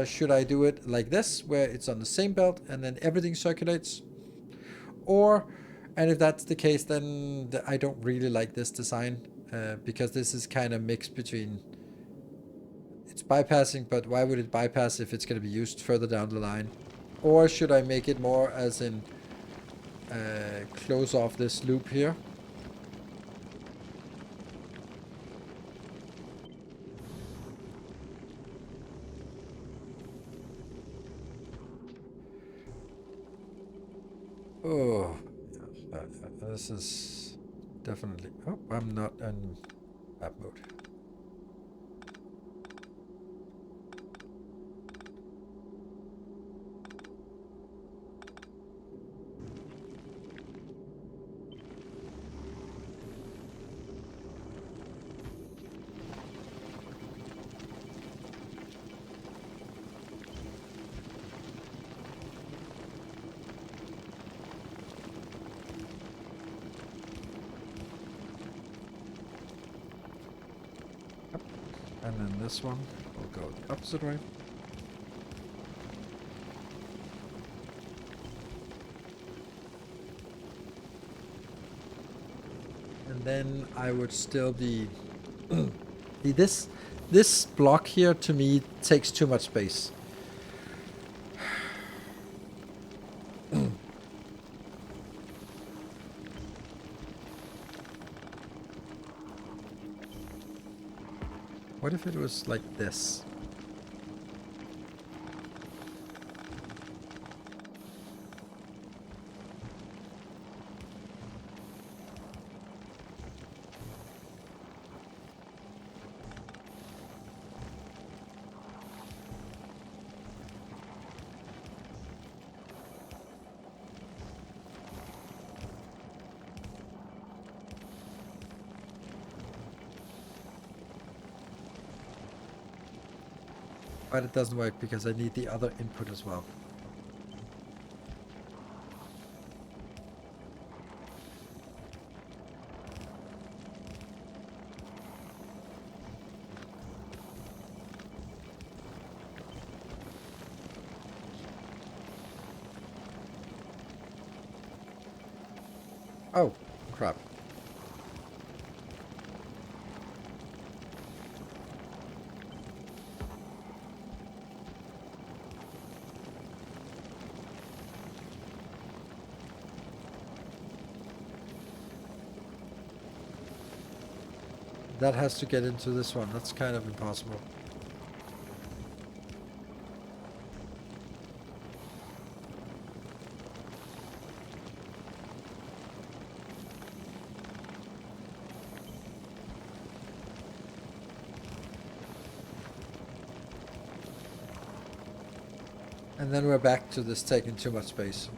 should I do it like this, where it's on the same belt and then everything circulates? Or, and if that's the case, then I don't really like this design, because this is kind of mixed between, it's bypassing, but why would it bypass if it's going to be used further down the line? Or should I make it more as in close off this loop here? Oh, this is definitely... Oh, I'm not in map mode. And then this one will go the opposite way. And then I would still be... this block here to me takes too much space. What if it was like this? But it doesn't work because I need the other input as well. Oh, crap. That has to get into this one. That's kind of impossible. And then we're back to this taking too much space.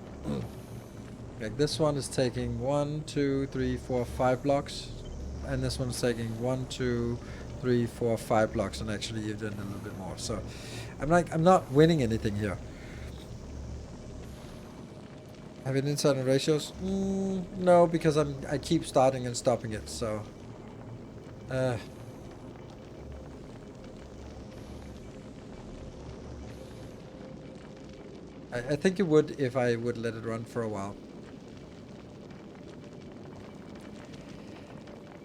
Like this one is taking 1, 2, 3, 4, 5 blocks. And this one's taking 1, 2, 3, 4, 5 blocks, and actually even a little bit more. So I'm not winning anything here. Have an insight on ratios? No, because I keep starting and stopping it. So I think it would if I would let it run for a while.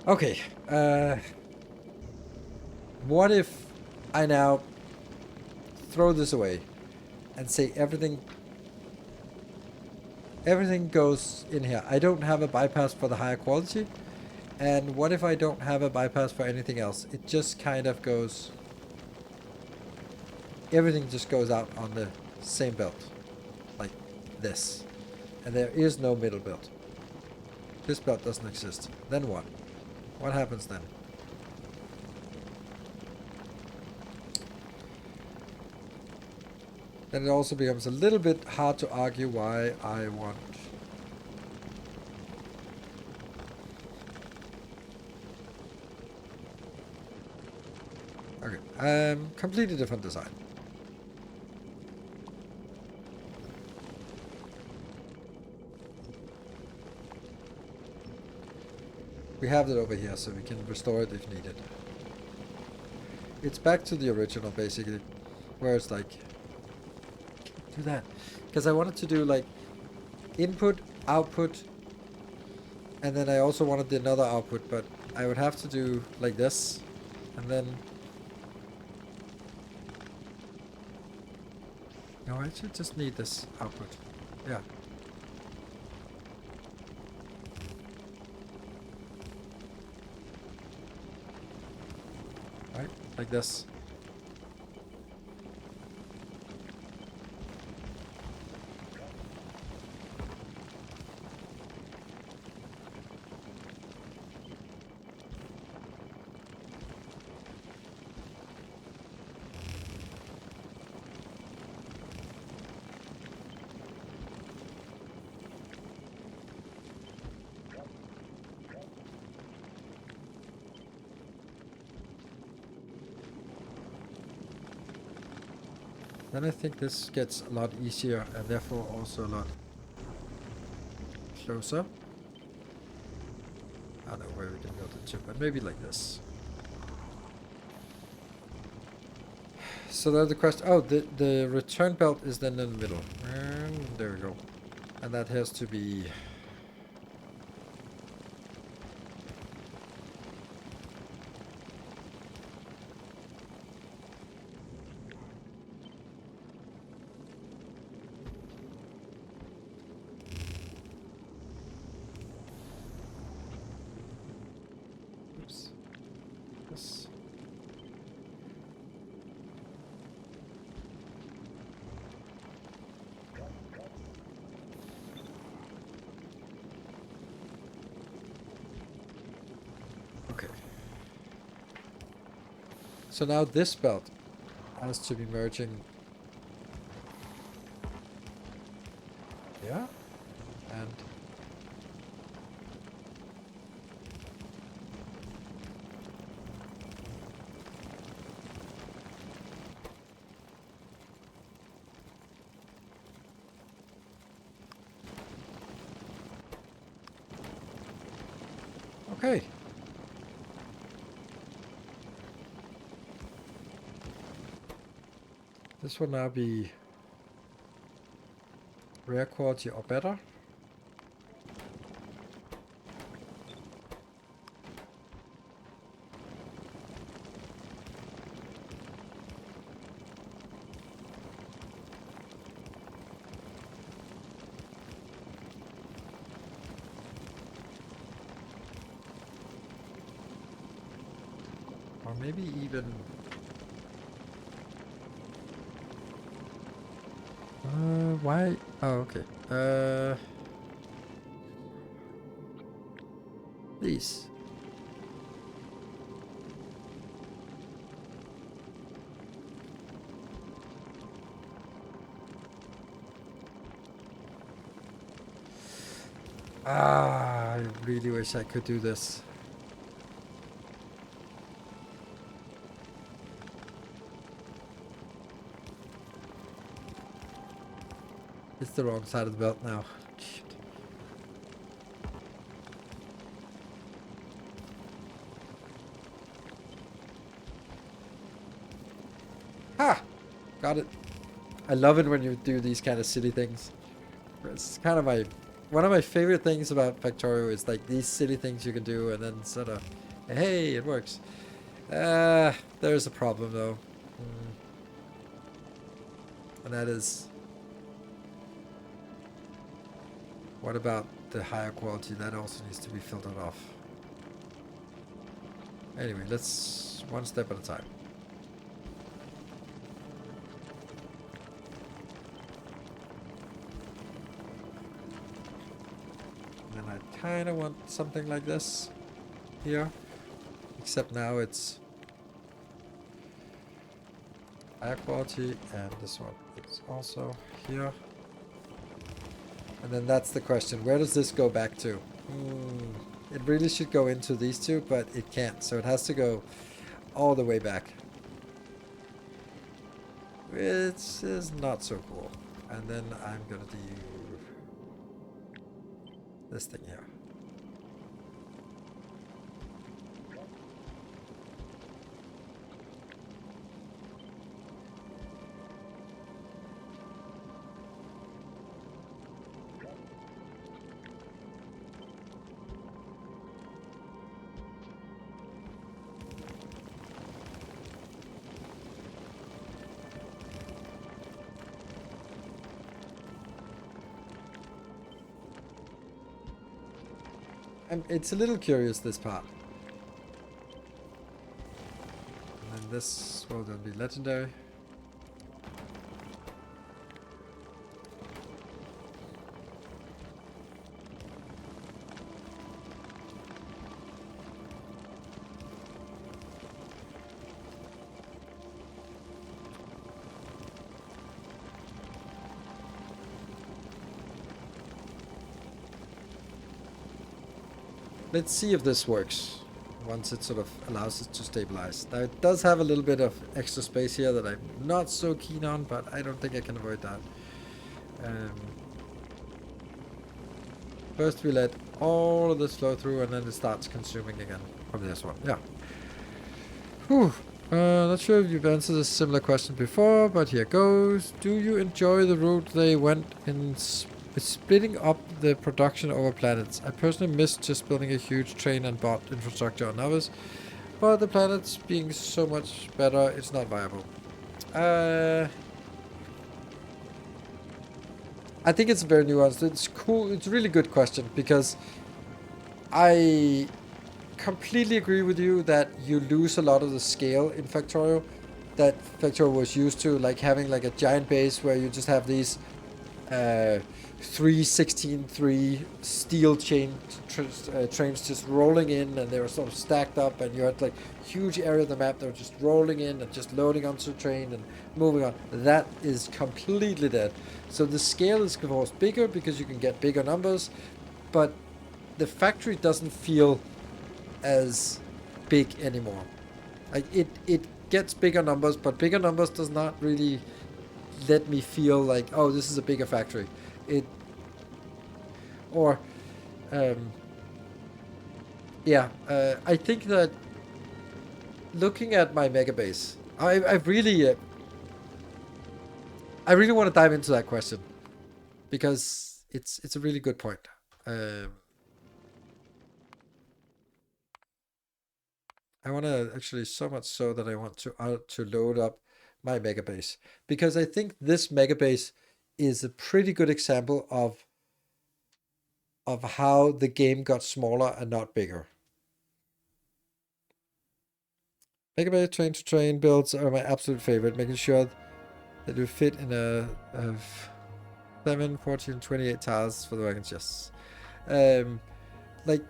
Okay, what if I now throw this away and say everything goes in here? I don't have a bypass for the higher quality, and what if I don't have a bypass for anything else? It just kind of goes, everything just goes out on the same belt, like this, and there is no middle belt. This belt doesn't exist. Then what? What happens then? Then it also becomes a little bit hard to argue why I want... Okay, completely different design. We have it over here, so we can restore it if needed. It's back to the original basically, where it's like, do that, because I wanted to do like input, output, and then I also wanted another output, but I would have to do like this, and then no, I should just need this output. Yeah. Right, like this. Then I think this gets a lot easier and therefore also a lot closer. I don't know where we can go to, but maybe like this. So then the question, oh, the return belt is then in the middle. And there we go. And that has to be... Oops. This. Okay. So now this belt has to be merging. Yeah. And okay. This will now be rare quality or better. Or maybe even... why? Oh, okay. These. Ah, I really wish I could do this. It's the wrong side of the belt now. Shit. Ha! Got it. I love it when you do these kind of silly things. It's kind of one of my favorite things about Factorio is like these silly things you can do and then sort of, hey, it works. There's a problem though. And that is, what about the higher quality? That also needs to be filtered off. Anyway, let's one step at a time. And then I kind of want something like this here, except now it's higher quality, and this one is also here. And then that's the question, where does this go back to? It really should go into these two, but it can't, so it has to go all the way back. Which is not so cool. And then I'm gonna do this thing here. It's a little curious, this part. And then this will then be legendary. Let's see if this works. Once it sort of allows it to stabilize. Now it does have a little bit of extra space here that I'm not so keen on, but I don't think I can avoid that. First we let all of this flow through and then it starts consuming again from this one. Yeah. Whew. Not sure if you've answered a similar question before, but here goes. Do you enjoy the route they went in splitting up the production over planets? I personally miss just building a huge train and bot infrastructure on others, but the planets being so much better, it's not viable. I think it's very nuanced. It's cool. It's a really good question because I completely agree with you that you lose a lot of the scale in Factorio that Factorio was used to, like having like a giant base where you just have these 3 steel trains just rolling in, and they were sort of stacked up, and you had like huge area of the map that were just rolling in and just loading onto the train and moving on. That is completely dead. So the scale is of course bigger because you can get bigger numbers, but the factory doesn't feel as big anymore. Like it gets bigger numbers, but bigger numbers does not really let me feel like, oh, this is a bigger factory. I think that looking at my mega base, I really want to dive into that question because it's a really good point. I want to actually, so much so that I want to load up my mega base, because I think this mega base is a pretty good example of how the game got smaller and not bigger. Mega base train to train builds are my absolute favorite, making sure that you fit in a 7, 14, 28 tiles for the wagons. Yes. Like,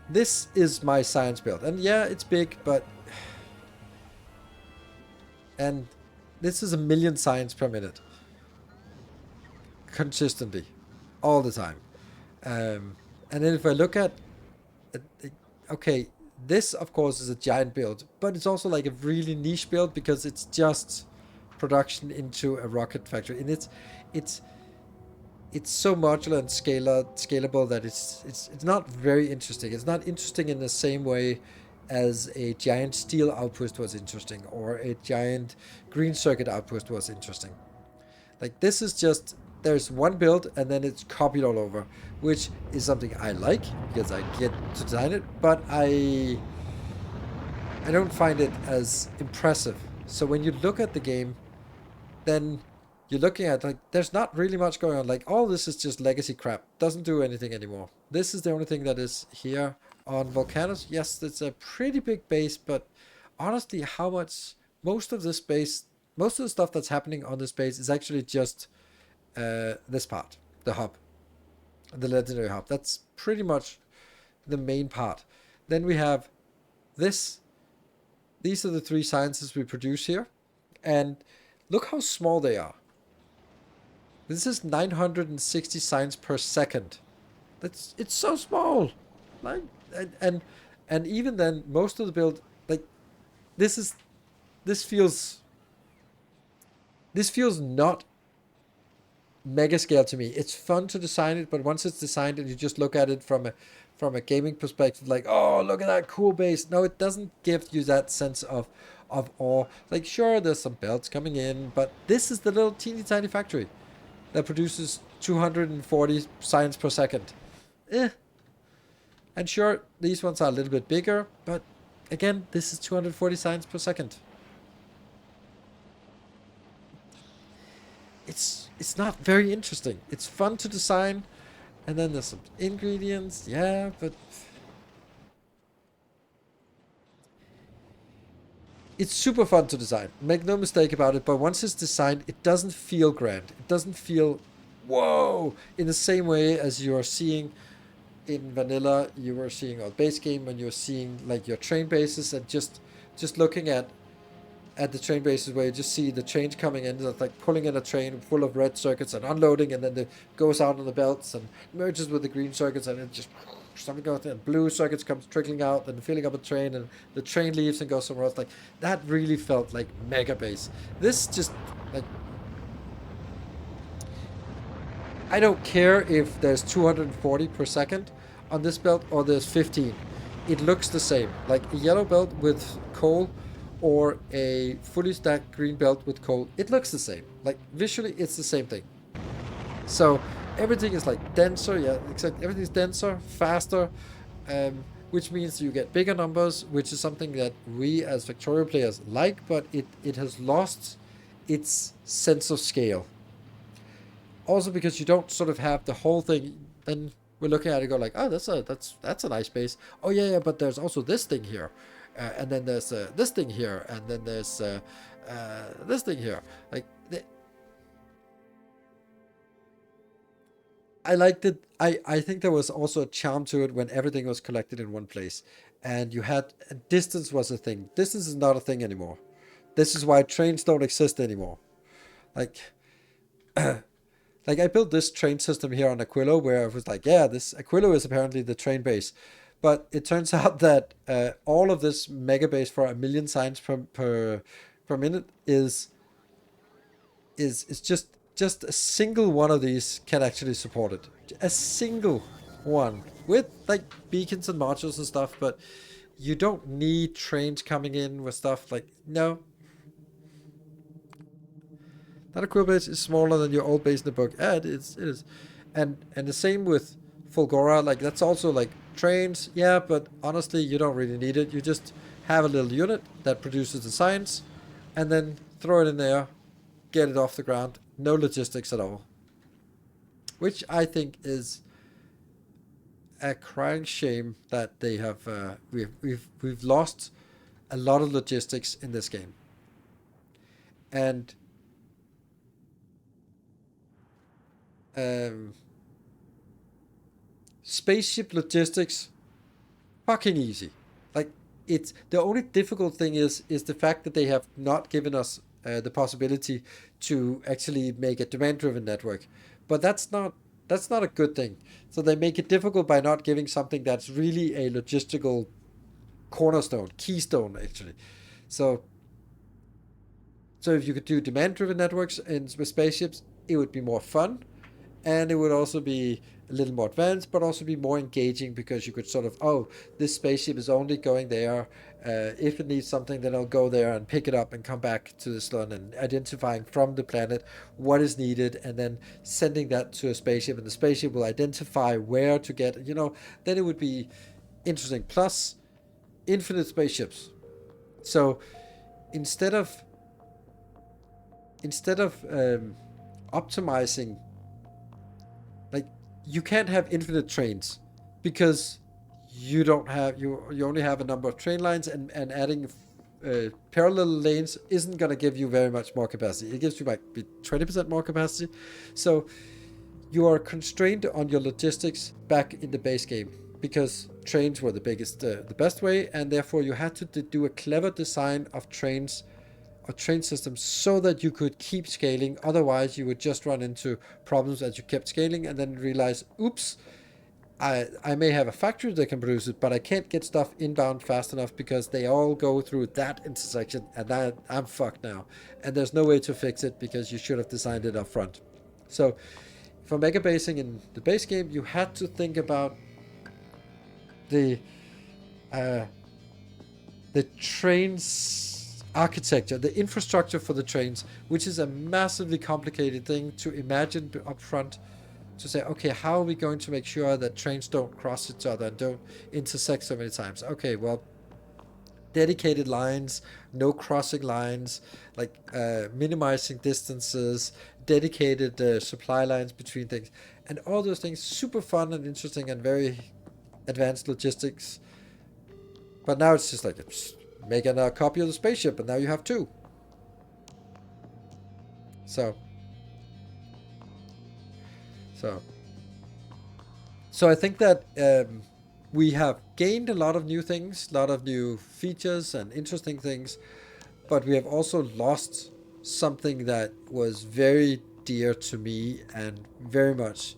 this is my science build, and yeah, it's big, but and this is 1,000,000 science per minute, consistently, all the time. And then if I look at, okay, this of course is a giant build, but it's also like a really niche build because it's just production into a rocket factory, and it's so modular and scalable that it's not very interesting. It's not interesting in the same way as a giant steel outpost was interesting, or a giant green circuit outpost was interesting. Like, this is just, there's one build and then it's copied all over, which is something I like because I get to design it, but I don't find it as impressive. So when you look at the game, then you're looking at, like, there's not really much going on. Like, all this is just legacy crap. Doesn't do anything anymore. This is the only thing that is here on Volcanus. Yes, it's a pretty big base, but honestly, how much, most of this base, most of the stuff that's happening on this base is actually just this part, the hub, the legendary hub. That's pretty much the main part. Then we have this. These are the 3 sciences we produce here, and look how small they are. This is 960 science per second. It's so small. Like, and even then, most of the build, like, this feels not mega scale to me. It's fun to design it, but once it's designed and you just look at it from a gaming perspective, like, oh, look at that cool base. No, it doesn't give you that sense of awe. Like, sure, there's some belts coming in, but this is the little teeny tiny factory that produces 240 science per second. And sure, these ones are a little bit bigger, but again, this is 240 science per second. It's not very interesting. It's fun to design. And then there's some ingredients, yeah, but it's super fun to design. Make no mistake about it, but once it's designed, it doesn't feel grand. It doesn't feel, whoa, in the same way as you're seeing in vanilla, you were seeing on base game when you're seeing like your train bases, and just looking at the train bases where you just see the trains coming in, like pulling in a train full of red circuits and unloading, and then it goes out on the belts and merges with the green circuits, and it just something goes in, and blue circuits comes trickling out and filling up a train, and the train leaves and goes somewhere else. Like that really felt like mega base. This just like, I don't care if there's 240 per second on this belt or there's 15. It looks the same. Like a yellow belt with coal or a fully stacked green belt with coal, it looks the same. Like visually, it's the same thing. So everything is like denser, yeah, except everything's denser, faster, which means you get bigger numbers, which is something that we as Factorio players like, but it has lost its sense of scale. Also because you don't sort of have the whole thing, then we're looking at it and go like, oh, that's a nice base. Oh yeah, but there's also this thing here. And then there's this thing here, and then there's this thing here. Like, I liked it. I think there was also a charm to it when everything was collected in one place, and you had distance was a thing. Distance is not a thing anymore. This is why trains don't exist anymore. Like, like I built this train system here on Aquilo, where I was like, yeah, this Aquilo is apparently the train base. But it turns out that all of this mega base for 1,000,000 signs per minute is just a single one of these can actually support it. A single one with like beacons and modules and stuff, but you don't need trains coming in with stuff like, no. That Aquilo base is smaller than your old base in the book. Yeah, it is. And the same with Fulgora, like that's also like trains, yeah, but honestly you don't really need it. You just have a little unit that produces the signs and then throw it in there, get it off the ground, no logistics at all, which I think is a crying shame that they have we've lost a lot of logistics in this game. And spaceship logistics, fucking easy. Like it's the only difficult thing is the fact that they have not given us the possibility to actually make a demand-driven network, but that's not a good thing. So they make it difficult by not giving something that's really a logistical cornerstone, keystone actually. So if you could do demand-driven networks with spaceships, it would be more fun. And it would also be a little more advanced, but also be more engaging because you could sort of, oh, this spaceship is only going there. If it needs something, then I'll go there and pick it up and come back to this one, and identifying from the planet what is needed and then sending that to a spaceship, and the spaceship will identify where to get, then it would be interesting. Plus, infinite spaceships. So instead of optimizing, like you can't have infinite trains because you only have a number of train lines, and adding parallel lanes isn't going to give you very much more capacity. It gives you like 20% more capacity. So you are constrained on your logistics back in the base game because trains were the best way, and therefore you had to do a clever design of trains or train systems so that you could keep scaling. Otherwise, you would just run into problems as you kept scaling and then realize, oops, I may have a factory that can produce it, but I can't get stuff inbound fast enough because they all go through that intersection, and I'm fucked now. And there's no way to fix it because you should have designed it up front. So for mega basing in the base game, you had to think about the trains architecture, the infrastructure for the trains, which is a massively complicated thing to imagine up front, to say, okay, how are we going to make sure that trains don't cross each other and don't intersect so many times? Okay, well, dedicated lines, no crossing lines, like minimizing distances, dedicated supply lines between things, and all those things super fun and interesting and very advanced logistics. But now it's just like make a copy of the spaceship, and now you have two. So, so, so I think that we have gained a lot of new things, a lot of new features and interesting things, but we have also lost something that was very dear to me and very much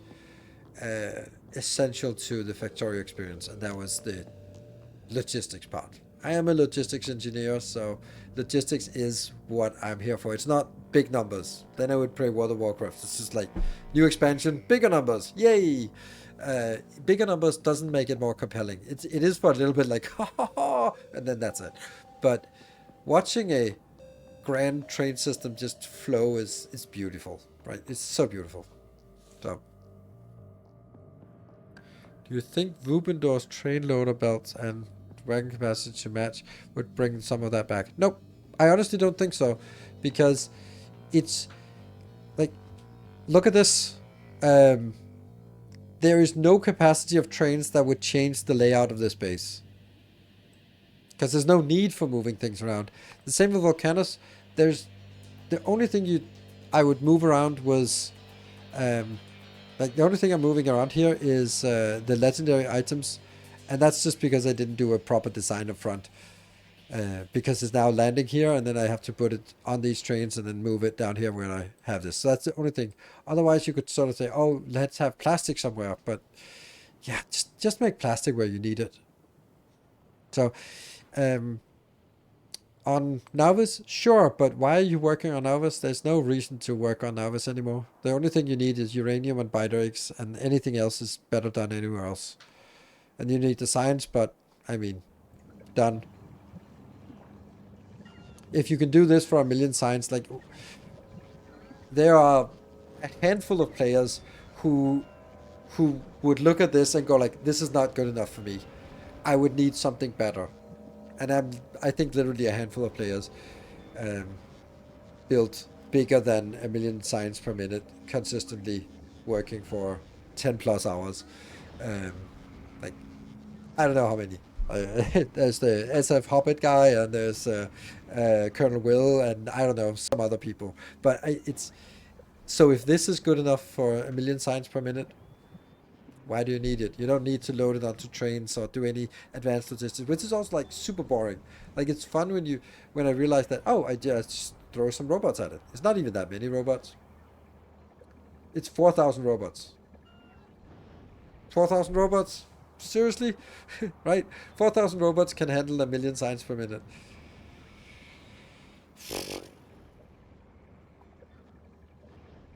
essential to the Factorio experience, and that was the logistics part. I am a logistics engineer, so logistics is what I'm here for. It's not big numbers. Then I would play World of Warcraft. It's just like new expansion, bigger numbers, yay! Bigger numbers doesn't make it more compelling. It is for a little bit like ha ha ha, and then that's it. But watching a grand train system just flow is beautiful, right? It's so beautiful. So, do you think Vubendor's train loader belts and wagon capacity to match would bring some of that back? Nope. I honestly don't think so, because it's like, look at this. There is no capacity of trains that would change the layout of this base, because there's no need for moving things around. The same with Volcanus. There's the only thing I would move around was like the only thing I'm moving around here is the legendary items, and that's just because I didn't do a proper design up front. Because it's now landing here, and then I have to put it on these trains and then move it down here where I have this. So that's the only thing. Otherwise, you could sort of say, oh, let's have plastic somewhere. But yeah, just make plastic where you need it. So on Nauvis, sure, but why are you working on Nauvis? There's no reason to work on Nauvis anymore. The only thing you need is uranium and biter and anything else is better done anywhere else. And you need the science, but I mean, done. If you can do this for 1,000,000 signs, like, there are a handful of players who would look at this and go like, this is not good enough for me. I would need something better. And I think literally a handful of players built bigger than 1,000,000 signs per minute, consistently working for 10 plus hours. Like, I don't know how many. There's the SF Hobbit guy, and there's Colonel Will, and I don't know, some other people. But it's so if this is good enough for 1,000,000 signs per minute, why do you need it? You don't need to load it onto trains or do any advanced logistics, which is also like super boring. Like, it's fun when I realize that, oh, I just throw some robots at it. It's not even that many robots. It's 4,000 robots. 4,000 robots? Seriously? Right? 4,000 robots can handle 1,000,000 signs per minute.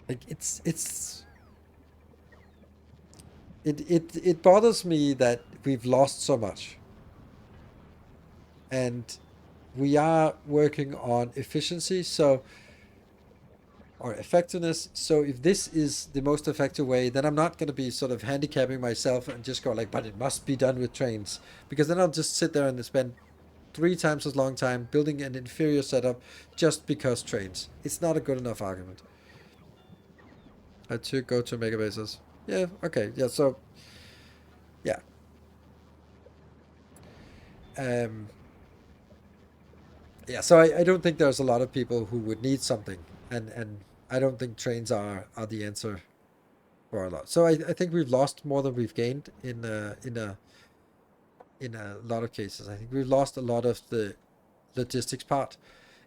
Like, it bothers me that we've lost so much. And we are working on efficiency, or effectiveness. So if this is the most effective way, then I'm not going to be sort of handicapping myself and just go like, but it must be done with trains. Because then I'll just sit there and spend 3 times as long time building an inferior setup just because trains. It's not a good enough argument. I had to go to megabases. Yeah, okay, yeah, so, yeah. Yeah, so I don't think there's a lot of people who would need something, and I don't think trains are the answer for a lot. So I think we've lost more than we've gained in a lot of cases. I think we've lost a lot of the logistics part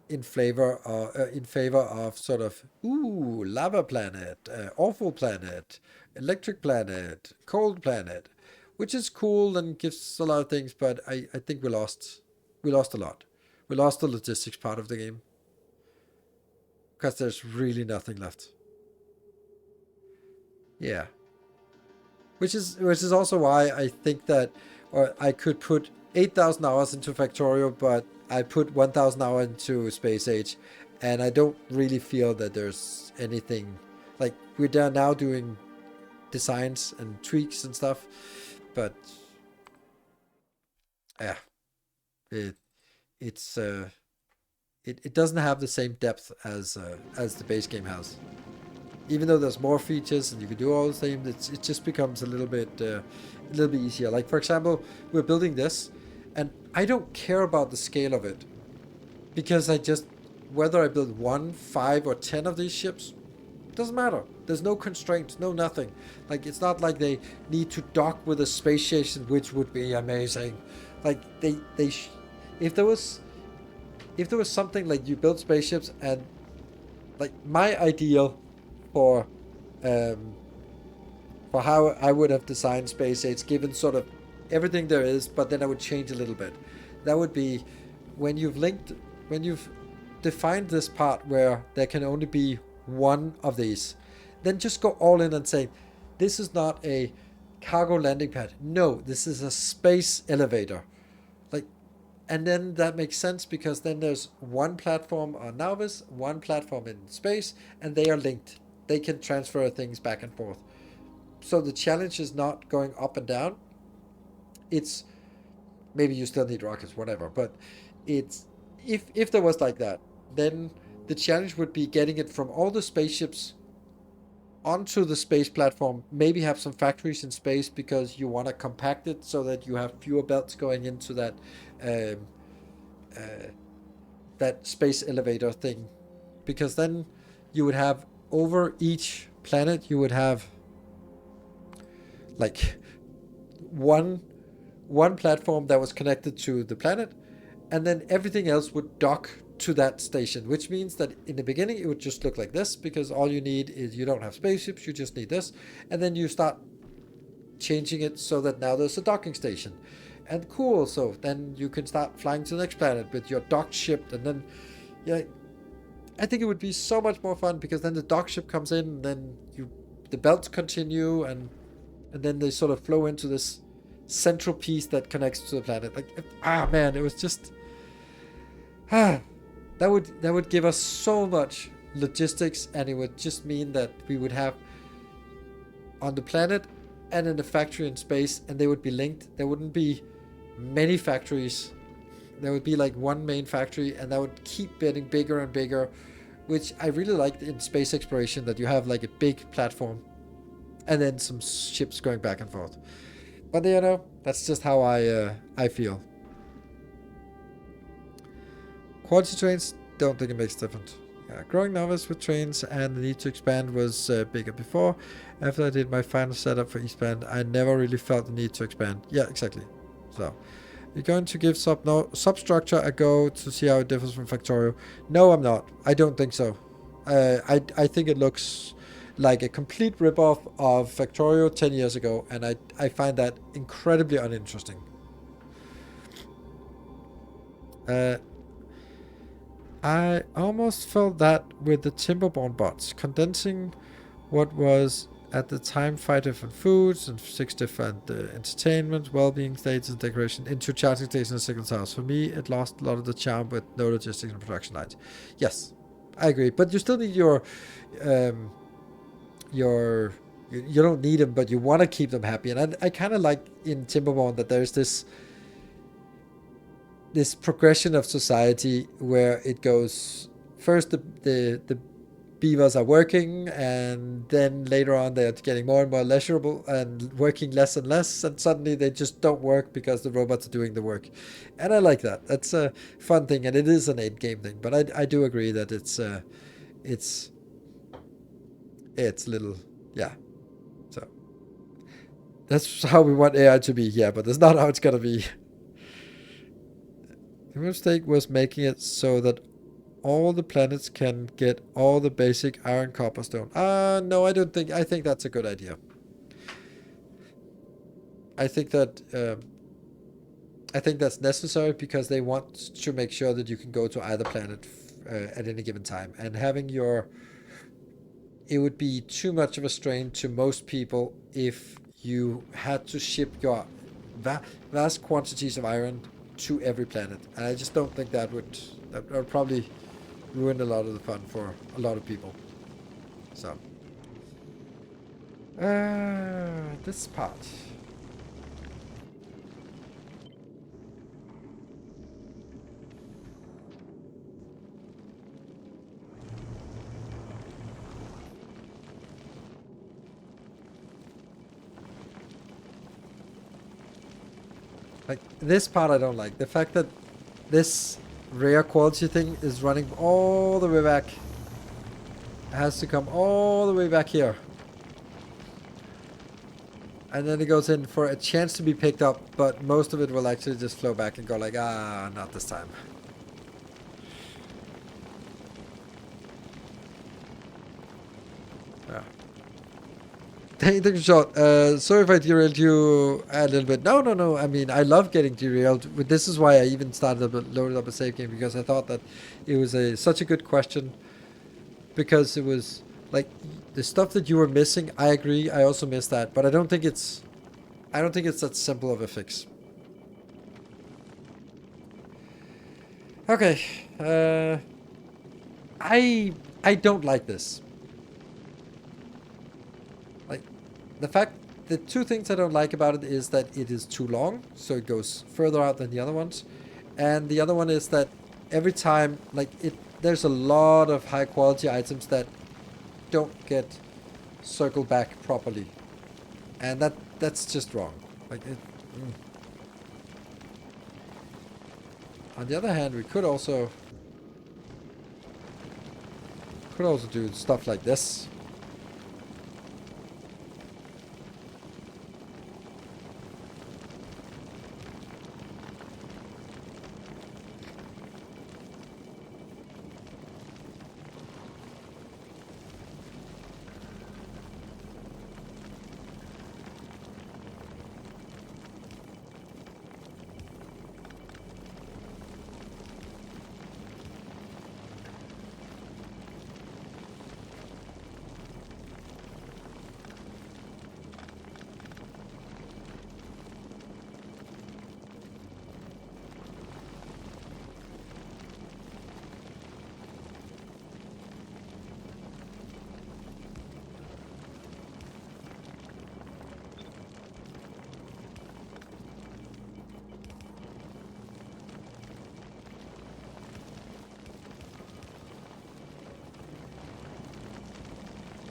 in favor of sort of lava planet, awful planet, electric planet, cold planet, which is cool and gives a lot of things. But I think we lost a lot. We lost the logistics part of the game because there's really nothing left. Yeah, which is also why I think that, or I could put 8,000 hours into Factorio, but I put 1,000 hours into Space Age, and I don't really feel that there's anything, like, we're now doing designs and tweaks and stuff, but yeah, it it's it doesn't have the same depth as the base game has. even though there's more features and you can do all the same, it just becomes a little bit easier. Like for example, we're building this, and I don't care about the scale of it because whether I build 1, 5, or 10 of these ships, doesn't matter. There's no constraints, no nothing. Like it's not like they need to dock with a space station, which would be amazing. Like if there was something like you build spaceships and like my ideal for um, for how I would have designed Space Age, given sort of everything there is, but then I would change a little bit. That would be when you've defined this part where there can only be one of these, then just go all in and say, this is not a cargo landing pad. No, this is a space elevator. Like, and then that makes sense because then there's one platform on Nauvis, one platform in space, and they are linked. They can transfer things back and forth. So the challenge is not going up and down. It's maybe you still need rockets, whatever. But it's if there was like that, then the challenge would be getting it from all the spaceships onto the space platform. Maybe have some factories in space because you want to compact it so that you have fewer belts going into that um, that space elevator thing. Because then you would have over each planet you would have like one platform that was connected to the planet, and then everything else would dock to that station, which means that in the beginning it would just look like this because all you need is you don't have spaceships, you just need this, and then you start changing it so that now there's a docking station. And cool, so then you can start flying to the next planet with your docked ship, and then yeah, I think it would be so much more fun because then the dock ship comes in, and then the belts continue, and then they sort of flow into this central piece that connects to the planet. Like, man, it was just that would give us so much logistics, and it would just mean that we would have on the planet and in the factory in space, and they would be linked. There wouldn't be many factories. There would be like one main factory, and that would keep getting bigger and bigger, which I really liked in space exploration, that you have like a big platform and then some ships going back and forth. But you know, that's just how I feel. Quality trains, don't think it makes a difference. Growing novice with trains and the need to expand was bigger before. After I did my final setup for Eastband, I never really felt the need to expand. Yeah, exactly. So, you're going to give substructure a go to see how it differs from Factorio? No, I'm not. I don't think so. I think it looks like a complete ripoff of Factorio 10 years ago, and I find that incredibly uninteresting. I almost felt that with the Timberborn bots, condensing what was at the time 5 different foods and 6 different entertainment, well-being states and decoration into charging stations and signal towers. For me, it lost a lot of the charm with no logistics and production lines. Yes, I agree, but you still need your you don't need them, but you want to keep them happy. And I kind of like in Timberborn that there's this progression of society where it goes first the beavers are working, and then later on they're getting more and more leisurable and working less and less, and suddenly they just don't work because the robots are doing the work. And I like that. That's a fun thing, and it is an 8-game thing, but I do agree that it's little, yeah. So that's how we want AI to be, yeah, but that's not how it's gonna be. The mistake was making it so that all the planets can get all the basic iron, copper, stone. No, I don't think. I think that's a good idea. I think that's necessary because they want to make sure that you can go to either planet at any given time. And having it would be too much of a strain to most people if you had to ship your vast quantities of iron to every planet. And I just don't think that would probably ruin a lot of the fun for a lot of people. So this part. Like, this part I don't like. The fact that this rare quality thing is running all the way back. It has to come all the way back here. And then it goes in for a chance to be picked up, but most of it will actually just flow back and go like, ah, not this time. Yeah. Thank you, shot. Sorry if I derailed you a little bit. No. I mean, I love getting derailed. This is why I even loaded up a save game, because I thought that it was such a good question. Because it was like the stuff that you were missing. I agree. I also missed that, but I don't think it's that simple of a fix. Okay. I don't like this. Like, the two things I don't like about it is that it is too long, so it goes further out than the other ones. And the other one is that every time, like, there's a lot of high quality items that don't get circled back properly. And that's just wrong. Like, On the other hand, we could also do stuff like this.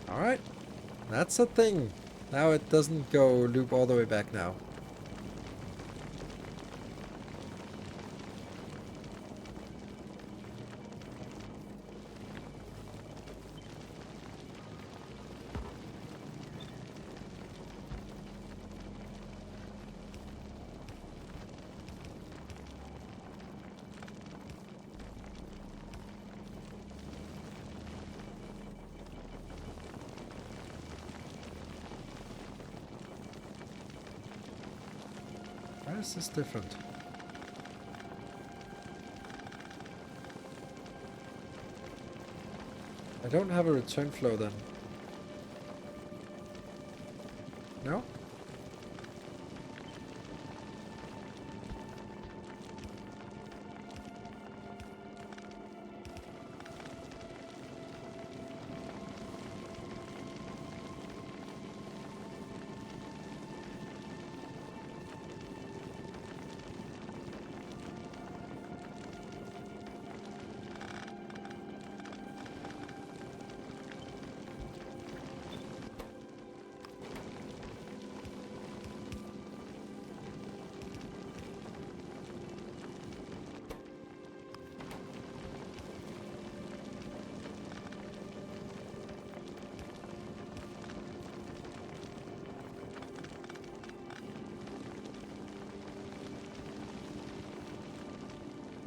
Alright. That's a thing. Now it doesn't go loop all the way back now. Why is this different? I don't have a return flow then. No?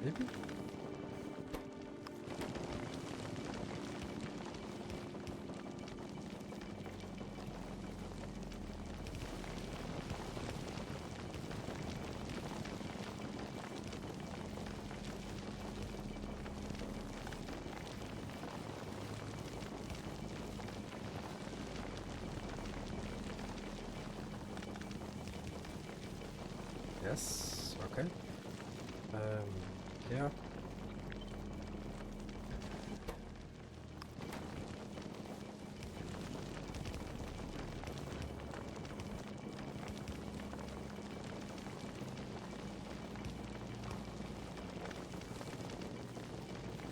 Maybe? Yes, okay. Yeah.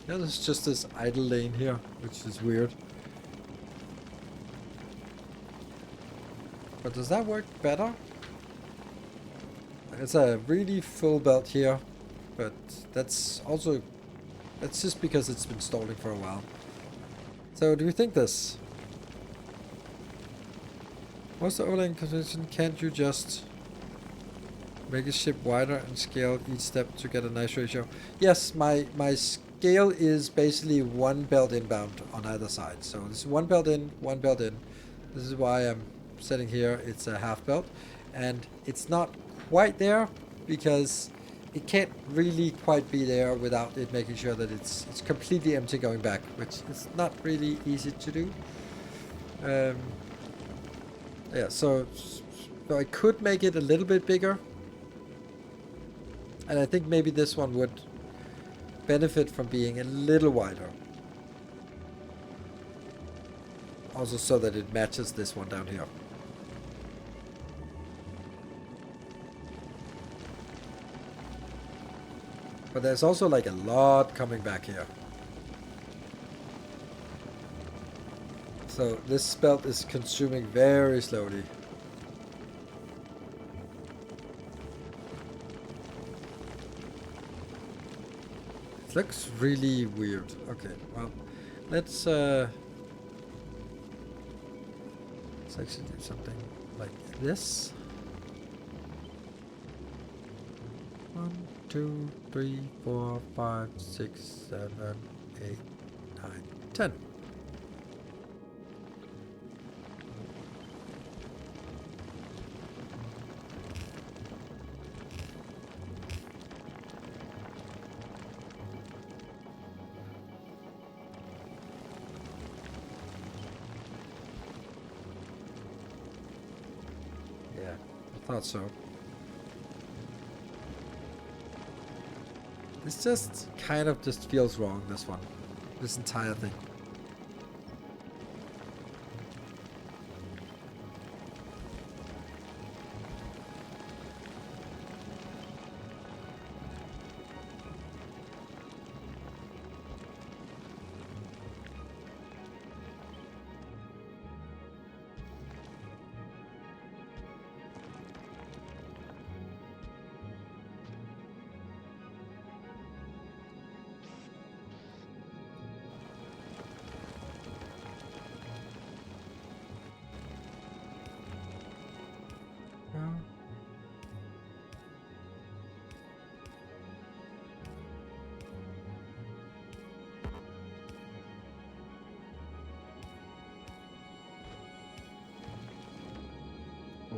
Yeah, there's just this idle lane here, which is weird. But does that work better? it's a really full belt here, but that's just because it's been stalling for a while. So do you think this? What's the overlaying condition? Can't you just make a ship wider and scale each step to get a nice ratio? Yes, my scale is basically one belt inbound on either side. So this is one belt in, one belt in. This is why I'm setting here. It's a half belt, and it's not quite there because it can't really quite be there without it making sure that it's completely empty going back, which is not really easy to do. Yeah, so I could make it a little bit bigger. And I think maybe this one would benefit from being a little wider. Also so that it matches this one down here. But there's also like a lot coming back here. So this belt is consuming very slowly. It looks really weird. Okay, well, let's actually do something like this. 1, 2, 3, 4, 5, 6, 7, 8, 9, 10. Yeah, I thought so. This just kind of just feels wrong, this one. This entire thing.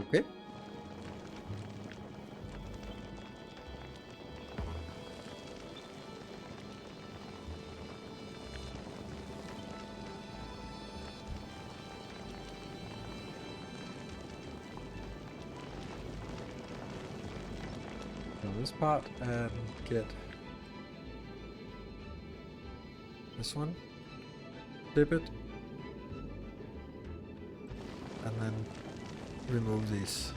Okay. This part and get this one, flip it, and then remove these.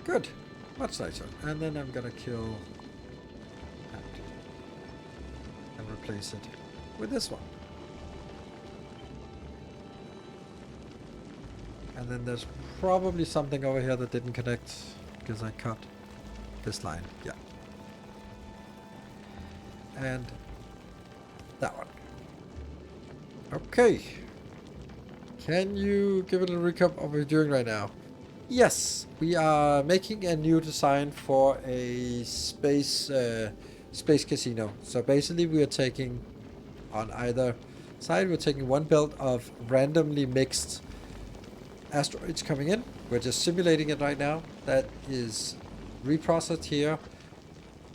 Good, much nicer. And then I'm gonna kill that and replace it with this one. And then there's probably something over here that didn't connect because I cut this line. Yeah. And that one. Okay. Can you give it a recap of what we're doing right now? Yes, we are making a new design for a space casino. So basically we are taking on either side, we're taking one belt of randomly mixed asteroids coming in. We're just simulating it right now. That is reprocessed here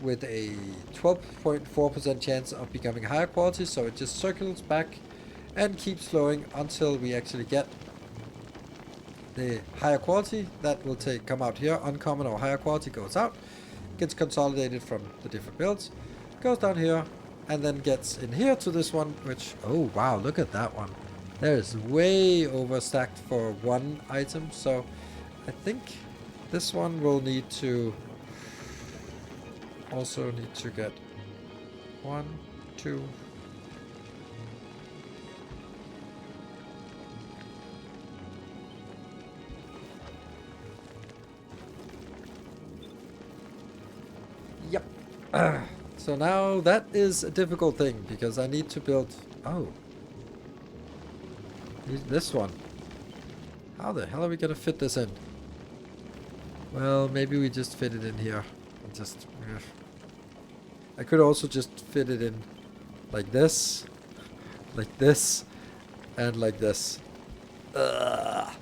with a 12.4% chance of becoming higher quality, so it just circles back and keeps flowing until we actually get the higher quality. That will come out here. Uncommon or higher quality goes out, gets consolidated from the different builds, goes down here, and then gets in here to this one, which, oh wow, look at that one. There is way overstacked for one item, so I think this one will need to also get 1, 2, So now that is a difficult thing because I need to build. Oh, this one. How the hell are we gonna fit this in? Well, maybe we just fit it in here. And just. I could also just fit it in like this, and like this. Ugh.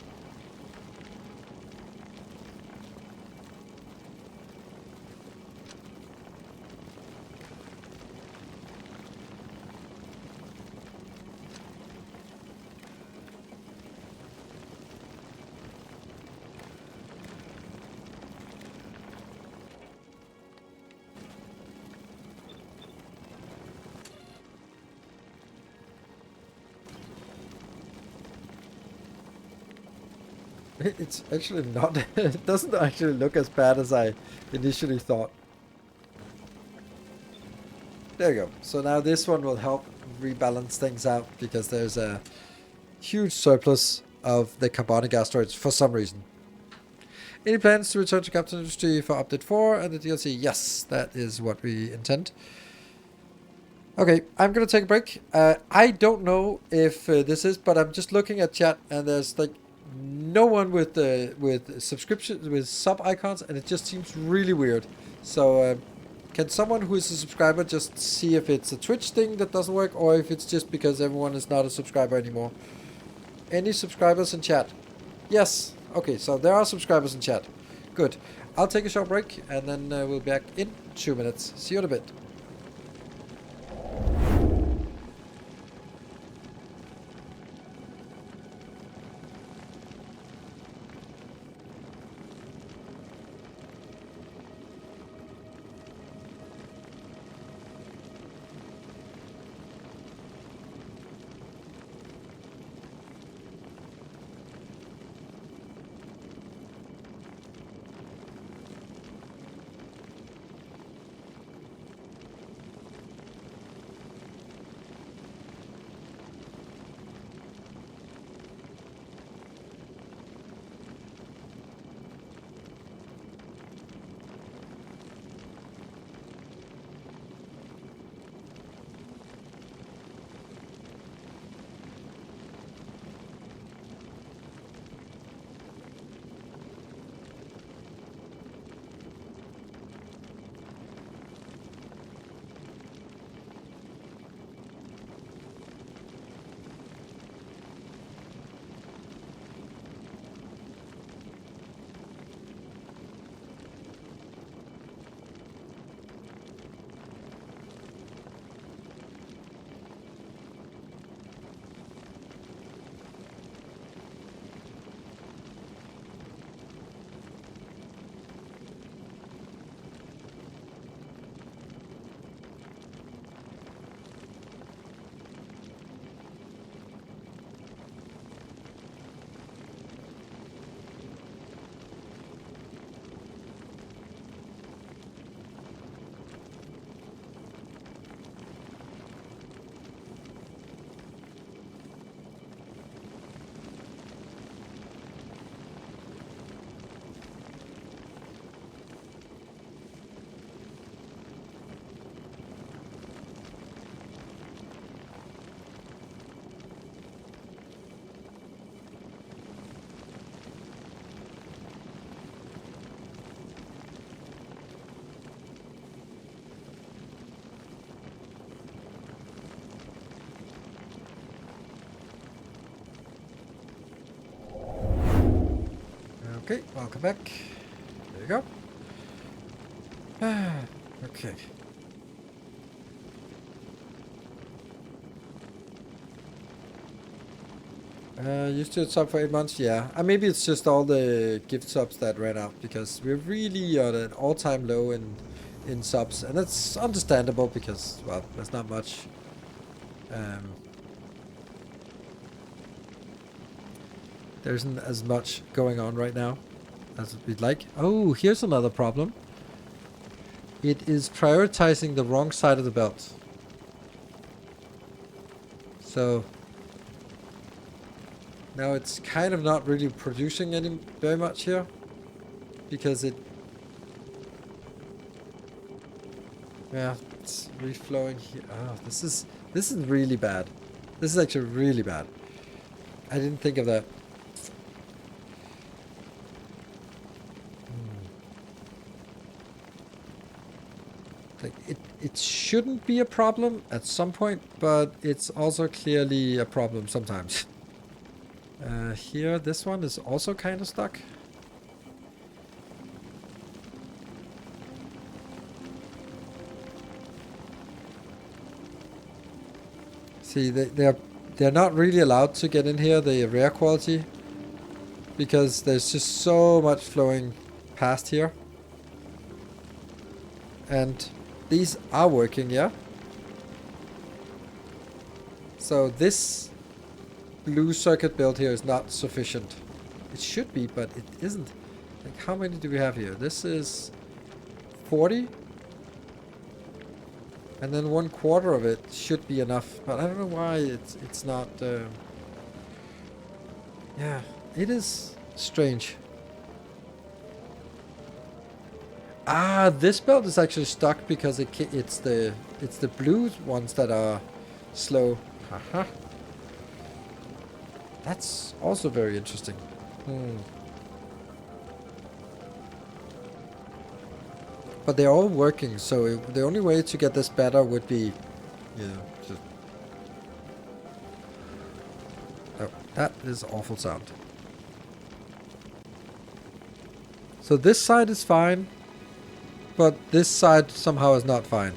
It's actually not. It doesn't actually look as bad as I initially thought. There you go. So now this one will help rebalance things out because there's a huge surplus of the carbonic asteroids for some reason. Any plans to return to Captain Industry for Update 4 and the DLC? Yes, that is what we intend. Okay, I'm gonna take a break. I don't know if this is, but I'm just looking at chat and there's like no one with subscriptions with sub icons, and it just seems really weird. So can someone who is a subscriber just see if it's a Twitch thing that doesn't work or if it's just because everyone is not a subscriber anymore? Any subscribers in chat? Yes. Okay, so there are subscribers in chat. Good. I'll take a short break and then we'll be back in 2 minutes. See you in a bit. Okay, welcome back. There you go. Okay. Used to sub for 8 months, yeah. Maybe it's just all the gift subs that ran out because we're really at an all-time low in subs, and that's understandable because, well, there's not much. There isn't as much going on right now as we'd like. Oh, here's another problem. It is prioritizing the wrong side of the belt. So now it's kind of not really producing very much here because Yeah, it's reflowing here. Oh, this is really bad. This is actually really bad. I didn't think of that. Like it shouldn't be a problem at some point, but it's also clearly a problem sometimes. Here, this one is also kind of stuck. See, they're not really allowed to get in here, the rare quality, because there's just so much flowing past here. And these are working, yeah? So this blue circuit build here is not sufficient. It should be, but it isn't. Like, how many do we have here? This is 40. And then 1/4 of it should be enough. But I don't know why it's not... yeah, it is strange. Ah, this belt is actually stuck because it's the blue ones that are slow. Haha. That's also very interesting. But they're all working, so the only way to get this better would be, just... Oh, that is awful sound. So this side is fine, but this side somehow is not fine.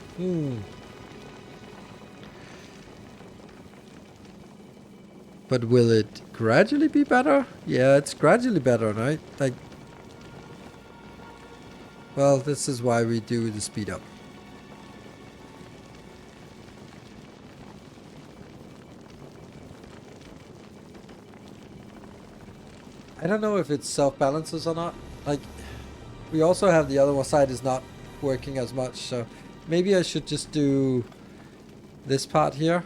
But will it gradually be better? Yeah, it's gradually better, right? Like, well, this is why we do the speed up. I don't know if it self-balances or not. Like, we also have the other side is not working as much, so maybe I should just do this part here,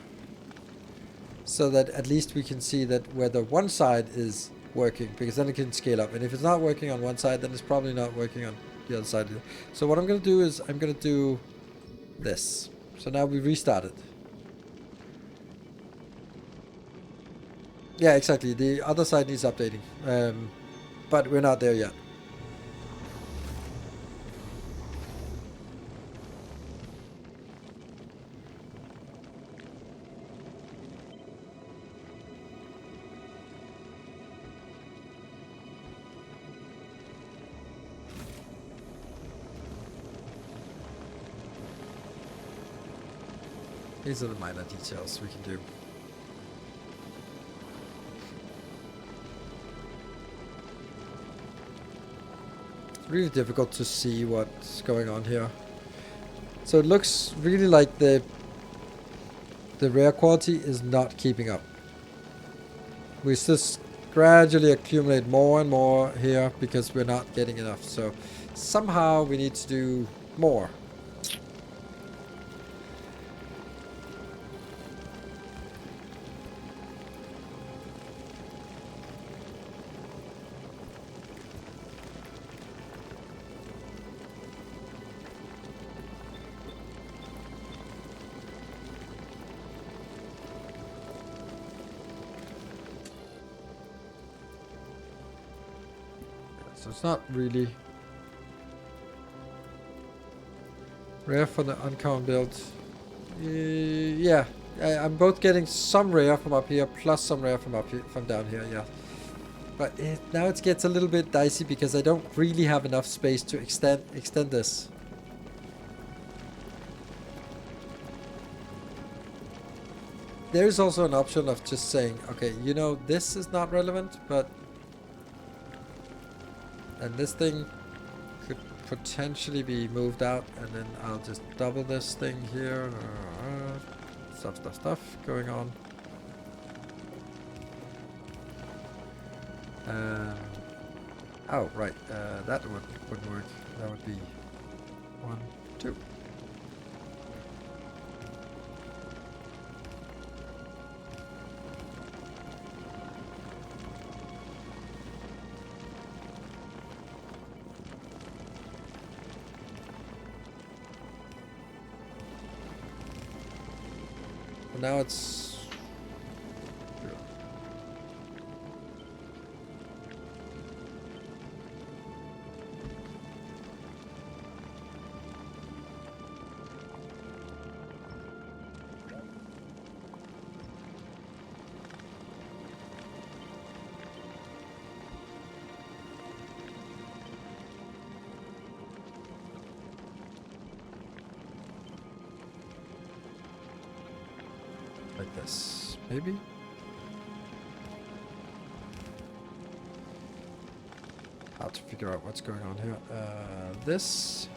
so that at least we can see that whether one side is working, because then it can scale up. And if it's not working on one side, then it's probably not working on the other side. So what I'm going to do is I'm going to do this. So now we restart it. Yeah, exactly. The other side needs updating. But we're not there yet. These are the minor details we can do. It's really difficult to see what's going on here. So it looks really like the rare quality is not keeping up. We just gradually accumulate more and more here because we're not getting enough. So somehow we need to do more. So it's not really rare for the uncommon build. Yeah, I'm both getting some rare from up here plus some rare from up here, from down here. Yeah, but now it gets a little bit dicey because I don't really have enough space to extend this. There's also an option of just saying, okay, you know, this is not relevant, but and this thing could potentially be moved out, and then I'll just double this thing here. Stuff going on. Oh, right. That wouldn't work. That would be 1, 2. But now it's... like this, maybe? Hard to figure out what's going on here. This...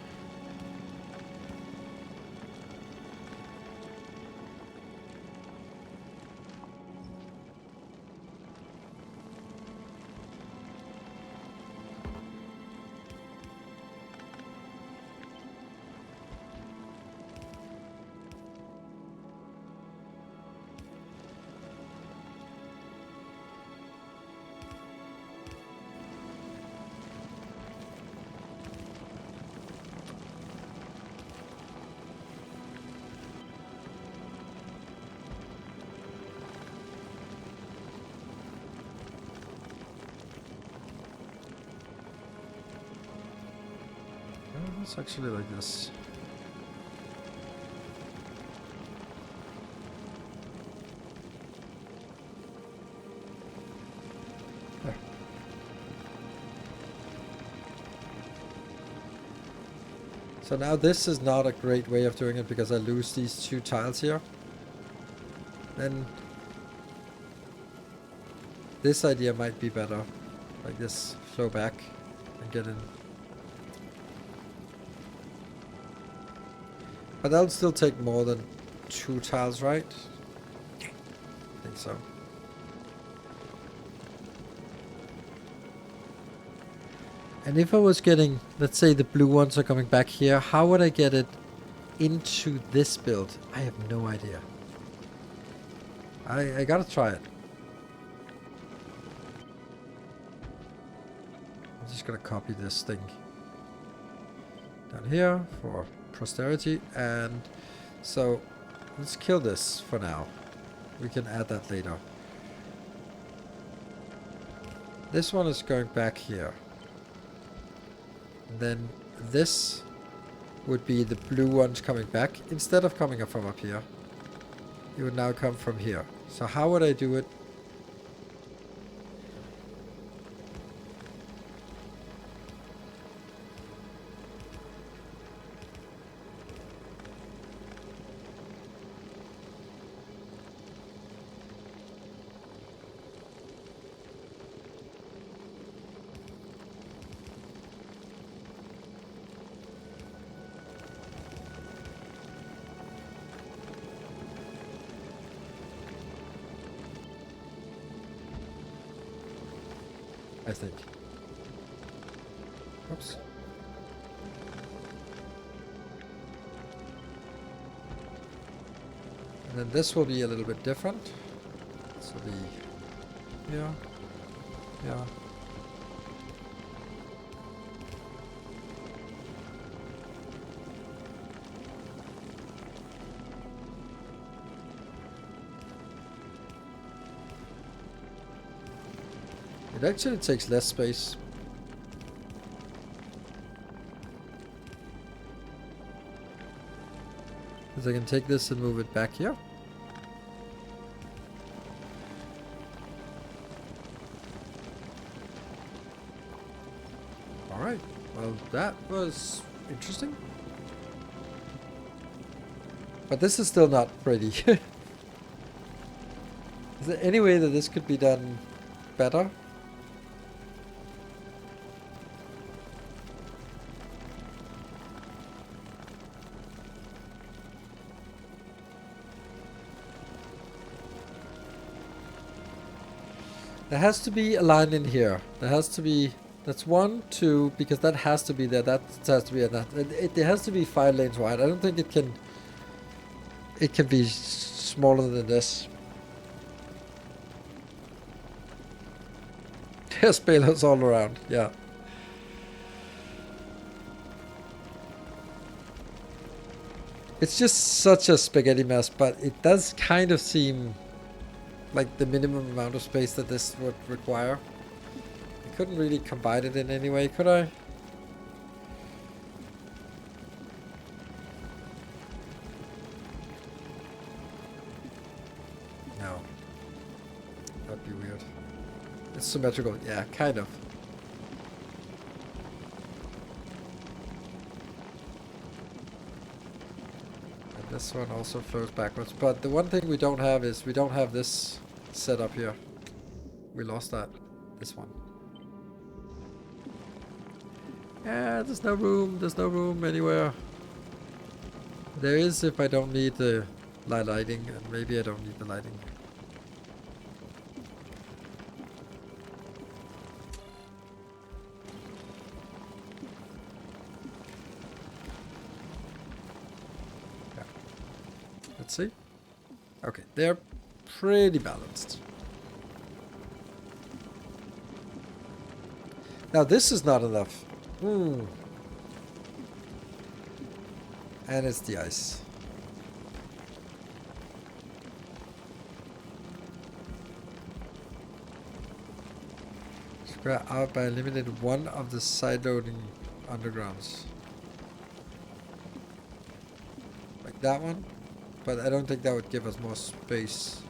It's actually like this. There. So now this is not a great way of doing it because I lose these 2 tiles here. Then this idea might be better. Like this, flow back and get in. But that'll still take more than 2 tiles, right? I think so. And if I was getting, let's say the blue ones are coming back here, how would I get it into this build? I have no idea. I gotta try it. I'm just gonna copy this thing down here for posterity, and so let's kill this for now. We can add that later. This one is going back here. Then this would be the blue ones coming back. Instead of coming up from up here, it would now come from here. So how would I do it? I think. Oops. And then this will be a little bit different. So the... yeah. Yeah. It actually takes less space. Because I can take this and move it back here. Alright, well that was interesting. But this is still not pretty. Is there any way that this could be done better? There has to be a line in here. There has to be... That's 1, 2, because that has to be there. That has to be that. It has to be 5 lanes wide. I don't think it can... It can be smaller than this. There's payloads all around. Yeah. It's just such a spaghetti mess, but it does kind of seem like the minimum amount of space that this would require. I couldn't really combine it in any way, could I? No. That'd be weird. It's symmetrical. Yeah, kind of. And this one also flows backwards. But the one thing we don't have is we don't have this set up here. We lost that. This one. Yeah, there's no room. There's no room anywhere. There is if I don't need the lighting, and maybe I don't need the lighting. Yeah. Let's see. Okay, they're pretty balanced. Now this is not enough. And it's the ice. Square out by eliminating one of the side loading undergrounds. Like that one. But I don't think that would give us more space.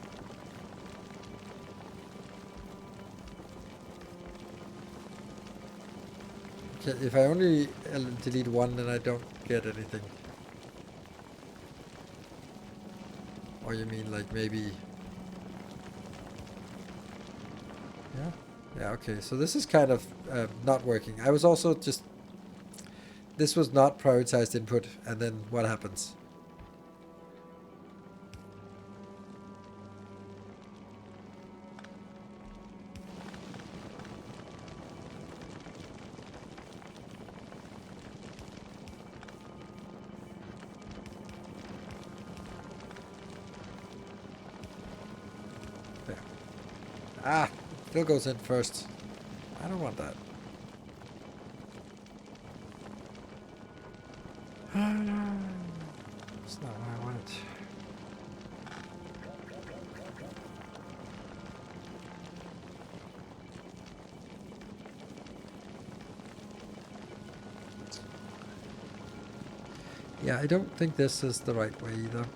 Okay, if I only delete one, then I don't get anything. Or you mean like maybe... Yeah? Yeah, okay. So this is kind of not working. I was also just... This was not prioritized input, and then what happens? Ah, still goes in first. I don't want that. It's not what I wanted. Yeah, I don't think this is the right way either.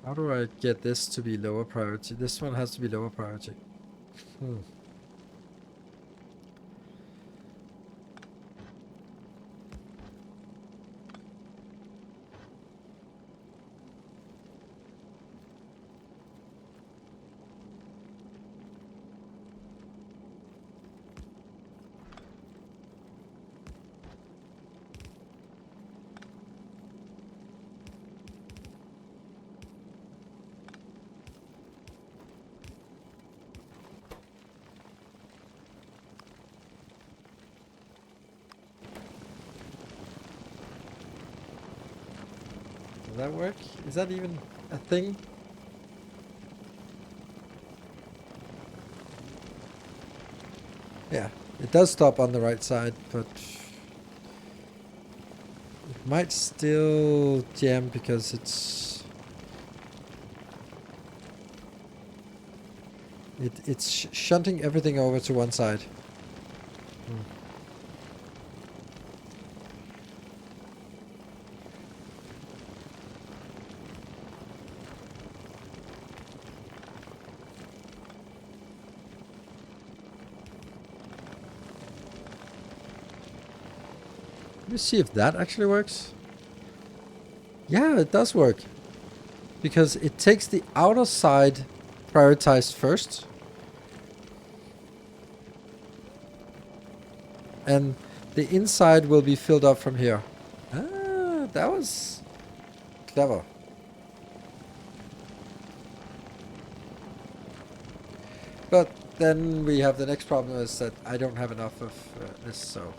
How do I get this to be lower priority? This one has to be lower priority. Does that work? Is that even a thing? Yeah, it does stop on the right side, but it might still jam because it's shunting everything over to one side. Let me see if that actually works. Yeah, it does work. because it takes the outer side prioritized first. And the inside will be filled up from here. Ah, that was clever. But then we have the next problem is that I don't have enough of this, so...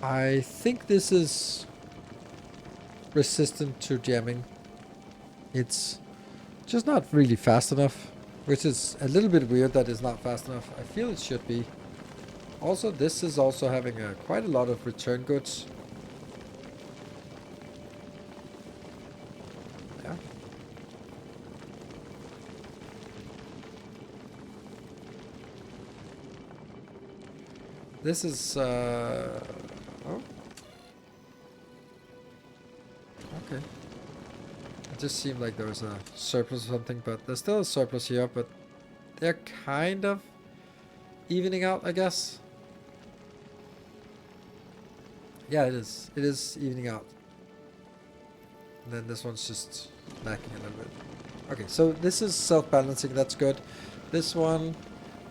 I think this is resistant to jamming. It's just not really fast enough, which is a little bit weird that it's not fast enough. I feel it should be. Also, this is also having quite a lot of return goods. Yeah. This is oh. Okay. It just seemed like there was a surplus or something, but there's still a surplus here, but they're kind of evening out, I guess. Yeah, it is. It is evening out. And then this one's just lacking a little bit. Okay, so this is self-balancing. That's good. This one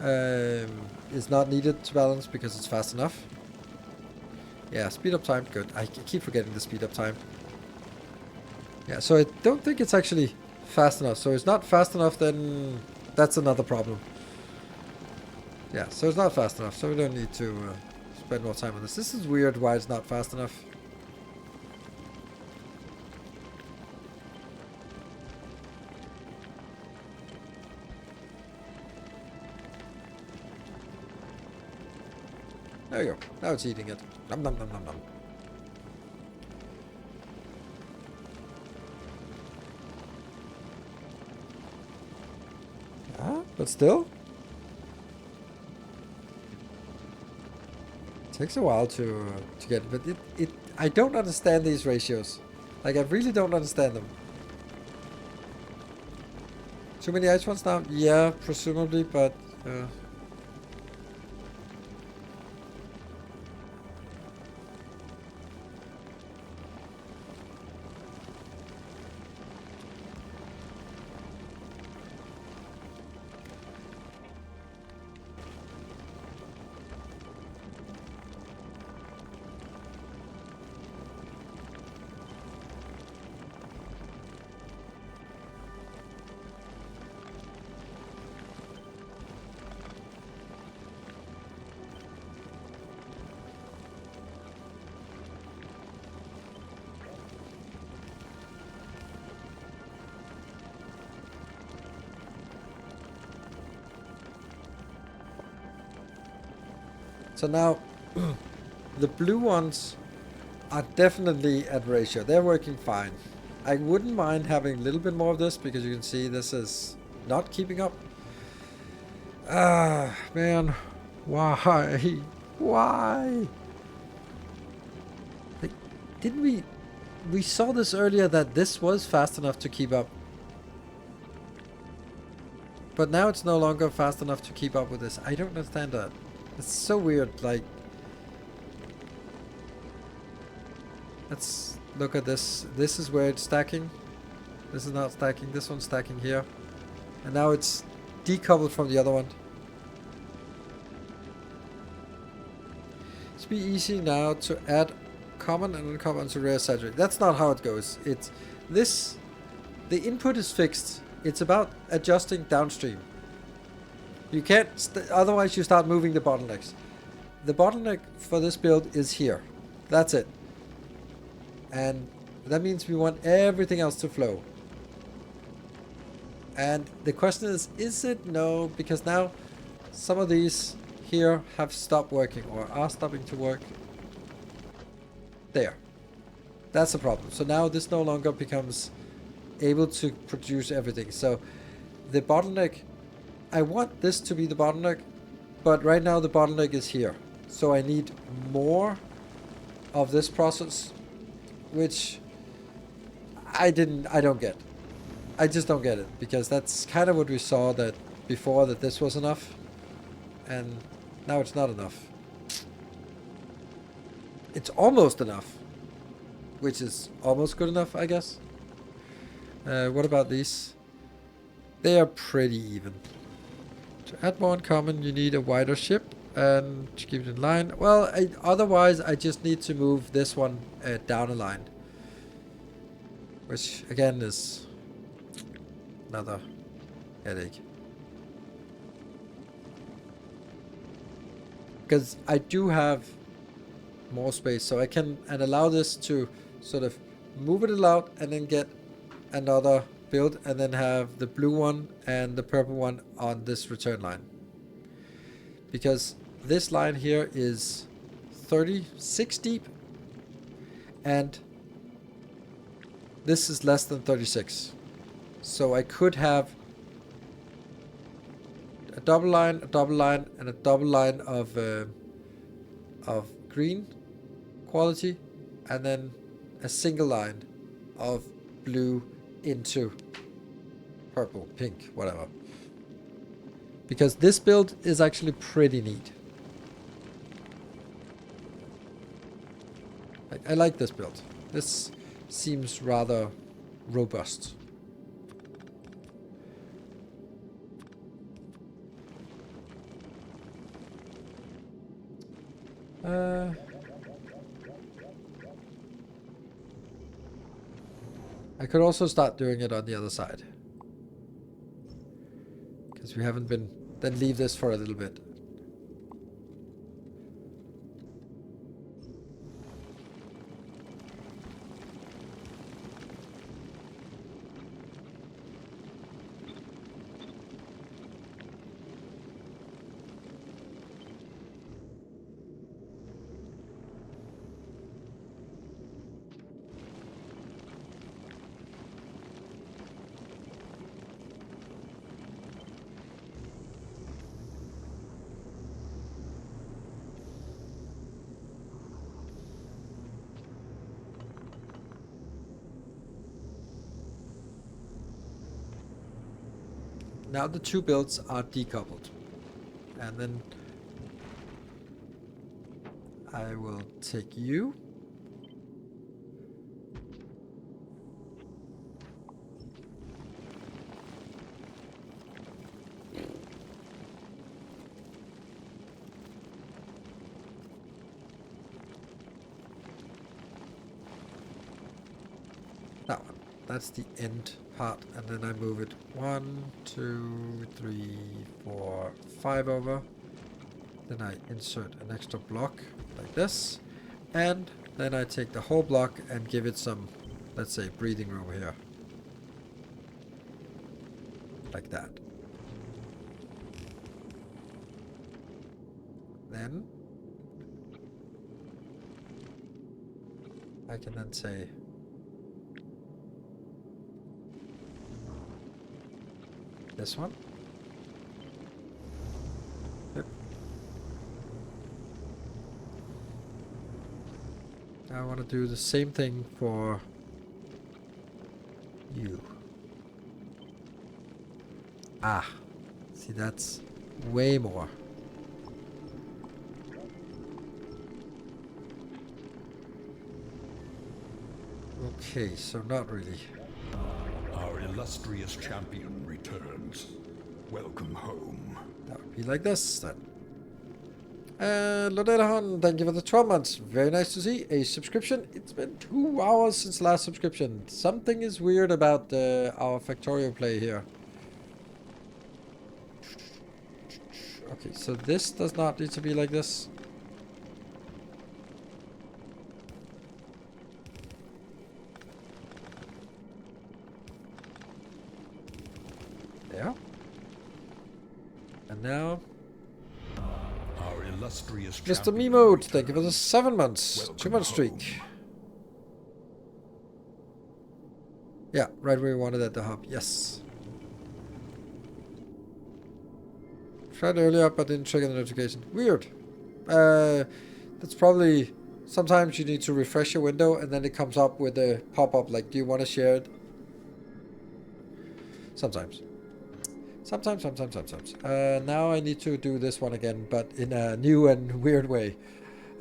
is not needed to balance because it's fast enough. Yeah, speed up time, good. I keep forgetting the speed up time. Yeah, so I don't think it's actually fast enough. So it's not fast enough, then that's another problem. Yeah, so it's not fast enough, so we don't need to spend more time on this. This is weird why it's not fast enough. There you go. Now it's eating it. Nom nom nom nom nom. Yeah, but still. Takes a while to get, but it I don't understand these ratios. Like, I really don't understand them. Too many ice ones now? Yeah, presumably, but so now the blue ones are definitely at ratio. They're working fine. I wouldn't mind having a little bit more of this because you can see this is not keeping up. Ah, man. Why? Why? Like, didn't we saw this earlier that this was fast enough to keep up. But now it's no longer fast enough to keep up with this. I don't understand that. It's so weird, like... Let's look at this. This is where it's stacking. This is not stacking. This one's stacking here. And now it's decoupled from the other one. It's be easy now to add common and uncommon to rare saturate. That's not how it goes. It's this... The input is fixed. It's about adjusting downstream. You can't, otherwise you start moving the bottlenecks. The bottleneck for this build is here. That's it. And that means we want everything else to flow. And the question is it? No, because now some of these here have stopped working or are stopping to work. There. That's the problem. So now this no longer becomes able to produce everything. So the bottleneck, I want this to be the bottleneck, but right now the bottleneck is here. So I need more of this process, which I don't get. I just don't get it, because that's kind of what we saw that before, that this was enough, and now it's not enough. It's almost enough, which is almost good enough, I guess. What about these? They are pretty even. To add more in common, you need a wider ship and to keep it in line. Well, otherwise I just need to move this one down a line, which again is another headache. Because I do have more space, so I can allow this to sort of move it out and then get another build, and then have the blue one and the purple one on this return line. Because this line here is 36 deep, and this is less than 36. So I could have a double line, and a double line of green quality, and then a single line of blue into purple, pink, whatever. Because this build is actually pretty neat. I like this build. This seems rather robust. I could also start doing it on the other side, because we haven't been. Then leave this for a little bit. Now the two builds are decoupled, and then I will take you. That one. That's the end part, and then I move it 1, 2, 3, 4, 5 over. Then I insert an extra block like this, and then I take the whole block and give it some, let's say, breathing room here. Like that. Then I can then say this one. Yep. I want to do the same thing for you. Ah, see, that's way more. Okay, so not really. Our illustrious champion returns. Welcome home. That would be like this then. Lodelahan, thank you for the 12 months. Very nice to see a subscription. It's been 2 hours since last subscription. Something is weird about our Factorio play here. Okay, so this does not need to be like this. There. And now, Our illustrious Mr. champion Mimode, thank you for the returns. 7 months. Welcome 2-month streak. home. Yeah, right where we wanted at the hub. Yes. Tried earlier, but didn't trigger the notification. Weird. That's probably Sometimes you need to refresh your window and then it comes up with a pop-up like, do you want to share it? Sometimes. Sometimes. Now I need to do this one again, but in a new and weird way.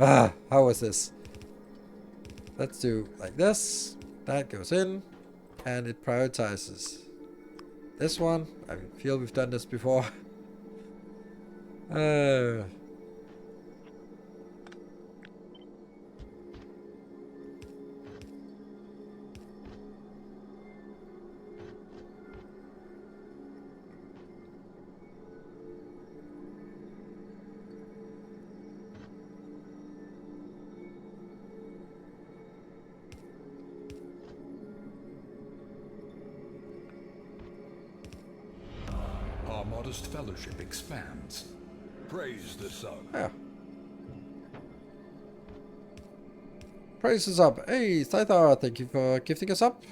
How was this? Let's do like this. That goes in and it prioritizes this one. I feel we've done this before. Our modest fellowship expands. Praise the sun. Yeah. Praise is up. Hey, Scythar, thank you for gifting us up.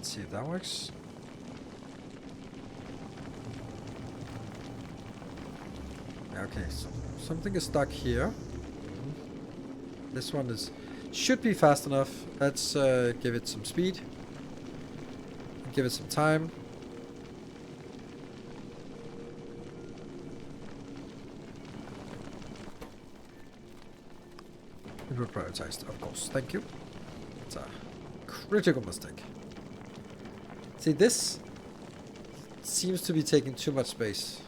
See if that works. Okay, so something is stuck here. This one should be fast enough. Let's give it some speed. Give it some time. It was prioritized, of course. Thank you. It's a critical mistake. See, this seems to be taking too much space.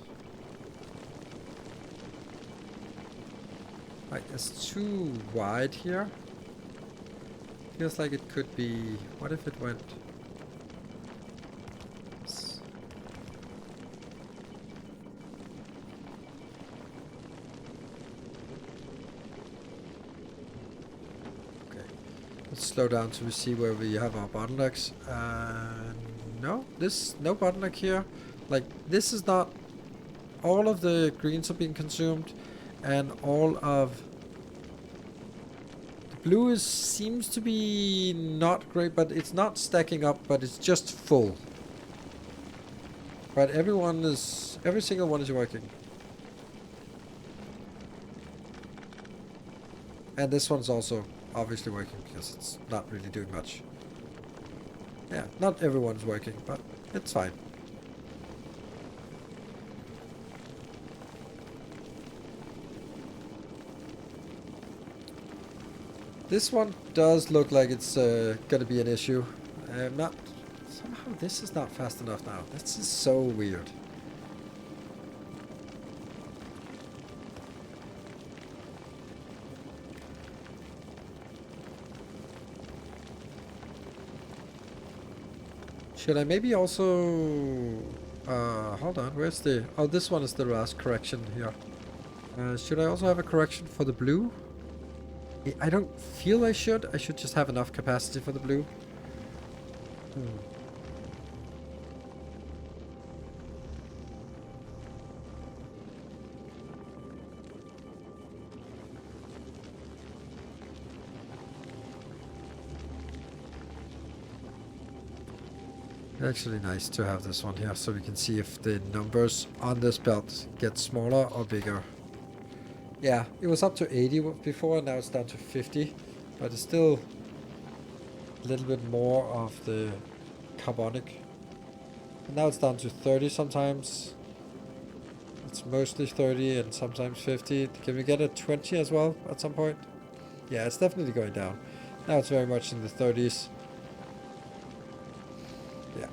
Right, it's too wide here. Feels like it could be... What if it went... Okay. Let's slow down so we see where we have our bottlenecks. No, no bottleneck here. Like, this is not... All of the greens are being consumed, and all of the blue seems to be not great, but it's not stacking up, but it's just full. But every single one is working. And this one's also obviously working because it's not really doing much. Yeah, not everyone's working, but it's fine. This one does look like it's gonna be an issue. Somehow this is not fast enough now. This is so weird. Should I maybe also... hold on, where's the... Oh, this one is the last correction here. Should I also have a correction for the blue? I don't feel I should. I should just have enough capacity for the blue. Actually nice to have this one here so we can see if the numbers on this belt get smaller or bigger. Yeah, it was up to 80 before, now it's down to 50, but it's still a little bit more of the carbonic. And now it's down to 30 sometimes. It's mostly 30 and sometimes 50. Can we get a 20 as well at some point? Yeah, it's definitely going down. Now it's very much in the 30s. Yeah.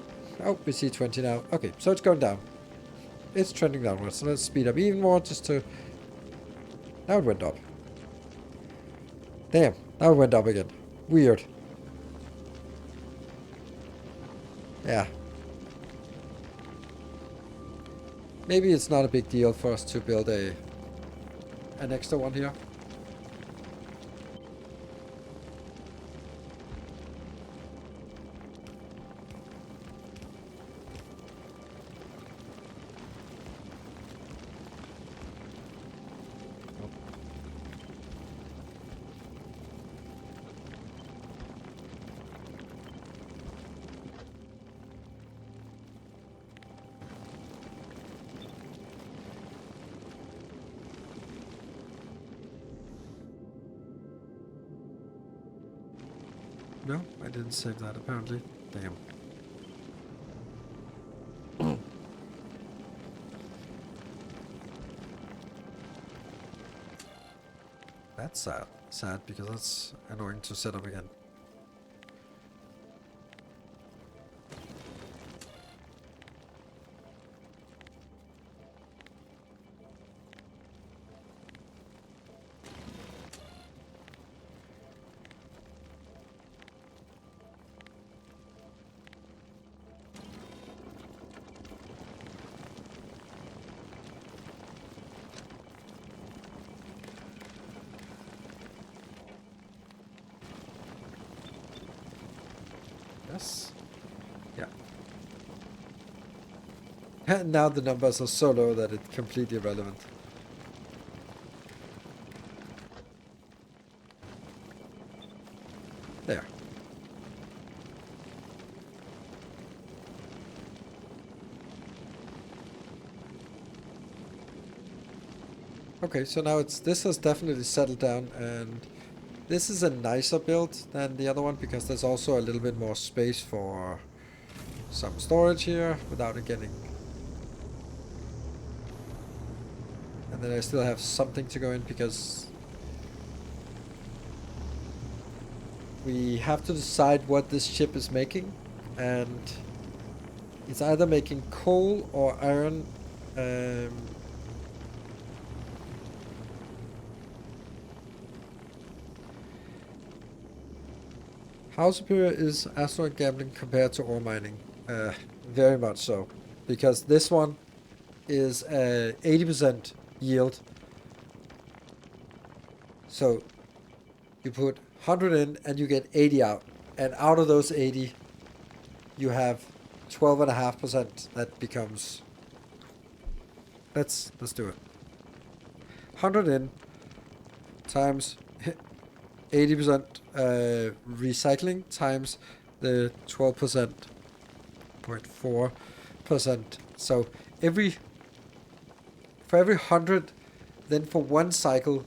Oh, we see 20 now. Okay, so it's going down. it's trending downwards. So let's speed up even more just to... Now it went up. Damn, now it went up again. Weird. Yeah. Maybe it's not a big deal for us to build an extra one here. No, I didn't save that apparently. Damn. That's sad. Sad because that's annoying to set up again. Yes. Yeah. And now the numbers are so low that it's completely irrelevant. There. Okay, so now this has definitely settled down, and this is a nicer build than the other one because there's also a little bit more space for some storage here without it getting... And then I still have something to go in because we have to decide what this ship is making, and it's either making coal or iron. How superior is asteroid gambling compared to ore mining? Very much so, because this one is 80% yield. So you put 100 in and you get 80 out, and out of those 80 you have 12.5% that becomes... Let's do it. 100 in times 80% recycling times the 12%, 0.4%. So for every 100, then for one cycle,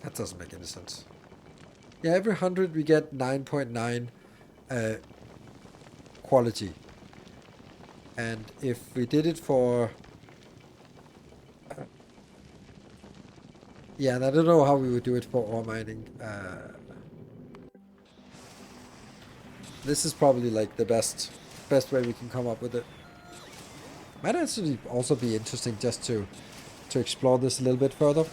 that doesn't make any sense. Yeah, every 100 we get 9.9 quality. And if we did it for... yeah, and I don't know how we would do it for ore mining. This is probably like the best way we can come up with it. Might actually also be interesting just to explore this a little bit further.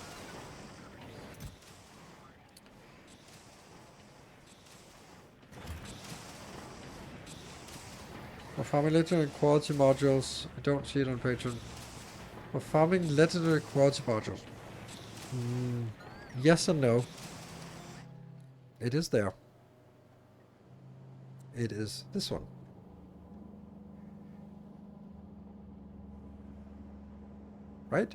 For farming legendary quality modules, I don't see it on Patreon. For farming legendary quality modules. Yes and no. It is there. It is this one. Right?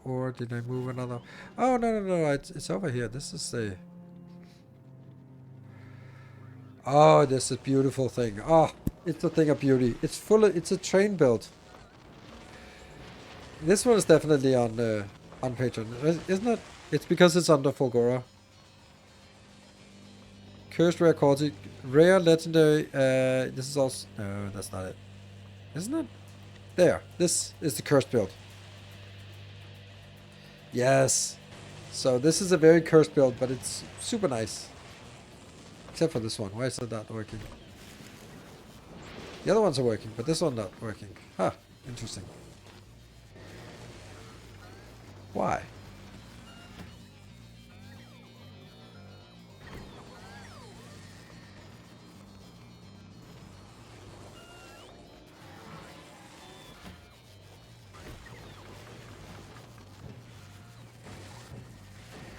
Or did I move another? Oh, no, it's over here. This is the... Oh, this is a beautiful thing. Oh, it's a thing of beauty. It's full of... It's a train build. This one is definitely on Patreon, isn't it? It's because it's under Fulgora. Cursed rare quality, rare legendary. This is also... No, that's not it. Isn't it? There. This is the cursed build. Yes. So this is a very cursed build, but it's super nice. Except for this one. Why is that not working? The other ones are working, but this one not working. Huh, interesting. Why?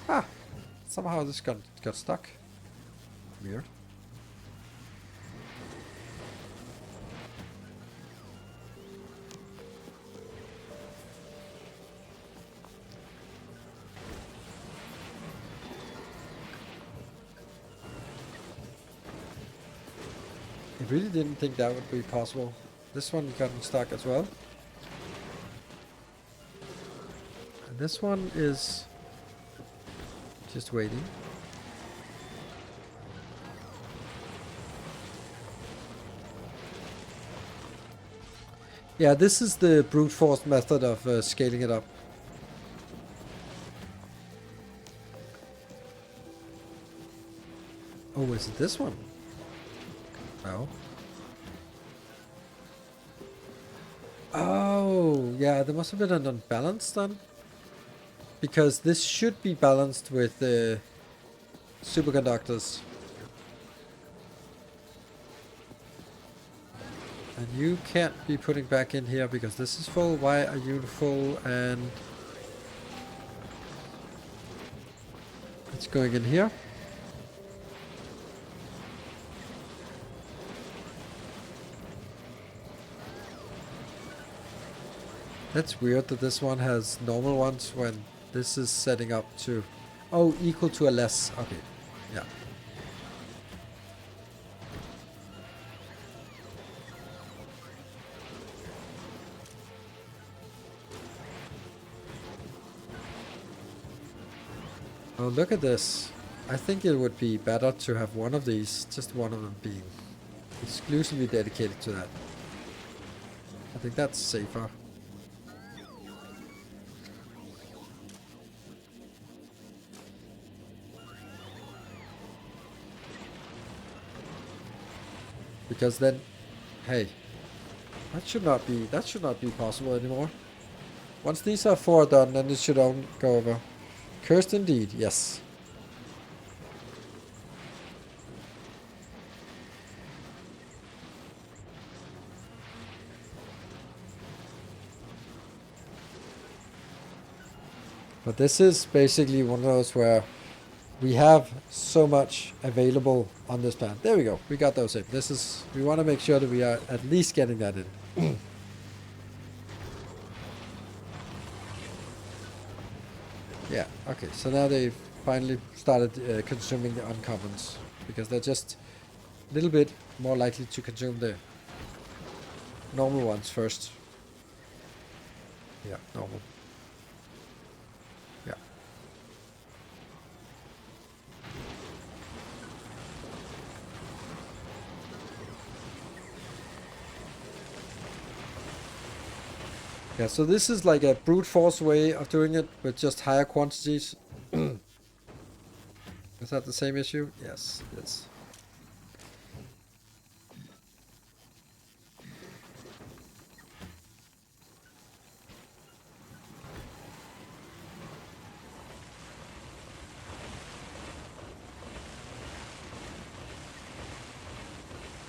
Ah, somehow this got stuck. Weird. I really didn't think that would be possible. This one got stuck as well. And this one is just waiting. Yeah, this is the brute force method of scaling it up. Oh, is it this one? No. Oh, yeah, there must have been an unbalance then. Because this should be balanced with the superconductors. And you can't be putting back in here because this is full. Why are you full? And it's going in here. That's weird that this one has normal ones when this is setting up to... Oh, equal to a less. Okay, yeah. Oh, look at this. I think it would be better to have one of these, just one of them being exclusively dedicated to that. I think that's safer. Because then, hey, that should not be possible anymore. Once these are 4 done, then it should only go over. Cursed indeed, yes. But this is basically one of those where we have so much available on this plan. There we go. We got those in. This is, we want to make sure that we are at least getting that in. Yeah, okay. So now they've finally started consuming the uncommons because they're just a little bit more likely to consume the normal ones first. Yeah, normal. Yeah. Yeah, so this is like a brute force way of doing it with just higher quantities. Is that the same issue? Yes, it is.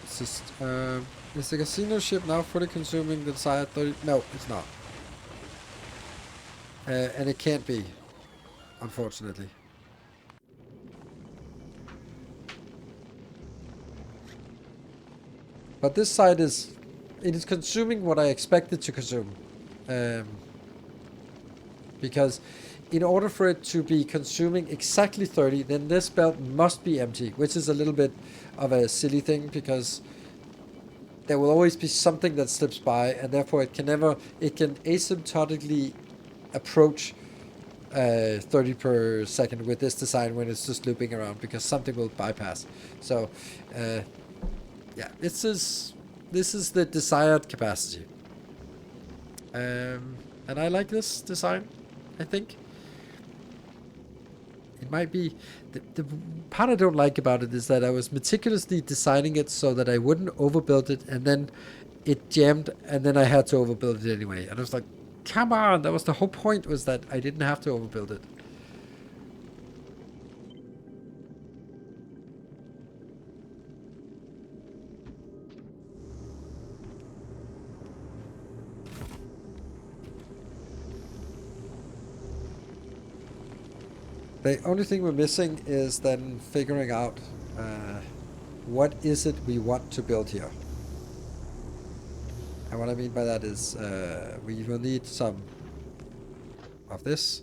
It's just, is the casino ship now fully consuming the desired 30? No, it's not. And it can't be, unfortunately. But this side is, it is consuming what I expect it to consume. Because in order for it to be consuming exactly 30, then this belt must be empty, which is a little bit of a silly thing because there will always be something that slips by, and therefore it can asymptotically approach 30 per second with this design when it's just looping around because something will bypass. So yeah, this is the desired capacity. And I like this design, I think. it might be the part I don't like about it is that I was meticulously designing it so that I wouldn't overbuild it, and then it jammed, and then I had to overbuild it anyway. And I was like, come on, that was the whole point, was that I didn't have to overbuild it. The only thing we're missing is then figuring out what is it we want to build here. And what I mean by that is we will need some of this.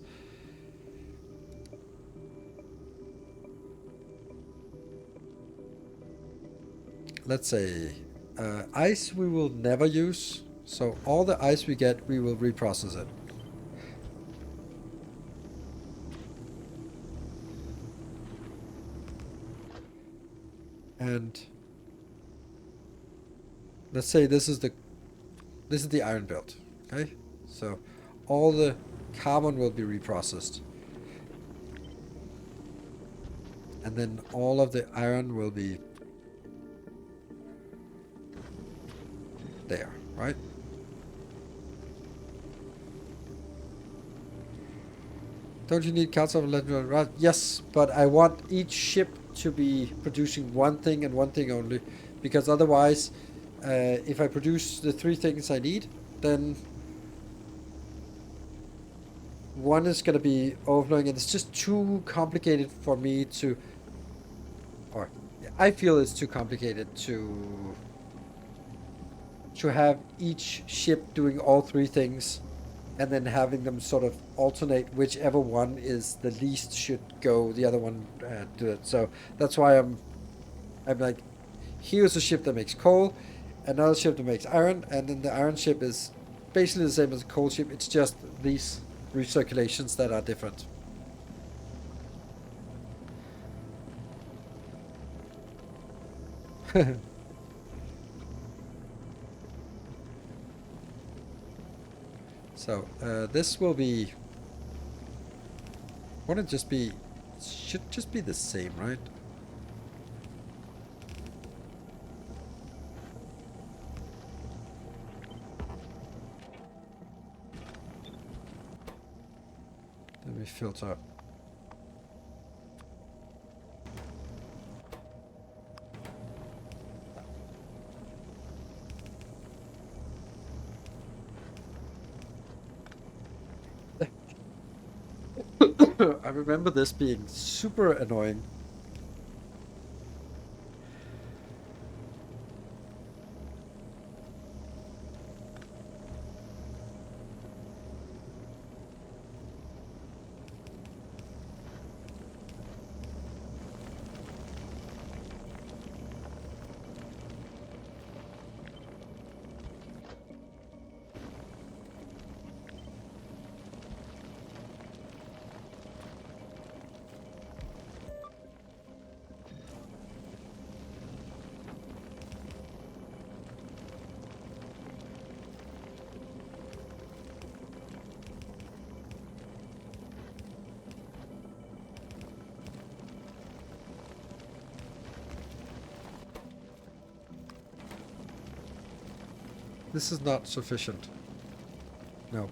Let's say ice we will never use. So all the ice we get, we will reprocess it. And let's say this is the iron belt, okay? So all the carbon will be reprocessed. And then all of the iron will be there, right? Don't you need cards of legend? Right? Yes, but I want each ship to be producing one thing and one thing only, because otherwise, if I produce the 3 things I need, then one is going to be overflowing, and it's just too complicated for me to, or I feel it's too complicated to have each ship doing all 3 things, and then having them sort of alternate whichever one is the least should go, the other one do it. So that's why I'm like, here's a ship that makes coal, another ship that makes iron, and then the iron ship is basically the same as a coal ship. It's just these recirculations that are different. So this will be, won't it just be, should just be the same, right? Let me filter. I remember this being super annoying. This is not sufficient. No.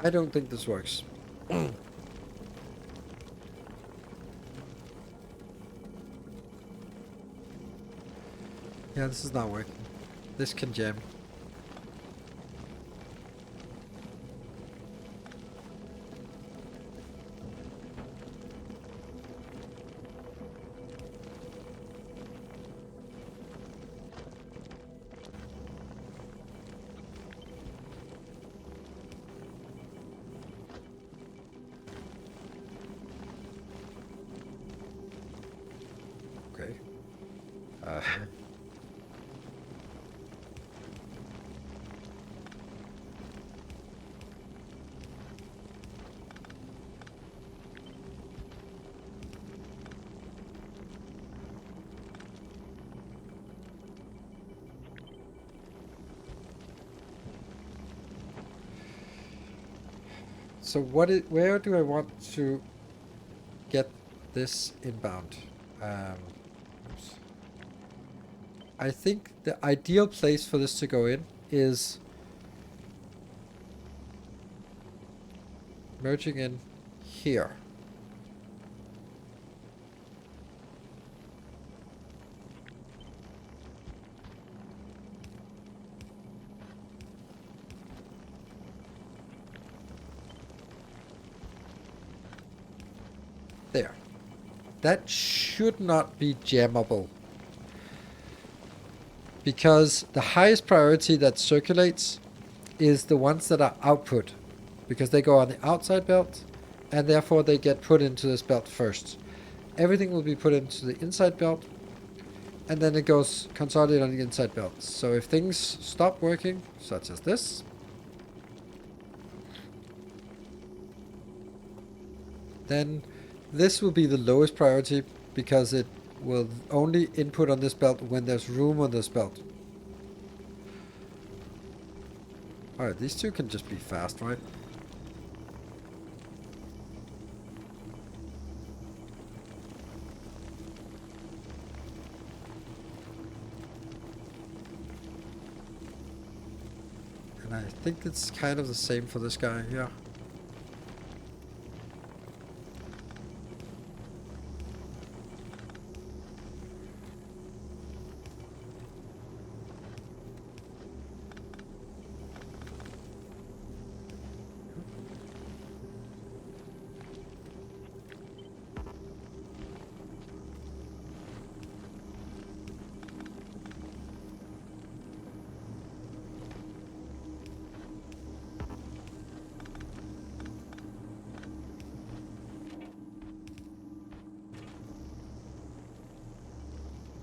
I don't think this works. Yeah, this is not working. This can jam. So where do I want to get this inbound? Oops. I think the ideal place for this to go in is merging in here. There. That should not be jammable. Because the highest priority that circulates is the ones that are output. Because they go on the outside belt, and therefore they get put into this belt first. Everything will be put into the inside belt, and then it goes consolidated on the inside belt. So if things stop working, such as this, then this will be the lowest priority because it will only input on this belt when there's room on this belt. Alright, these two can just be fast, right? And I think it's kind of the same for this guy, yeah.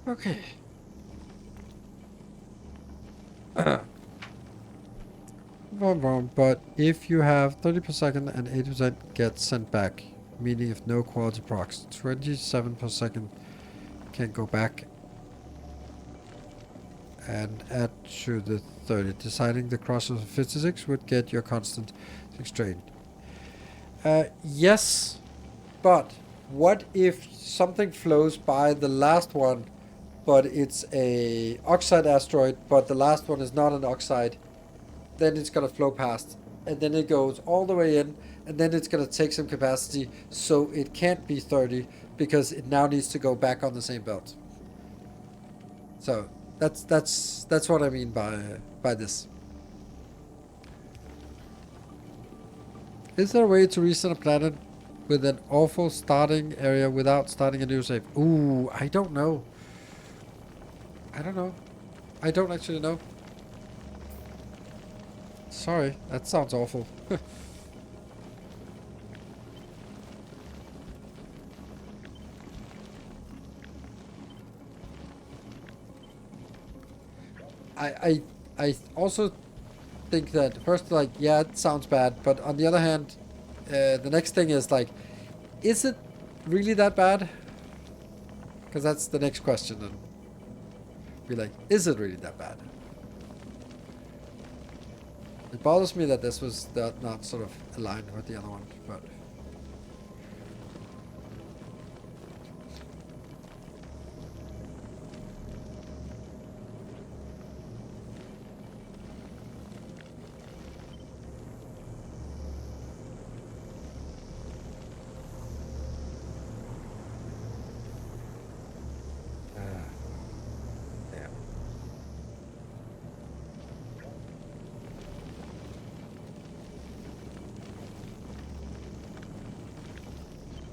Okay. But if you have 30 per second and 80% get sent back, meaning if no quality procs, 27 per second can go back and add to the 30. Deciding the crossover of 56 would get your constant 6 strain. Yes, but what if something flows by the last one, but it's a oxide asteroid, but the last one is not an oxide? Then it's gonna flow past, and then it goes all the way in, and then it's gonna take some capacity, so it can't be 30 because it now needs to go back on the same belt. So that's what I mean by this. Is there a way to reset a planet with an awful starting area without starting a new save? Ooh, I don't know. I don't know. I don't actually know. Sorry, that sounds awful. I also think that first, like, yeah, it sounds bad, but on the other hand, the next thing is like, is it really that bad? Because that's the next question, and be like, is it really that bad? It bothers me that this was not sort of aligned with the other one, but.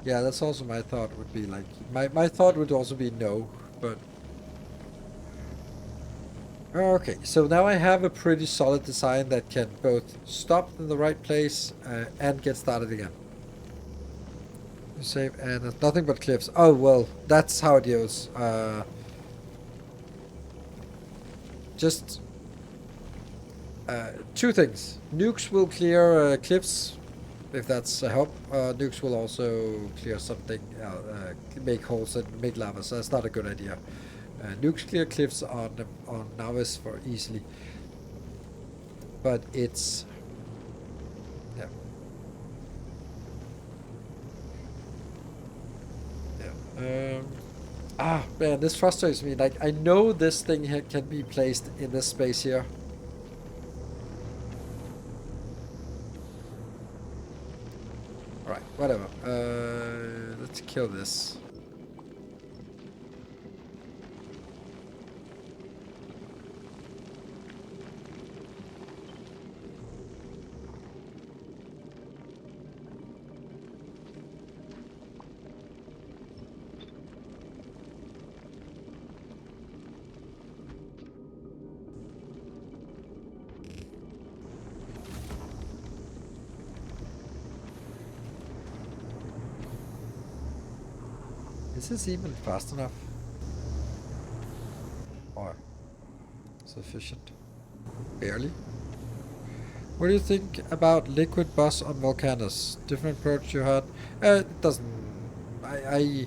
Yeah, that's also my thought would be like, my thought would also be no, but. Okay, so now I have a pretty solid design that can both stop in the right place and get started again. Save, and there's nothing but cliffs. Oh, well, that's how it goes. just two things. Nukes will clear cliffs, if that's a help. Nukes will also clear something, make holes and make lava, so that's not a good idea. Nukes clear cliffs on Navis for easily, but it's man, this frustrates me. Like, I know this thing here can be placed in this space here. Alright, whatever. Let's kill this. Is this even fast enough? Or sufficient? Barely. What do you think about liquid bus on Volcanus? Different approach you had? It doesn't. I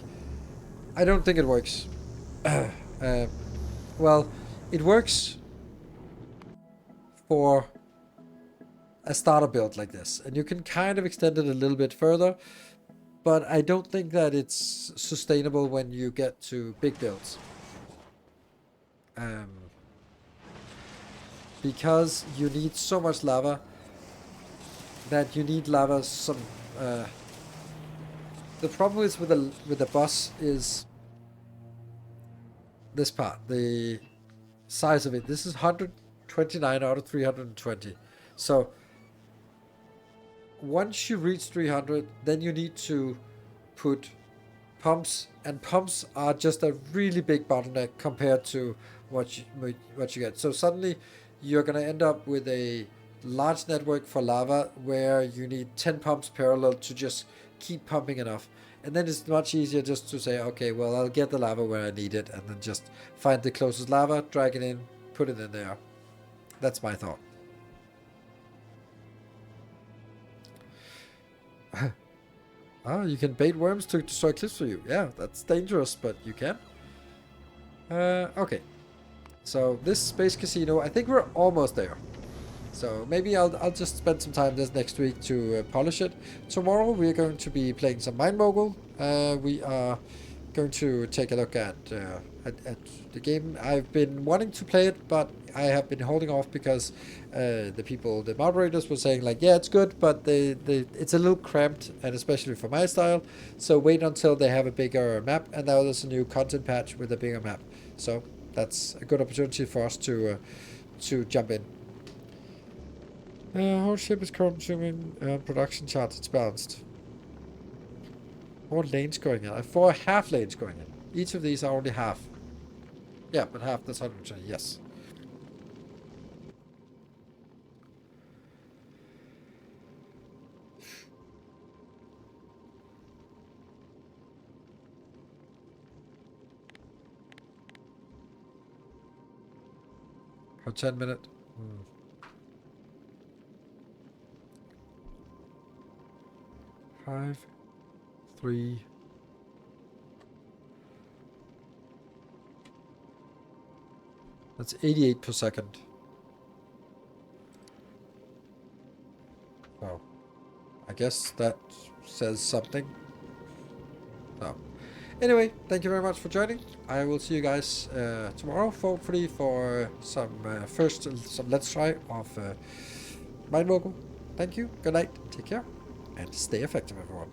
don't think it works. Well, it works for a starter build like this, and you can kind of extend it a little bit further. But I don't think that it's sustainable when you get to big builds. Because you need so much lava that you need lava some... the problem is with the bus is this part, the size of it. This is 129 out of 320. So once you reach 300, then you need to put pumps, and pumps are just a really big bottleneck compared to what you get. So suddenly you're going to end up with a large network for lava where you need 10 pumps parallel to just keep pumping enough. And then it's much easier just to say, okay, well, I'll get the lava where I need it, and then just find the closest lava, drag it in, put it in there. That's my thought. Oh, you can bait worms to destroy cliffs for you. Yeah, that's dangerous, but you can. Okay. So this space casino, I think we're almost there. So maybe I'll just spend some time this next week to polish it. Tomorrow we're going to be playing some Mind Mogul. We are going to take a look at the game. I've been wanting to play it, but I have been holding off because the moderators were saying like, yeah, it's good, but it's a little cramped, and especially for my style. So wait until they have a bigger map, and now there's a new content patch with a bigger map. So that's a good opportunity for us to jump in. Whole ship is currently consuming production charts. It's balanced. 4 lanes going in. 4 half lanes going in. Each of these are only half. Yeah, but half that's 120. Yes. For 10 minutes. 5, 3. That's 88 per second. So, I guess that says something. So, anyway, thank you very much for joining. I will see you guys tomorrow, hopefully for some Let's Try of Mind Mogul. Thank you, good night, take care, and stay effective, everyone.